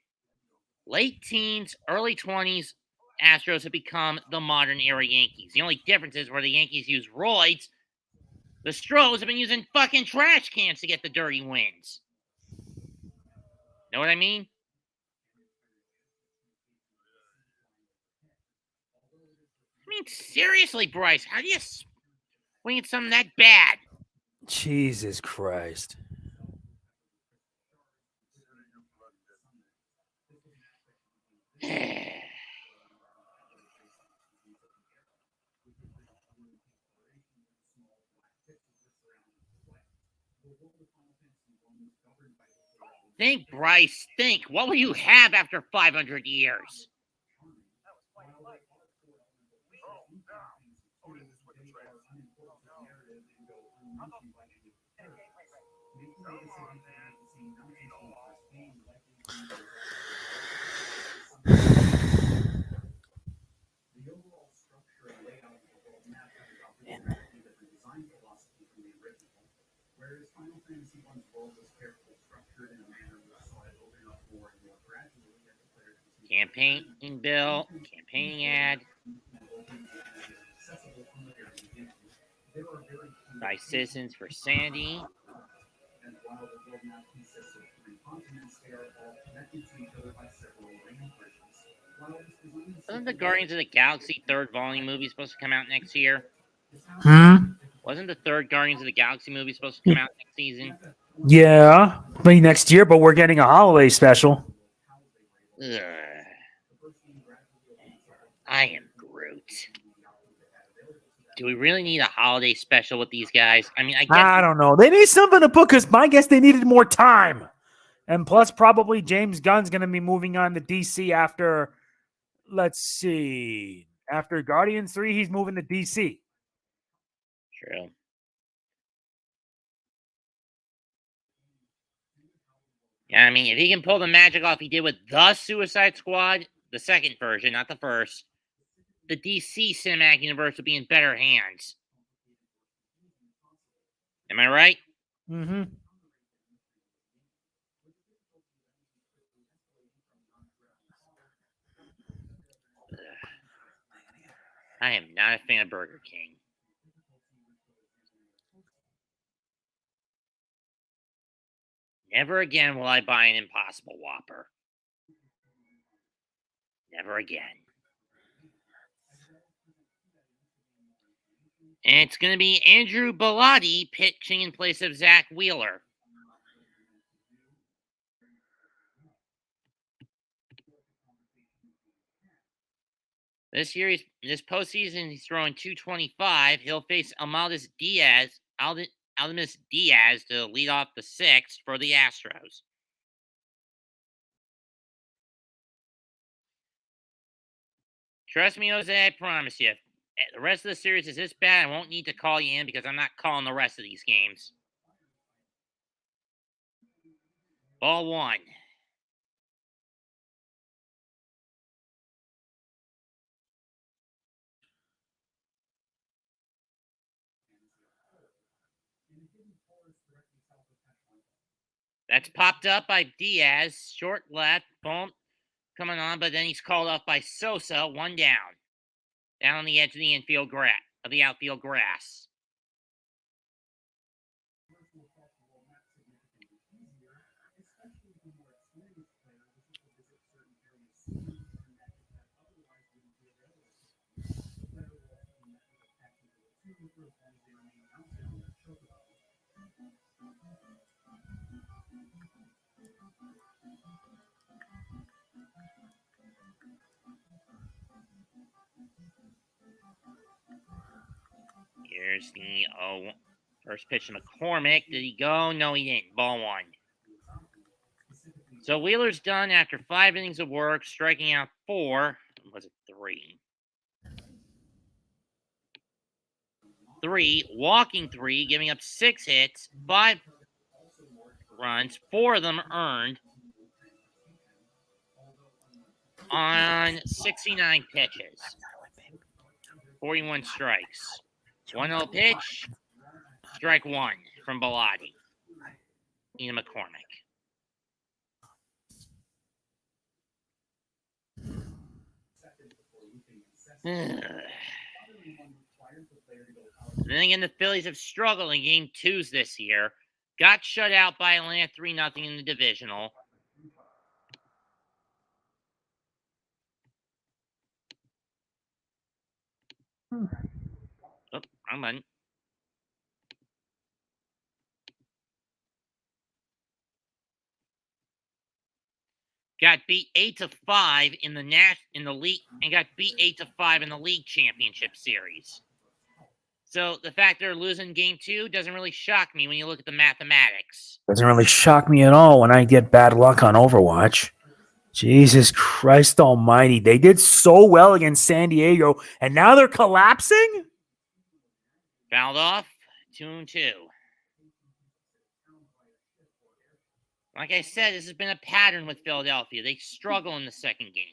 Late teens, early 20s, Astros have become the modern era Yankees. The only difference is where the Yankees use roids, the Stros have been using fucking trash cans to get the dirty wins. Know what I mean? I mean, seriously, Bryce, how do you swing at something that bad? Jesus Christ. Think, Bryce, think. What will you have after 500 years? Campaign bill, campaigning ad. By Citizens for Sandy. Wasn't the Guardians of the Galaxy 3rd volume movie supposed to come out next year? Wasn't the 3rd Guardians of the Galaxy movie supposed to come out next season? Yeah, maybe next year, but we're getting a holiday special. Ugh. I am Groot. Do we really need a holiday special with these guys? I mean, I don't know. They need something to put, because my guess they needed more time. And plus, probably James Gunn's going to be moving on to DC after, let's see, after Guardians 3, he's moving to DC. True. Yeah, I mean, if he can pull the magic off he did with the Suicide Squad, the second version, not the first, the DC Cinematic Universe will be in better hands. Am I right? Mm-hmm. I am not a fan of Burger King. Never again will I buy an Impossible Whopper. Never again. And it's going to be Andrew Bellotti pitching in place of Zach Wheeler. This postseason, he's throwing .225. He'll face Aldamis Diaz to lead off the sixth for the Astros. Trust me, Jose, I promise you. If the rest of the series is this bad, I won't need to call you in because I'm not calling the rest of these games. Ball one. That's popped up by Diaz. Short left. Boom. Coming on, but then he's called off by Sosa. One down. Down on the edge of the outfield grass. Here's the first pitch to McCormick. Did he go? No, he didn't. Ball one. So Wheeler's done after 5 innings of work, striking out 4. Was it 3? 3, walking 3, giving up 6 hits, 5 runs, 4 of them earned on 69 pitches. 41 strikes. 1-0 pitch, strike 1 from Bellotti. Ian McCormick. Then again, the Phillies have struggled in game 2s this year. Got shut out by Atlanta 3-0 in the divisional. Oh, wrong button. Got beat 8-5 in the league, and got beat 8-5 in the league championship series. So the fact they're losing game 2 doesn't really shock me when you look at the mathematics. Doesn't really shock me at all when I get bad luck on Overwatch. Jesus Christ almighty. They did so well against San Diego, and now they're collapsing? Fouled off, 2-2. Like I said, this has been a pattern with Philadelphia. They struggle in the second game.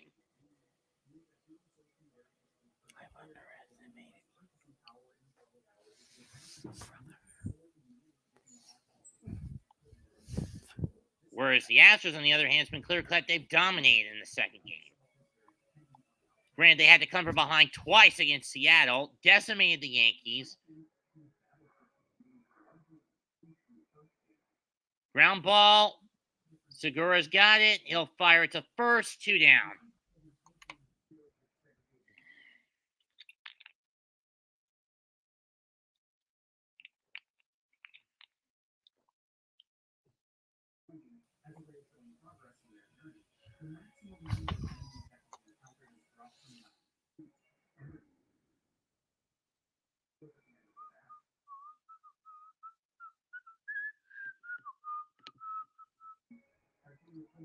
Whereas the Astros, on the other hand, has been clear-cut. They've dominated in the second game. Granted, they had to come from behind twice against Seattle, decimated the Yankees. Ground ball. Segura's got it. He'll fire it to first. 2 down.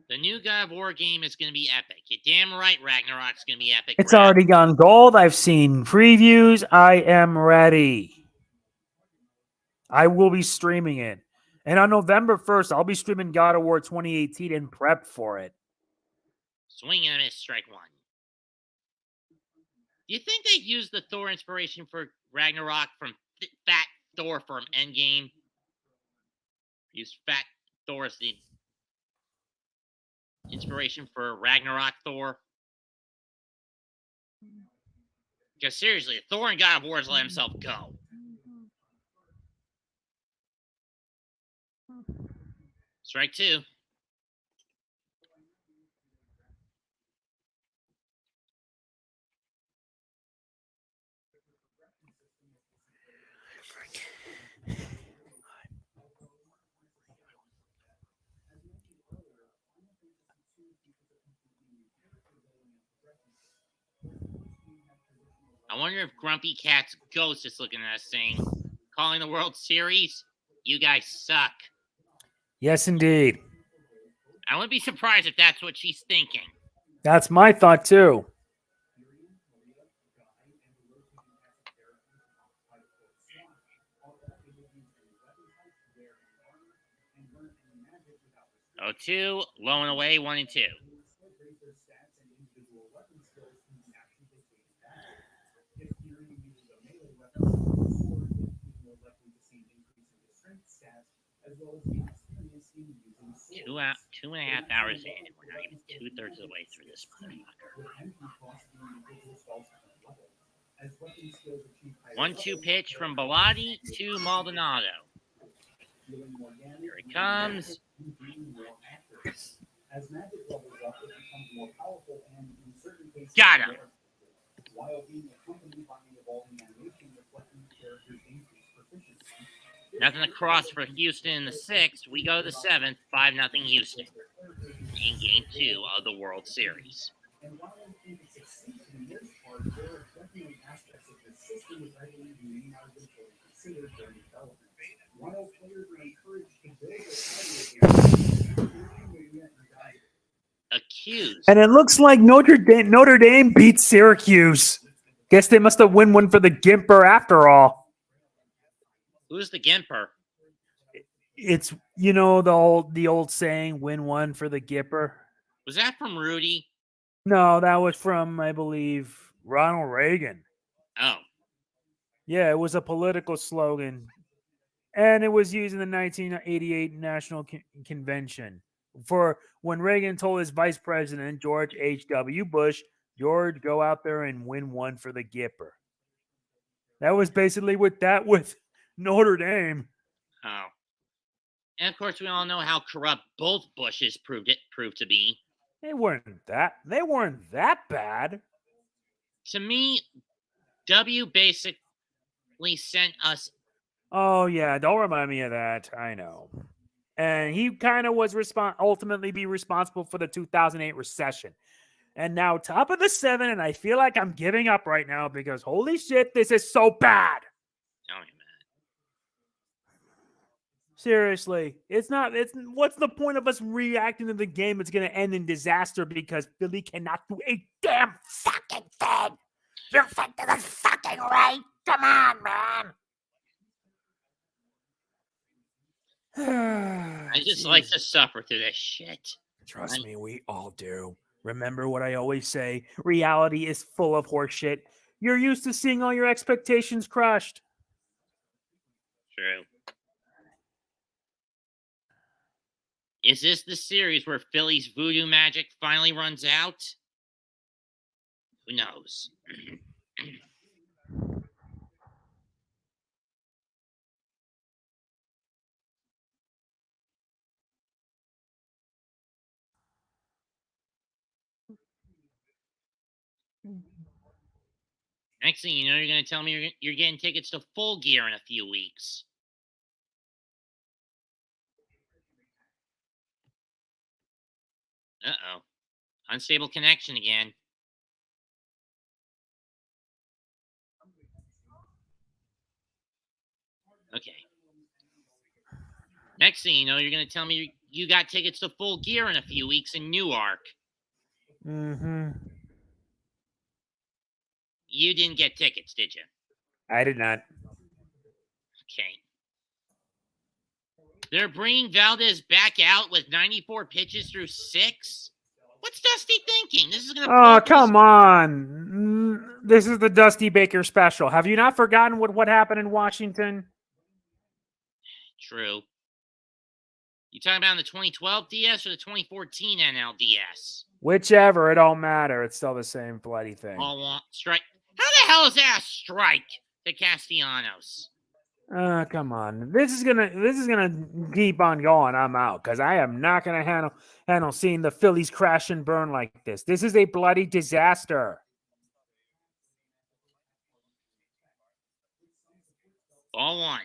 The new God of War game is going to be epic. You're damn right Ragnarok's going to be epic. It's already gone gold. I've seen previews. I am ready. I will be streaming it. And on November 1st, I'll be streaming God of War 2018 in prep for it. Swing and a miss, strike one. Do you think they used the Thor inspiration for Ragnarok from Fat Thor from Endgame? Use Fat Thor as the inspiration for Ragnarok Thor? Because seriously, Thor in God of War has let himself go. Strike two. I wonder if Grumpy Cat's ghost is looking at us saying, calling the World Series, you guys suck. Yes, indeed. I wouldn't be surprised if that's what she's thinking. That's my thought, too. Oh, 2, low and away, 1 and 2. Two and a half hours in, and we're not even 2/3 of the way through this motherfucker. 1-2 pitch from Bilotti to Maldonado. Here it comes. Got him. Nothing across for Houston in the 6th. We go to the 7th, 5-0 Houston in Game 2 of the World Series. Accused. And it looks like Notre Dame beat Syracuse. Guess they must have won one for the Gimper after all. Who's the Gimper? It's, the old saying, win one for the Gipper. Was that from Rudy? No, that was from, I believe, Ronald Reagan. Oh. Yeah, it was a political slogan. And it was used in the 1988 National Convention for when Reagan told his vice president, George H.W. Bush, George, go out there and win one for the Gipper. That was basically with Notre Dame. Oh. And of course, we all know how corrupt both Bushes proved to be. They weren't that bad. To me, W basically sent us. Oh yeah, don't remind me of that. I know. And he kind of was ultimately be responsible for the 2008 recession. And now top of the 7, and I feel like I'm giving up right now because holy shit, this is so bad. Oh, man. Seriously, what's the point of us reacting to the game? It's going to end in disaster because Philly cannot do a damn fucking thing. You're thinking that's fucking right. Come on, man. I just like to suffer through this shit. Trust me, we all do. Remember what I always say, reality is full of horseshit. You're used to seeing all your expectations crushed. True. Is this the series where Philly's voodoo magic finally runs out? Who knows? Next thing you know, you're going to tell me you're getting tickets to Full Gear in a few weeks. Uh-oh. Unstable connection again. Okay. Next thing you know, you're going to tell me you got tickets to Full Gear in a few weeks in Newark. Mm-hmm. You didn't get tickets, did you? I did not. Okay. They're bringing Valdez back out with 94 pitches through 6. What's Dusty thinking? This is going to. Oh, come on. This is the Dusty Baker special. Have you not forgotten what happened in Washington? True. You talking about in the 2012 DS or the 2014 NLDS? Whichever, it don't matter. It's still the same bloody thing. All want strike. How the hell is that a strike to Castellanos? Come on. This is gonna keep on going. I'm out because I am not gonna handle seeing the Phillies crash and burn like this. This is a bloody disaster. All one.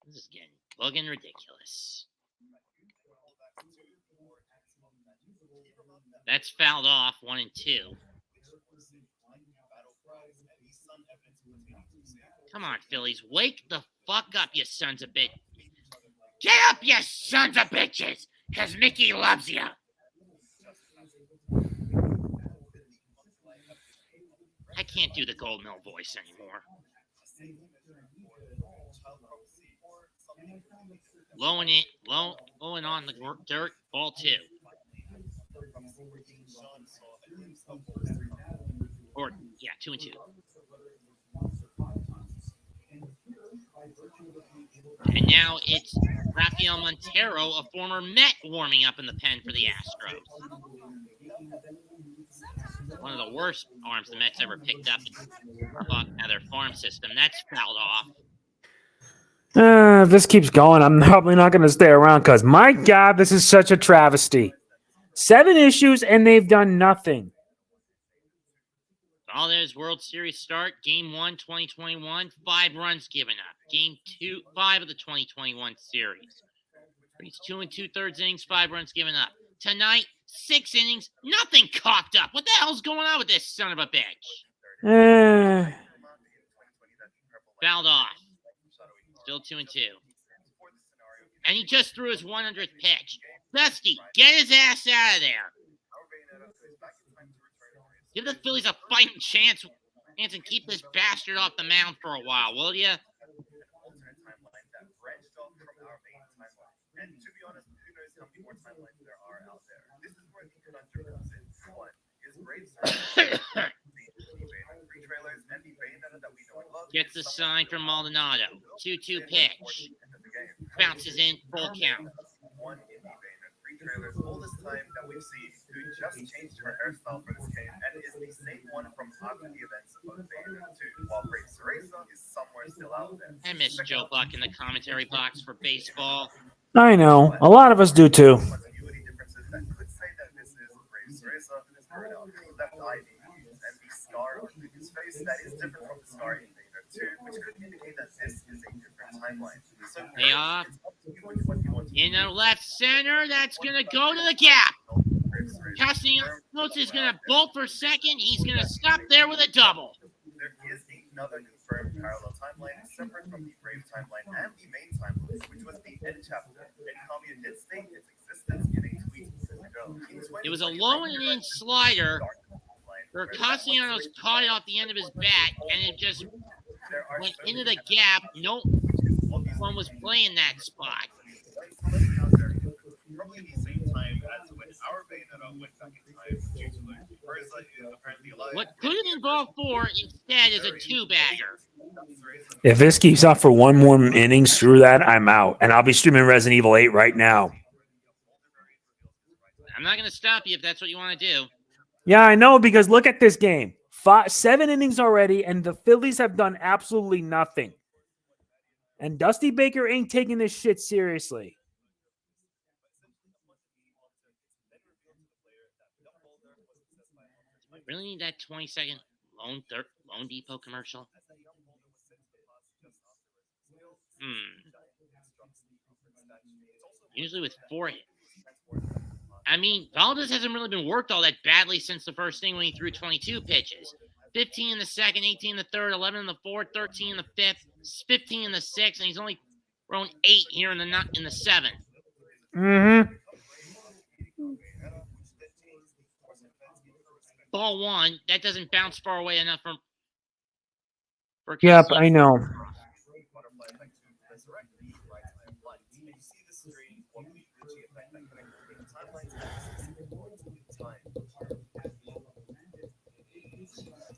This is getting fucking ridiculous. That's fouled off 1 and 2. Come on, Phillies. Wake the fuck up, you sons of bitch. Get up, you sons of bitches, because Mickey loves you. I can't do the Gold Mill voice anymore. Lowing on the dirt, ball 2. Or, yeah, 2 and 2. And now it's Rafael Montero, a former Met, warming up in the pen for the Astros. One of the worst arms the Mets ever picked up out of their farm system. That's fouled off. If this keeps going, I'm probably not going to stay around because, my God, this is such a travesty. 7 issues, and they've done nothing. Valdez World Series start, Game 1, 2021, 5 runs given up. Game 5 of the 2021 series. He's 2 2/3 innings, 5 runs given up. Tonight, 6 innings, nothing coughed up. What the hell's going on with this son of a bitch? Fouled off. Still 2 and 2. And he just threw his 100th pitch. Dusty, get his ass out of there. Give the Phillies a fighting chance and keep this bastard off the mound for a while, will ya? And to be honest, who knows how many more timelines there are out there. This is where the conundrum comes in. One is Braves free trailers and the Bayonetta that we know and love. Gets the sign from Maldonado. 2-2 pitch. Bounces in, full count. One in the Bayonetta free trailers all this time that we've seen who just changed her hairstyle for this game and is the same one from after the events of Bayonetta 2, while Brave Cereza is somewhere still out there. I miss Joe Buck in the commentary box for baseball. I know. A lot of us do too. Continuity differences that could say that this is Brave Cereza, left eye and the scar on his face that is different from the scar in Bayonetta 2, which could indicate that this is a different timeline. So payoff in the left center. That's going to go to the gap. Castellanos is going to bolt for second. He's going to stop there with a double. There is another confirmed parallel timeline separate from the Brave timeline and the main timeline, which was the end chapter. And Kamiya did state its existence in a tweet ago. It was a low and in slider where Castellanos caught it off the end of his bat, and it just went into the gap. No one was playing that spot. Probably the same time as when our Bayonetta went back in time due to like Urza is apparently alive. What could have been ball 4 instead is a 2-bagger. If this keeps up for one more inning, screw that, I'm out. And I'll be streaming Resident Evil 8 right now. I'm not going to stop you if that's what you want to do. Yeah, I know, because look at this game. 7 innings already, and the Phillies have done absolutely nothing. And Dusty Baker ain't taking this shit seriously. Really need that 20-second Loan Depot commercial? Usually with 4 hits. I mean, Valdez hasn't really been worked all that badly since the first inning when he threw 22 pitches. 15 in the second, 18 in the third, 11 in the fourth, 13 in the fifth, 15 in the sixth, and he's only thrown 8 here in the seventh. Mm-hmm. ball one. That doesn't bounce far away enough for Yep, Castellanos. I know.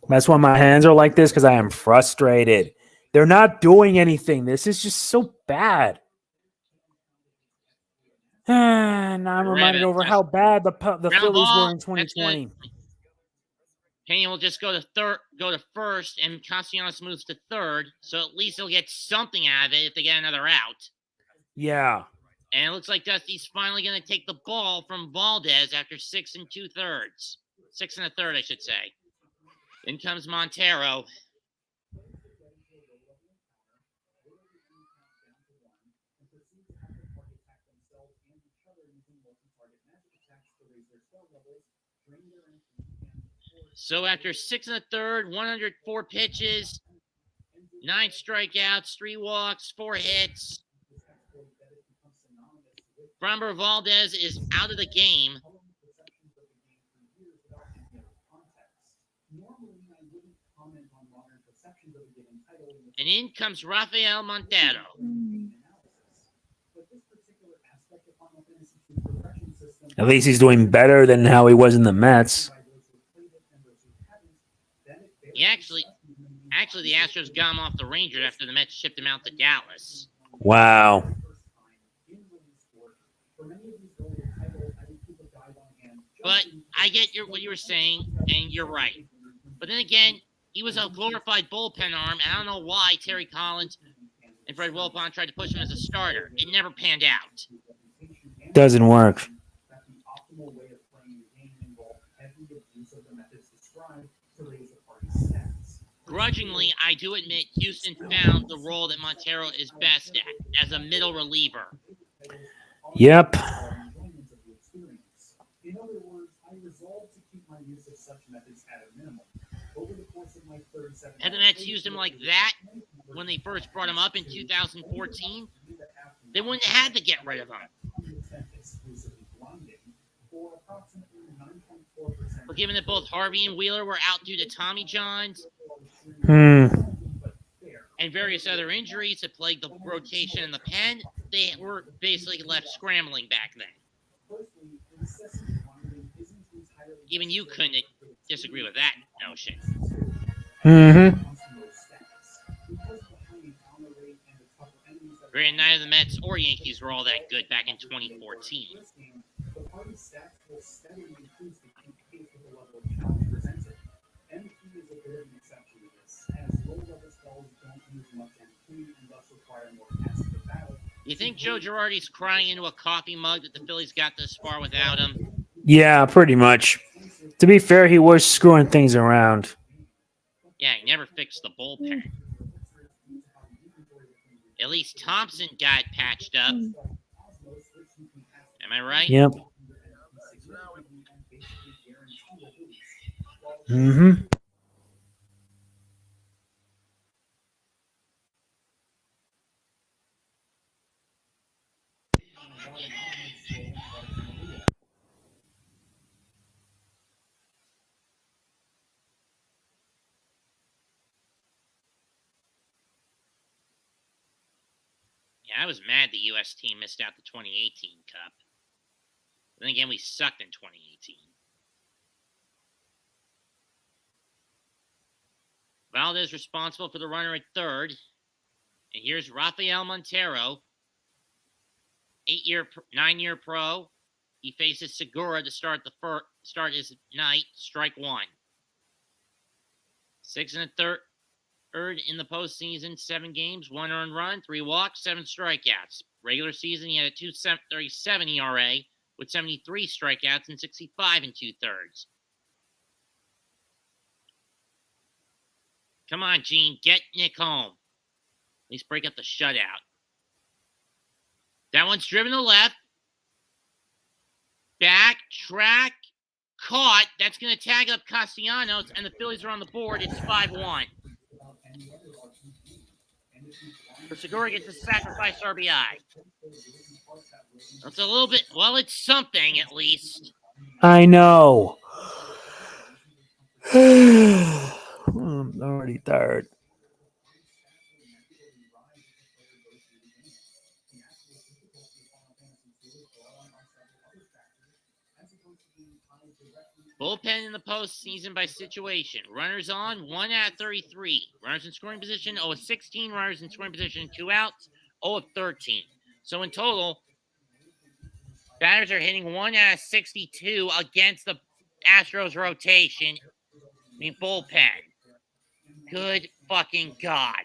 That's why my hands are like this, because I am frustrated. They're not doing anything. This is just so bad. And I'm reminded over how bad the Ground Phillies ball, were in 2020. Pena will just go to first, and Castellanos moves to third. So at least he'll get something out of it if they get another out. Yeah. And it looks like Dusty's finally going to take the ball from Valdez after 6 2/3. 6 1/3, I should say. In comes Montero. So after 6 1/3, 104 pitches, 9 strikeouts, 3 walks, 4 hits, Framber Valdez is out of the game. And in comes Rafael Montero. At least he's doing better than how he was in the Mets. He actually, the Astros got him off the Rangers after the Mets shipped him out to Dallas. Wow. But I get what you were saying, and you're right. But then again, he was a glorified bullpen arm, and I don't know why Terry Collins and Fred Wilpon tried to push him as a starter. It never panned out. Doesn't work. Grudgingly, I do admit Houston found the role that Montero is best at, as a middle reliever. Yep. In other words, I resolved to keep my use of such methods at a minimum. Over the course of my 37 Had the Mets used him like that when they first brought him up in 2014, they wouldn't have had to get rid of him. But given that both Harvey and Wheeler were out due to Tommy Johns and various other injuries that plagued the rotation in the pen, they were basically left scrambling back then. Even you couldn't disagree with that notion. Granted, neither the Mets or Yankees were all that good back in 2014. You think Joe Girardi's crying into a coffee mug that the Phillies got this far without him? Yeah, pretty much. To be fair, he was screwing things around. Yeah, he never fixed the bullpen. At least Thompson got patched up. Am I right? Yep. Yeah, I was mad the U.S. team missed out the 2018 Cup. But then again, we sucked in 2018. Valdez responsible for the runner at third. And here's Rafael Montero, 9-year pro. He faces Segura to start his night, strike one. 6 1/3 in the postseason, 7 games, 1 earned run, 3 walks, 7 strikeouts. Regular season, he had a 2.37 ERA with 73 strikeouts and 65 2/3. Come on, Gene, get Nick home. At least break up the shutout. That one's driven to left. Backtrack. Caught. That's going to tag up Castellanos, and the Phillies are on the board. It's 5-1. So Segura gets a sacrifice RBI. That's a little bit, well, it's something at least. I know. I'm already tired. Bullpen in the postseason by situation. Runners on, 1 out of 33. Runners in scoring position, 0 of 16. Runners in scoring position, 2 outs, 0 of 13. So in total, batters are hitting 1 out of 62 against the Astros rotation. Bullpen. Good fucking God.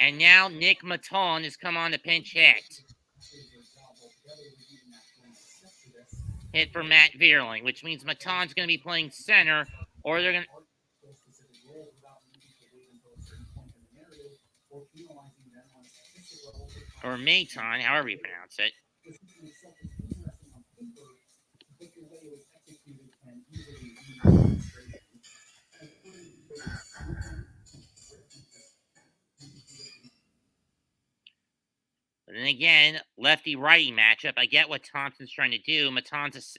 And now Nick Maton has come on to pinch hit. Hit for Matt Vierling, which means Maton's going to be playing center, or they're going to... Or Maton, however you pronounce it. But then again, lefty-righty matchup. I get what Thompson's trying to do. Maton's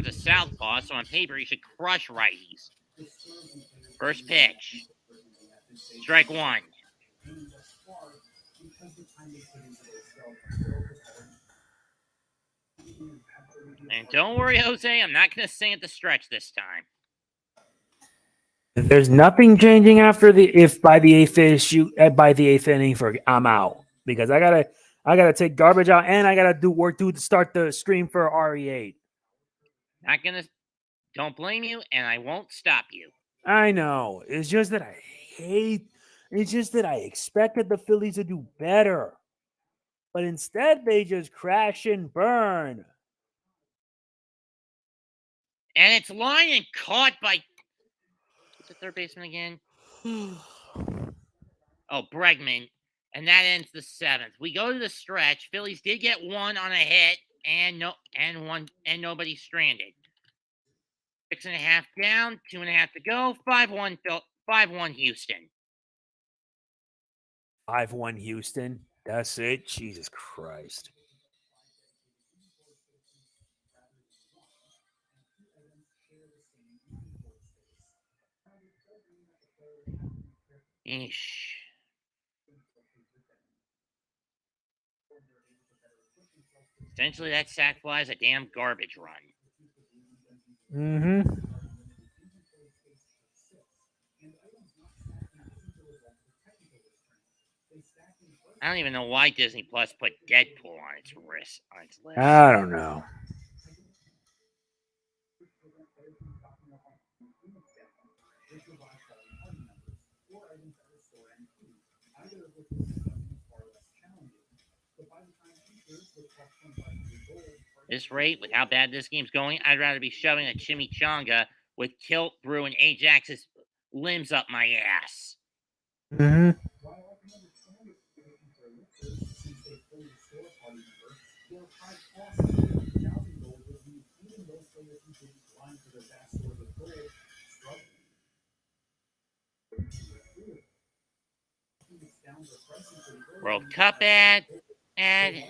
a southpaw, so on paper he should crush righties. First pitch. Strike one. And don't worry, Jose, I'm not going to sing at the stretch this time. If there's nothing changing after by the eighth inning, I'm out because I gotta take garbage out and I gotta do work to start the stream for RE8. Don't blame you, and I won't stop you. I know. It's just that I expected the Phillies to do better, but instead they just crash and burn. And it's lined and caught by... What's the third baseman again? Bregman. And that ends the seventh. We go to the stretch. Phillies did get one on a hit, and nobody stranded. 6.5 down, 2.5 to go. 5-1 Houston. 5-1 Houston. That's it. Jesus Christ. Eesh. Essentially, that sack fly is a damn garbage run. Mm-hmm. I don't even know why Disney Plus put Deadpool on its list. I don't know. This rate, with how bad this game's going, I'd rather be shoving a chimichanga with Kilt Brew and Ajax's limbs up my ass. Mm-hmm. World Cup ad. Oh, God.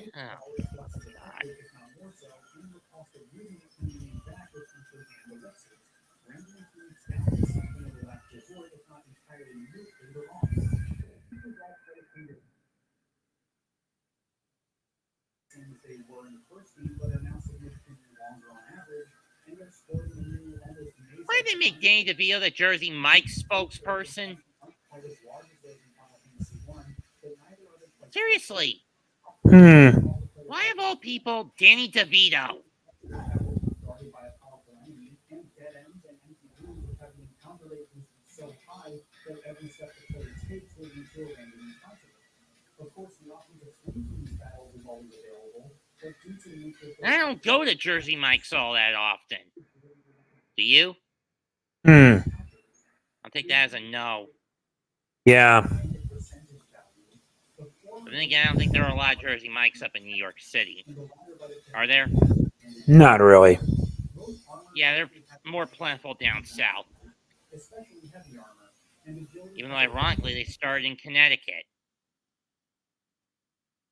Why did they make Danny DeVito the Jersey Mike spokesperson? Seriously. Why of all people, Danny DeVito? I don't go to Jersey Mike's all that often. Do you? I'll take that as a no. Yeah. But then again, I don't think there are a lot of Jersey Mike's up in New York City. Are there? Not really. Yeah, they're more plentiful down south. Even though, ironically, they started in Connecticut.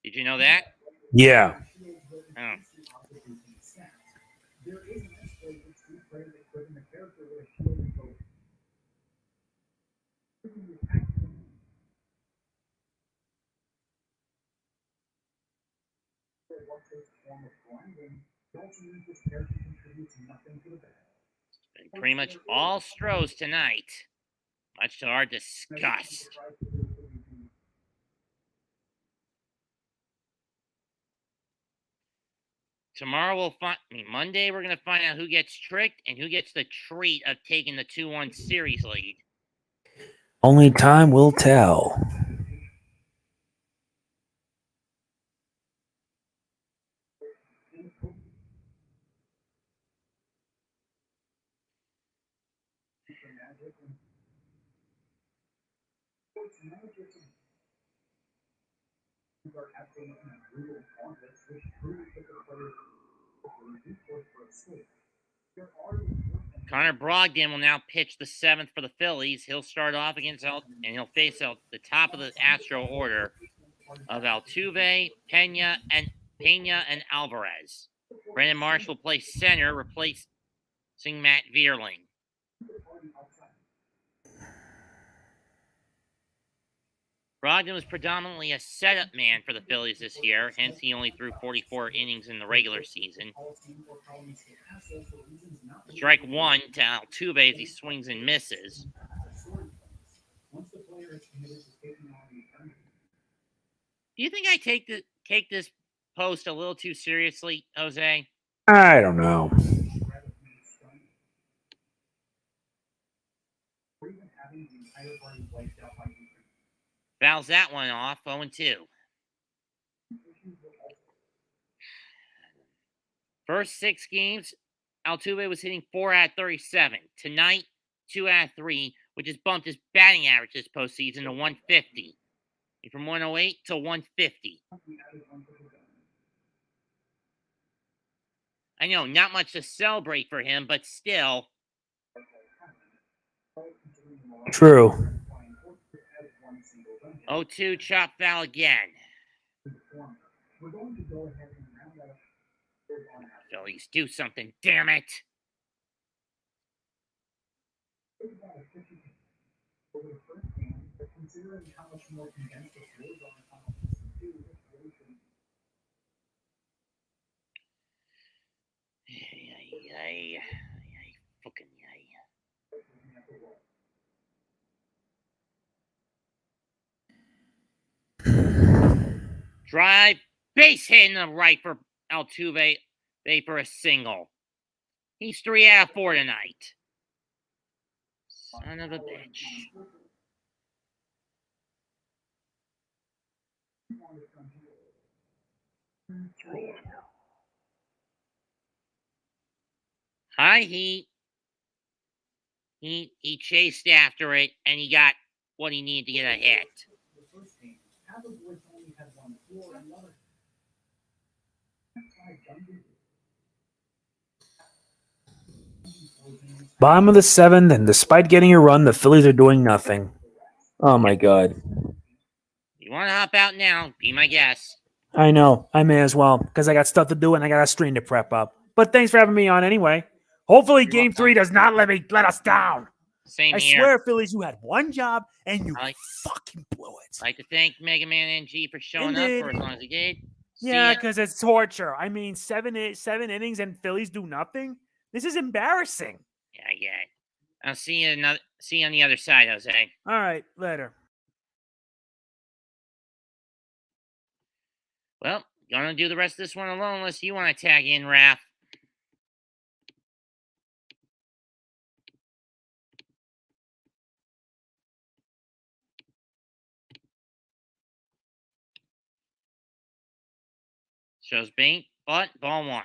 Did you know that? Yeah. Oh. Been pretty much all Astros tonight, much to our disgust. Tomorrow Monday we're going to find out who gets tricked and who gets the treat of taking the 2-1 series lead. Only time will tell. Connor Brogdon will now pitch the 7th for the Phillies. He'll start off against and he'll face the top of the Astro order of Altuve, Pena, and Alvarez. Brandon Marsh will play center, replacing Matt Vierling. Brogdon was predominantly a setup man for the Phillies this year, hence he only threw 44 innings in the regular season. Strike one to Altuve as he swings and misses. Do you think I take this post a little too seriously, Jose? I don't know. Fouls that one off, 0-2. First 6 games, Altuve was hitting 4 out of 37. Tonight, 2 out of 3, which has bumped his batting average this postseason to 150. From 108 to 150. I know, not much to celebrate for him, but still. True. 0-2, chop foul again. Phillies, do something, damn it. Fucking drive, base hit in the right for Altuve for a single. He's 3 out of 4 tonight. Son of a bitch. High heat. He chased after it, and he got what he needed to get a hit. Bottom of the 7th, and despite getting a run, the Phillies are doing nothing. Oh my God. You want to hop out now? Be my guest. I know. I may as well, because I got stuff to do and I got a stream to prep up. But thanks for having me on anyway. Hopefully Game 3 does not let us down. Same I here. swear, Phillies, you had one job and you fucking blew it. I'd like to thank MegaManNG for showing up for as long as he did. Yeah, because it's torture. I mean, seven innings and Phillies do nothing. This is embarrassing. Yeah, I get it. I'll see you on the other side, Jose. All right, later. Well, gonna do the rest of this one alone unless you want to tag in, Raph. Shows Baint, but ball 1.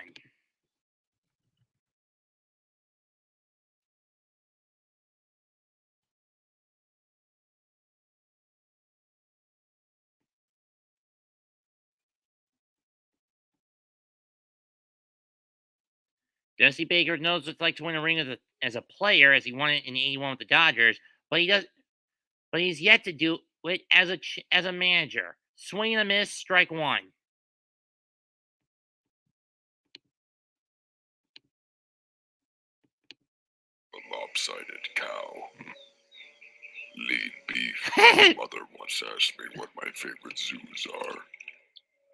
Dusty Baker knows what it's like to win a ring as a player, as he won it in '81 with the Dodgers, but he's yet to do it as a manager. Swing and a miss, strike 1. A lopsided cow. Lean beef. My mother once asked me what my favorite zoos are.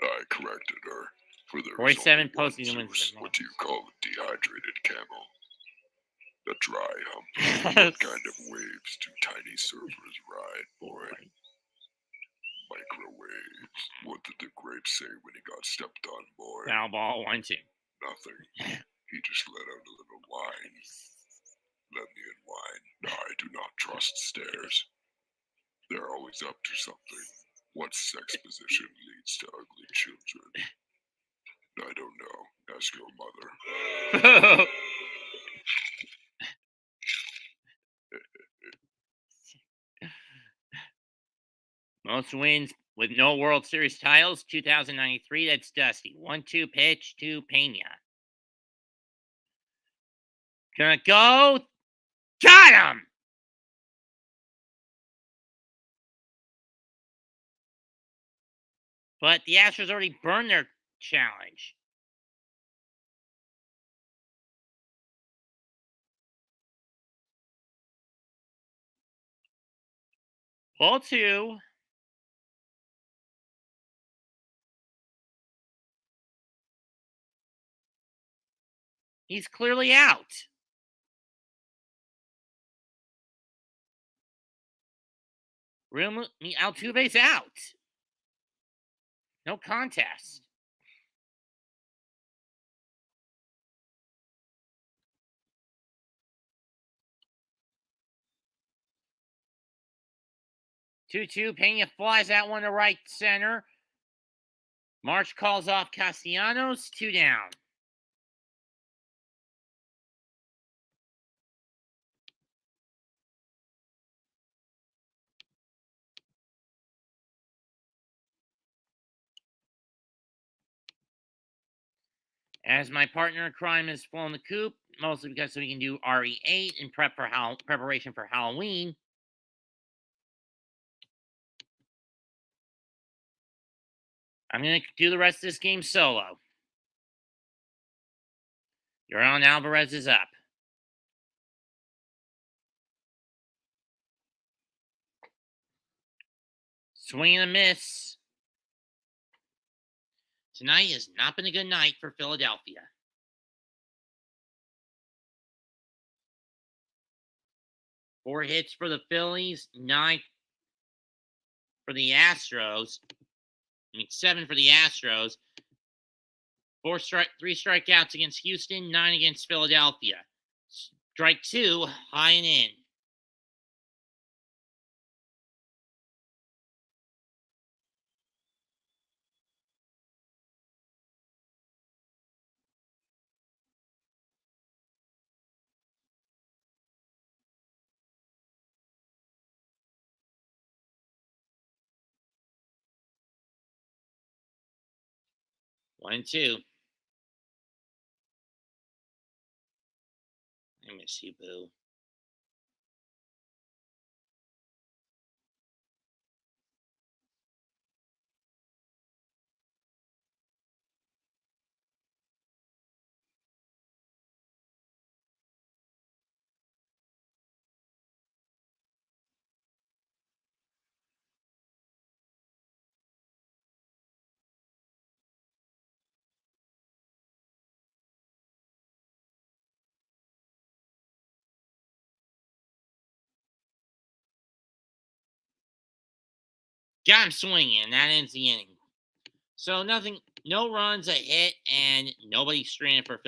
I corrected her. For there is 47 only one postseason wins. Zeus. in the What do you call a dehydrated camel? A dry hump. mail. What kind of waves do tiny surfers ride, boy? Microwaves. What did the grape say when he got stepped on, boy? Foul ball, 1-2. Nothing. He just let out a little whine. Let me unwind. I do not trust stairs. They're always up to something. What sex position leads to ugly children? I don't know. Ask your mother. Most wins with no World Series titles, 2093. That's Dusty. 1-2 pitch to Pena. Gonna go. Got him! But the Astros already burned their challenge. Ball 2. He's clearly out. Altuve's out. No contest. Two. Pena flies that one to right center. March calls off Castellanos. 2 down. As my partner in crime has flown the coop, mostly because so we can do RE8 in preparation for Halloween. I'm going to do the rest of this game solo. Yordan Alvarez is up. Swing and a miss. Tonight has not been a good night for Philadelphia. 4 hits for the Phillies, 9 for the Astros. 7 for the Astros. 3 strikeouts against Houston, 9 against Philadelphia. Strike 2, high and in. One, 2. I miss you, boo. Got him swinging. That ends the inning. So no runs, a hit, and nobody stranded for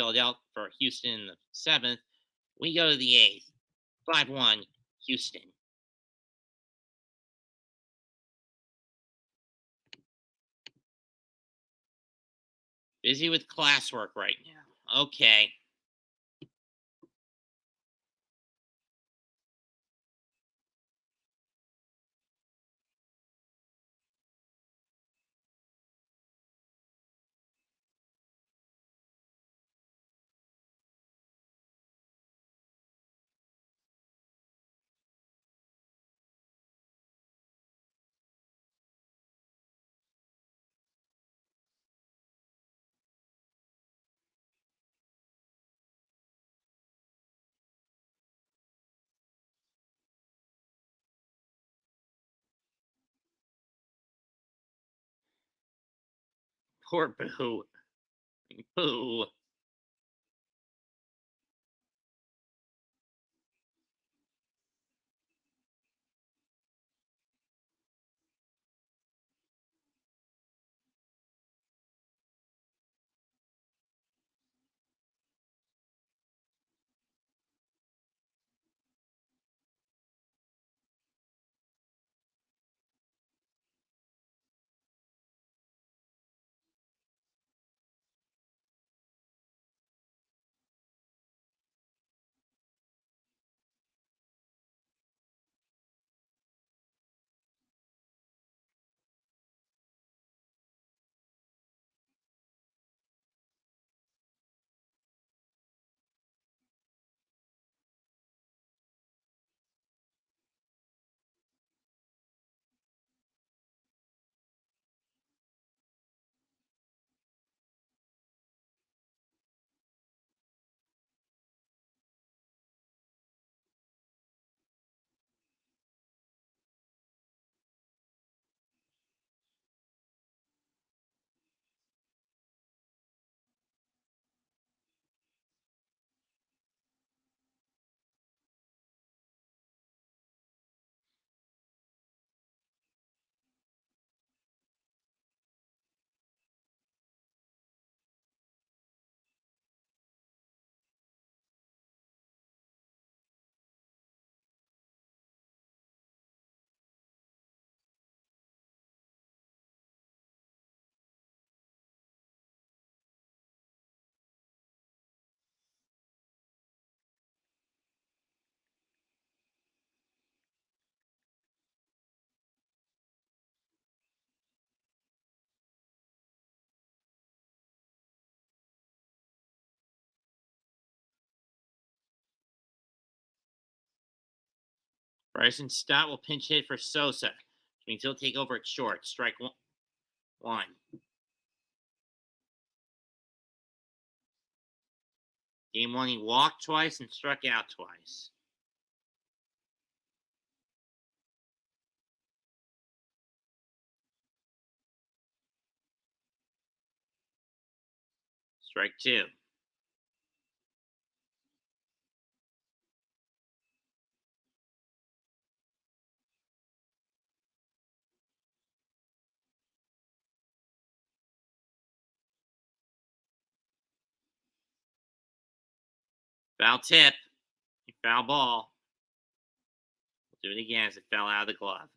Houston in the 7th. We go to the 8th. 5-1, Houston. Busy with classwork right now. Okay. Poor Boo. Boo. Bryson Stott will pinch hit for Sosa, which means he'll take over at short. Strike one. Game 1, he walked twice and struck out twice. Strike 2. Foul tip. Foul ball. We'll do it again as it fell out of the glove.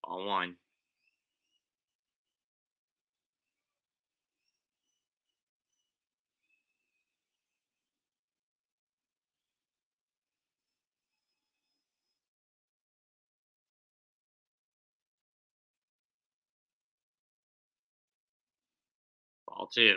Ball 1. Ball 2.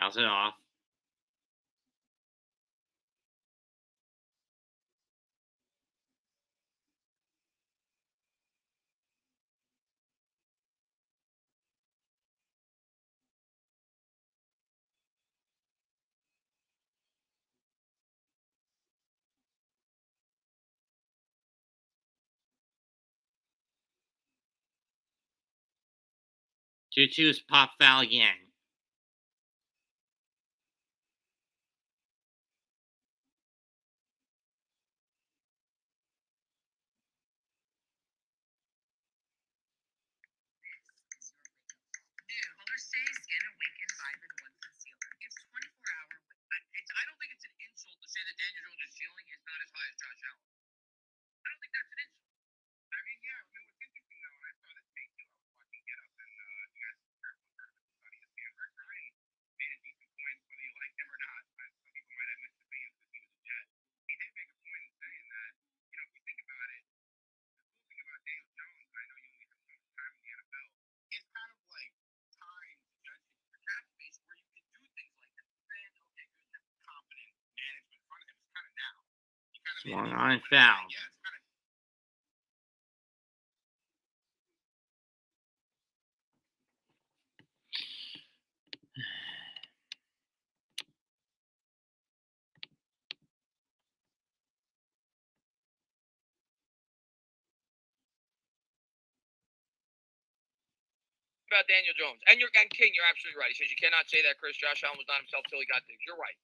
Fouls it off. Two is pop foul again. New Color Stay Skin Awaken 5-in-1 Concealer. Gives 24-hour. I don't think it's an insult to say that Daniel Jones' ceiling is not as high as Josh Allen. I don't think that's an insult. I mean, yeah. I mean, what's interesting though, when I saw this take too, I was watching Get Up, and you guys heard on ESPN, Rex Ryan Swung on and foul. Yeah, it's kind of. About Daniel Jones. And King, you're absolutely right. He says you cannot say that Josh Allen was not himself till he got digs. You're right.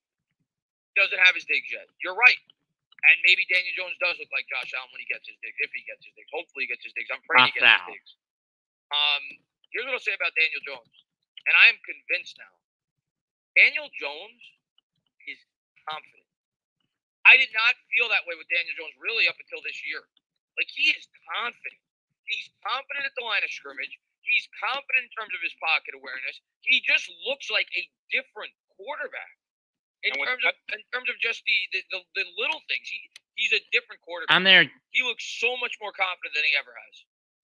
He doesn't have his digs yet. You're right. And maybe Daniel Jones does look like Josh Allen when he gets his digs, if he gets his digs. Hopefully he gets his digs. I'm praying he gets his digs. Here's what I'll say about Daniel Jones. And I am convinced now. Daniel Jones is confident. I did not feel that way with Daniel Jones really up until this year. Like, he is confident. He's confident at the line of scrimmage. He's confident in terms of his pocket awareness. He just looks like a different quarterback. In terms of just the little things. He's a different quarterback. I'm there. He looks so much more confident than he ever has.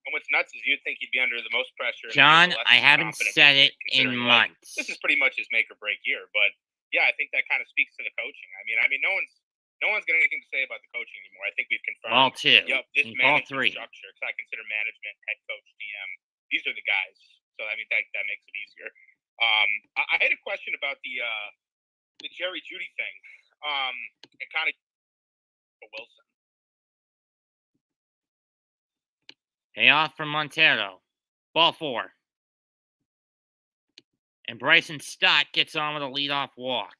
And what's nuts is you'd think he'd be under the most pressure. John, I haven't said it in months. This is pretty much his make or break year, but yeah, I think that kind of speaks to the coaching. I mean, no one's got anything to say about the coaching anymore. I think we've confirmed. Ball two. Yep, this Ball management three. structure, because I consider management, head coach, GM. These are the guys. So I mean, that makes it easier. I had a question about the Jerry Jeudy thing. And kind of Wilson. Payoff from Montero. Ball four. And Bryson Stott gets on with a leadoff walk.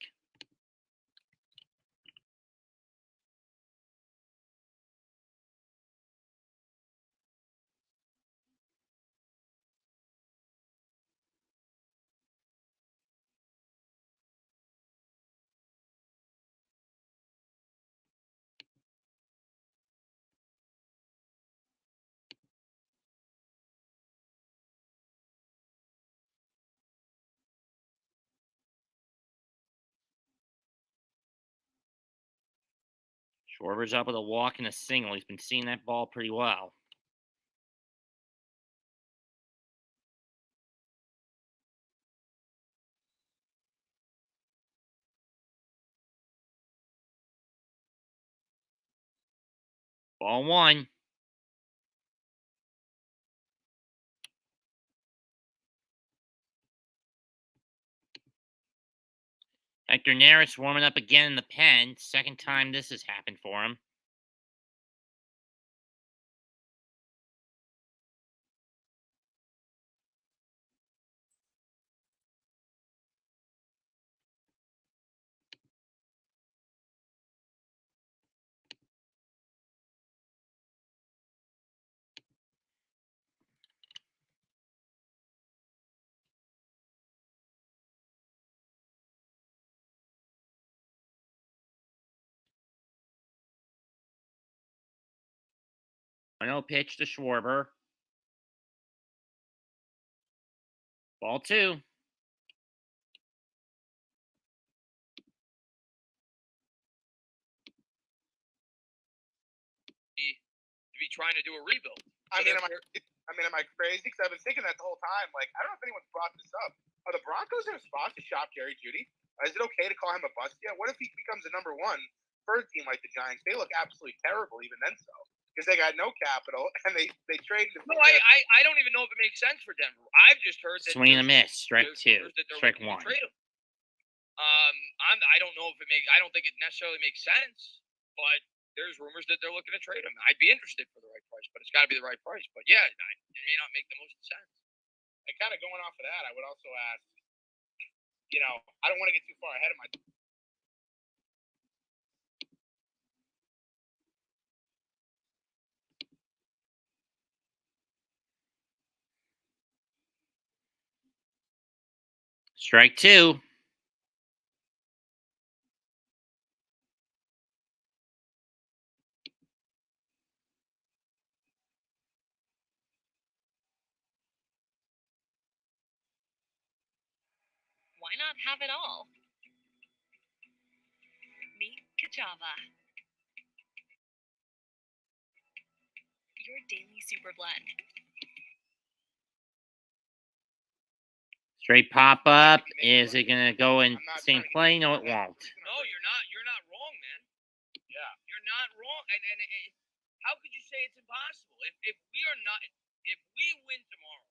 Schwarber's up with a walk and a single. He's been seeing that ball pretty well. Ball one. Hector Neris warming up again in the pen. Second time this has happened for him. No pitch to Schwarber. Ball two. To be trying to do a rebuild. Am I crazy? Because I've been thinking that the whole time. Like, I don't know if anyone's brought this up. Are the Broncos in a spot to shop Jerry Jeudy? Is it okay to call him a bust yet? What if he becomes a number one for a team like the Giants? They look absolutely terrible even then so. Because they got no capital, and they traded him. No, I don't even know if it makes sense for Denver. I've just heard that Swing and a miss. Strike two. Strike one. Trade him. I don't know if it makes. I don't think it necessarily makes sense, but there's rumors that they're looking to trade him. I'd be interested for the right price, but it's got to be the right price. But yeah, it may not make the most sense. And kind of going off of that, I would also ask. I don't want to get too far ahead of my. Strike two. Why not have it all? Meet Kachava. Your daily super blend. Straight pop up. Is it going to go in same play? No, it won't. No, you're not wrong, man. Yeah, you're not wrong. And how could you say it's impossible? If we are not, if we win tomorrow,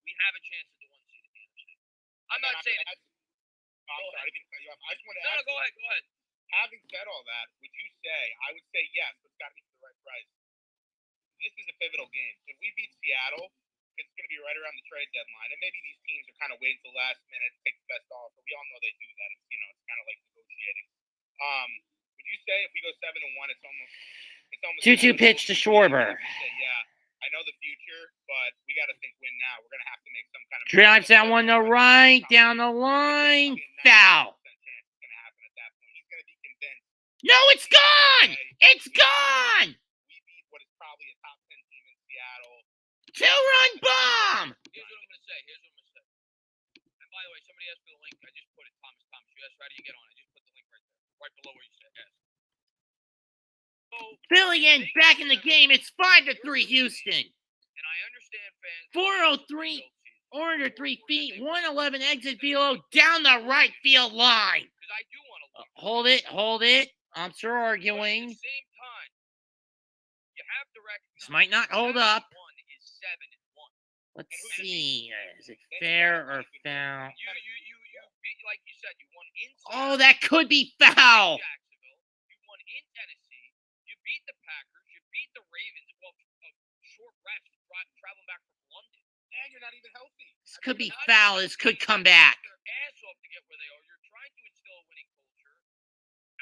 we have a chance at the 1 seed in the NFC. I'm not saying. I'm sorry, I didn't cut you off. I just want to No, ask. go ahead. Go ahead. Having said all that, would you say? I would say yes, but it's got to be for the right price. This is a pivotal game. If we beat Seattle, it's going to be right around the trade deadline, and maybe these teams are kind of waiting till the last minute to take the best offer. We all know they do that. It's it's kind of like negotiating. Would you say if we go 7-1, it's almost 2-2 pitch to Schwarber. Yeah, I know the future, but we got to think win now. We're going to have to make some kind of Drives that one to right, down the line, foul. Chance it's going to happen at that point. He's going to be convinced. No, it's gone. It's gone. We beat what is probably a top 10 team in Seattle. 2-run bomb. Here's what I'm going to say. And by the way, somebody asked for the link. I just put it. Thomas. You asked, how do you get on? I just put the link right there, right below where you said yes. So, Philly in back in the game. It's 5-3 Houston. And I understand fans. 403, 403 feet, 111 exit velo down the right field line. Because I do want to Hold it. I'm sure But arguing. at the same time, you have to recognize This might not hold up. 1 is 7-1. Let's see. Is it fair or foul? You beat, like you said, you won in Oh, that could be foul. Jacksonville. You won in Tennessee. You beat the Packers. You beat the Ravens. Well, a short rest traveling back from London. And you're not even healthy. This could be foul. This could come back. Their ass off to get where they are. You're trying to instill a winning culture.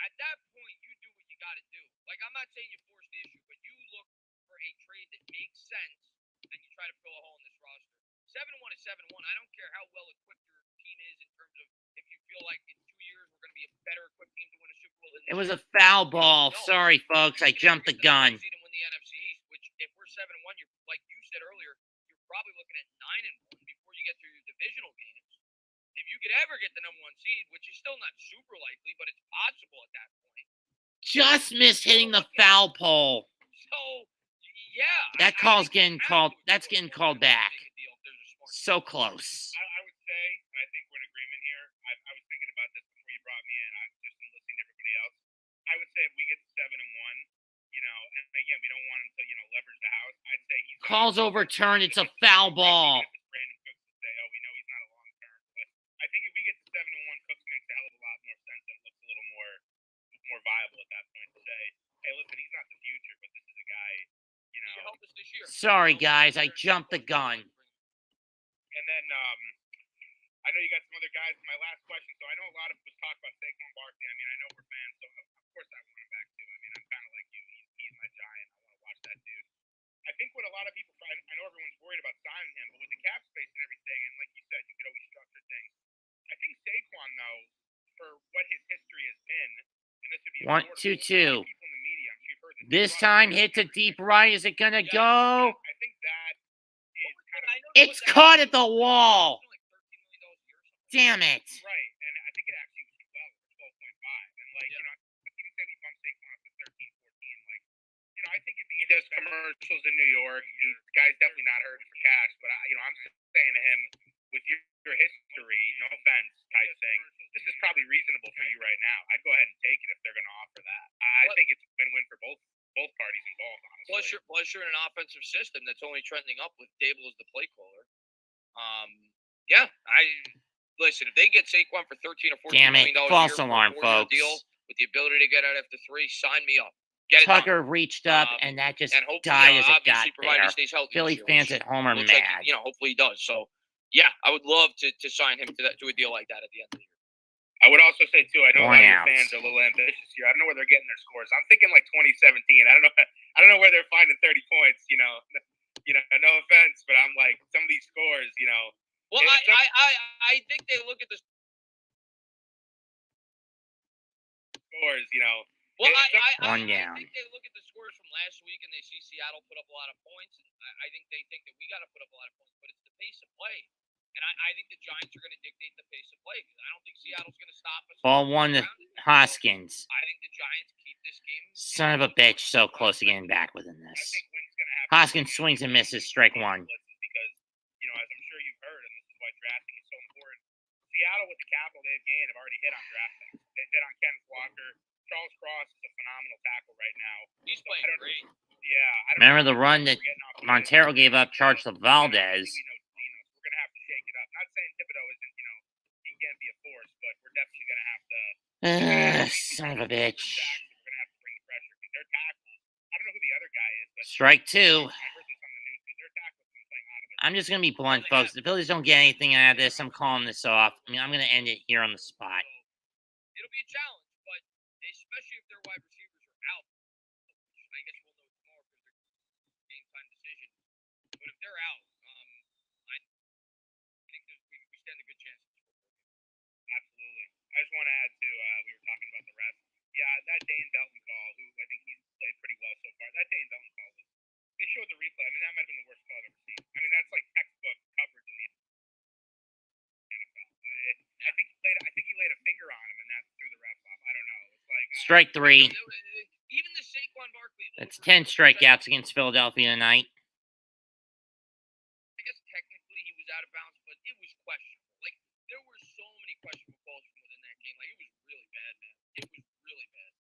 At that point, you do what you got to do. Like, I'm not saying you force the issue, but you look for a trade that makes sense, and you try to fill a hole in this roster. 7-1 is 7-1. I don't care how well equipped your team is in terms of if you feel like in 2 years we're going to be a better equipped team to win a Super Bowl. It was a foul ball. Sorry, folks. I jumped the gun. Win the NFC East, which if we're 7-1, you're like you said earlier, you're probably looking at 9-1 before you get through your divisional games. If you could ever get the number 1 seed, which is still not super likely, but it's possible at that point. Just missed hitting the foul pole. So, yeah. That call's getting called. That's getting called back. So close. I would say, and I think we're in agreement here. I was thinking about this before you brought me in. I just been listening to everybody else. I would say if we get to 7-1, and again, we don't want him to, leverage the house. I'd say he's Call's overturned. It's a foul ball. Brandon Cooks to say, we know he's not a long term. But I think if we get to 7-1, Cooks makes a hell of a lot more sense and looks a little more viable at that point to say, hey, listen, he's not the future, but this is a guy, help us this year. Sorry, guys. I jumped the gun. And then I know you got some other guys. My last question. So I know a lot of us talk about Saquon Barkley. I mean, I know we're fans, so of course I want him back too. I mean, I'm kind of like you. He's my giant. I want to watch that dude. I think what a lot of people find, I know everyone's worried about signing him, but with the cap space and everything, and like you said, you could always structure things. I think Saquon, though, for what his history has been, and this would be 1-2-2. This time hit to deep right. Is it gonna go? I think that is kind of It's caught at the wall. Damn it. right, and I think it actually was 12 or 12.5, and even say we bump Saquon up to 13, 14, I think if he does commercials in New York, the guy's definitely not hurting for cash, but I'm saying to him, with your history, no offense, type thing, this is probably reasonable for you right now. I'd go ahead and take it if they're going to offer that. I think it's a win-win for both parties involved, honestly. Plus you're in an offensive system that's only trending up with Dable as the play caller. Listen, if they get Saquon for $13 or $14 Damn it. million False a year alarm, for a 4-year folks. deal with the ability to get out after 3, sign me up. Get it Tucker done. reached up, and that just And hopefully, died as it got obviously, provided there. he stays healthy Philly this year, fans which at home are looks mad. like, hopefully he does. So, yeah, I would love to sign him to a deal like that at the end of the year. I would also say too, I know a lot of your Browns. fans are a little ambitious here. I don't know where they're getting their scores. I'm thinking like 2017. I don't know where they're finding 30 points. No offense, but I'm like some of these scores. Well, I think they look at the scores. Well, I One down. think they look at the scores from last week and they see Seattle put up a lot of points. And I think they think that we got to put up a lot of points, but it's the pace of play. And I think the Giants are going to dictate the pace of play because I don't think Seattle's going to stop us. Ball one to Hoskins. I think the Giants keep this game. Son of a bitch. So close to getting back within this. I think Wynn's going to have Hoskins swings and misses. Strike one. Because as I'm sure you've heard, and this is why drafting is so important. Seattle with the capital they've gained have already hit on draft picks. They've hit on Kenneth Walker. Charles Cross is a phenomenal tackle right now. He's playing great. Yeah, I don't Remember know the run that we're getting off the Montero gave up, charged to Valdez. We're gonna have to shake it up. Not saying Thibodeau isn't, he can't be a force, but we're definitely gonna have to. Son of a bitch. We're gonna have to bring the pressure because their tackles. I don't know who the other guy is, but Strike two. I heard this on the news because their tackles been playing out of their. I'm just going to be blunt, folks. The Phillies don't get anything out of this. I'm calling this off. I mean, I'm going to end it here on the spot. It'll be a challenge, but especially if their wide receivers are out, which I guess we'll know tomorrow because they're game time decision. But if they're out, I think we stand a good chance. Absolutely. I just want to add to we were talking about the refs. Yeah, that Dane Belton call, who I think he's played pretty well so far. That Dane Belton call was. They showed the replay. I mean, that might have been the worst call I've ever seen. I mean, that's like textbook coverage in the NFL. I think he laid a finger on him, and that threw the refs off. I don't know. It's like Strike three. Even the Saquon Barkley. That's 10 strikeouts against Philadelphia tonight. I guess technically he was out of bounds, but it was questionable. Like, there were so many questionable calls from within that game. Like, it was really bad, man. It was really bad.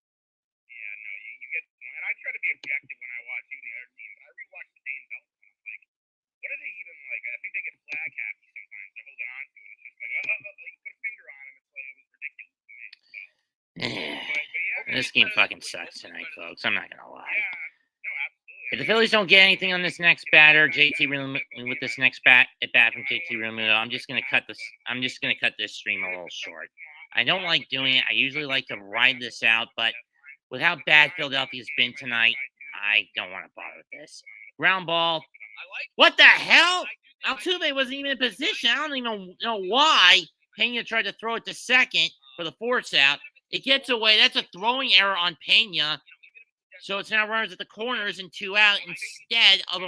Yeah, no, you get the point. And I try to be objective when I watch even the other team. I rewatched the Dane Belton, and I'm like, what are they even like? I think they get flag happy sometimes. They're holding on to it. It's just like, you put a finger on him. It's like it was ridiculous to me. So, but yeah, This game fucking sucks tonight, folks. I'm not going to lie. yeah, no, absolutely. If the Phillies don't get anything on this next batter, with this next bat from JT Realmuto, I'm just gonna cut this stream a little short. I don't like doing it. I usually like to ride this out, but with how bad Philadelphia's been tonight, I don't want to bother with this. Ground ball. What the hell? Altuve wasn't even in position. I don't even know why Pena tried to throw it to second for the force out. It gets away. That's a throwing error on Pena. So it's now runners at the corners and 2 out instead of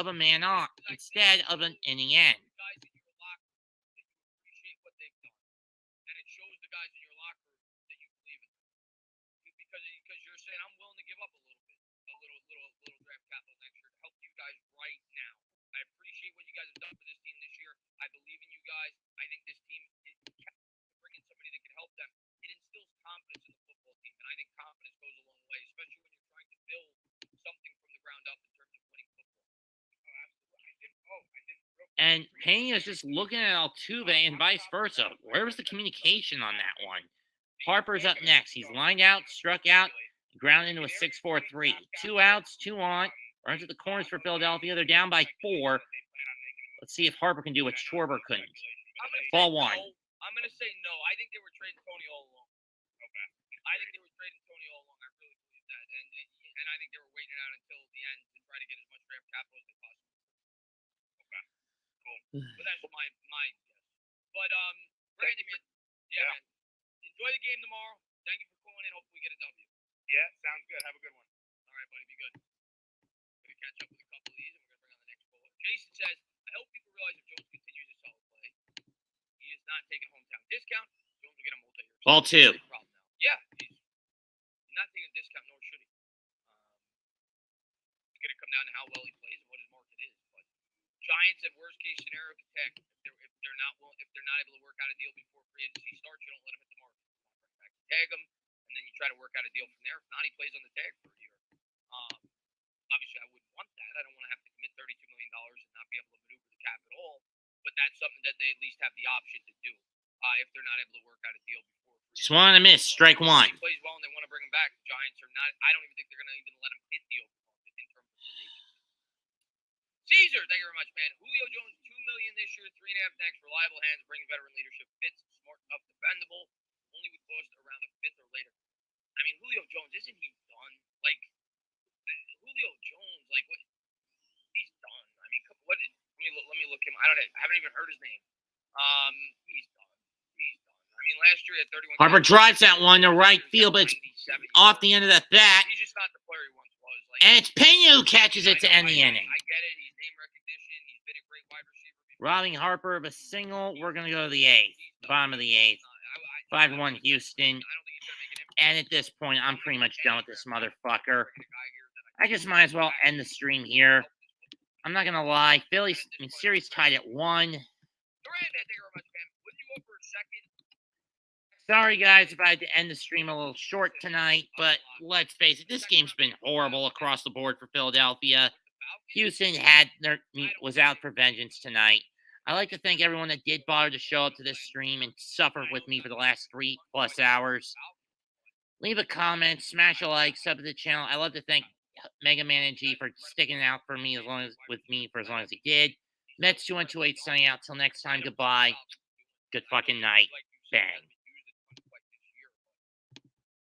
a man on, instead of an inning end. Guys in your locker room that you appreciate what they've done, and it shows the guys in your locker room that you believe in them. Because you're saying I'm willing to give up a little draft capital next year to help you guys right now. I appreciate what you guys have done for this team this year. I believe in you guys. I think this team is bringing somebody that can help them. It instills confidence in the football team, and I think confidence goes a long way, especially when you're trying to build something from the ground up in terms of winning football. And Pena's just looking at Altuve and vice versa. Where was the communication on that one? Harper's up next. He's lined out, struck out, ground into a 6-4-3. 2 outs, 2 on. Runs at the corners for Philadelphia. They're down by 4. Let's see if Harper can do what Schwarber couldn't. Ball 1. I'm going to say no. I think they were trading Tony all along. Okay. I think they were trading Tony all along. I really believe that. And I think they were waiting out until the end to try to get as much draft capital as they possibly could. Okay. Cool. But that's my guess. But, Brandon, man, man. Enjoy the game tomorrow. Thank you for calling in. Hopefully we get a W. Yeah, sounds good. Have a good one. All right, buddy. Be good. We're going to catch up with a couple of these, and we're going to bring on the next caller. Jason says, I hope people realize if Jones continues his solid play, he is not taking hometown discount. Jones will get a multi-year. Ball 2. Yeah, he's not taking a discount, nor should he. It's going to come down to how well he plays and what his market is. But Giants, at worst case scenario, can tag. If they're not able to work out a deal before free agency starts, you don't let him hit the market. Tag him, and then you try to work out a deal from there. If not, he plays on the tag for a year. Obviously, I wouldn't want that. I don't want to have to commit $32 million and not be able to maneuver the cap at all. But that's something that they at least have the option to do if they're not able to work out a deal before free agency. Swung and a miss. Strike 1. If he plays well and they want to bring him back, the Giants are not. I don't even think they're going to even let him hit the open market in terms of free agency. Caesar, thank you very much, man. Julio Jones, $2 million this year, 3.5 next. Reliable hands, brings veteran leadership, fits, smart, tough, dependable. Only would cost around a 5th or later. I mean, Julio Jones, isn't he done? Like, Julio Jones, like, what? He's done. I mean, let me look him. I haven't even heard his name. He's done. I mean, last year he had 31. Harper drives that one to right field, but it's off the end of that bat. He's just not the player he once was. Like, And it's Pena who catches it to end the inning. I get it. He's name recognition. He's been a great wide receiver before. Robbing Harper of a single. We're going to go to the 8th. Bottom of the 8th. 5-1 Houston. And at this point, I'm pretty much done with this motherfucker. I just might as well end the stream here. I'm not going to lie. Series tied at 1. Durant, thank you very much, man. Wouldn't you go for a second? Sorry, guys, if I had to end the stream a little short tonight, but let's face it, this game's been horrible across the board for Philadelphia. Houston was out for vengeance tonight. I'd like to thank everyone that did bother to show up to this stream and suffer with me for the last 3+ hours. Leave a comment, smash a like, sub to the channel. I'd love to thank MegaManNG for sticking out for me with me for as long as he did. Mets 2128 signing out. Till next time, goodbye. Good fucking night. Bang.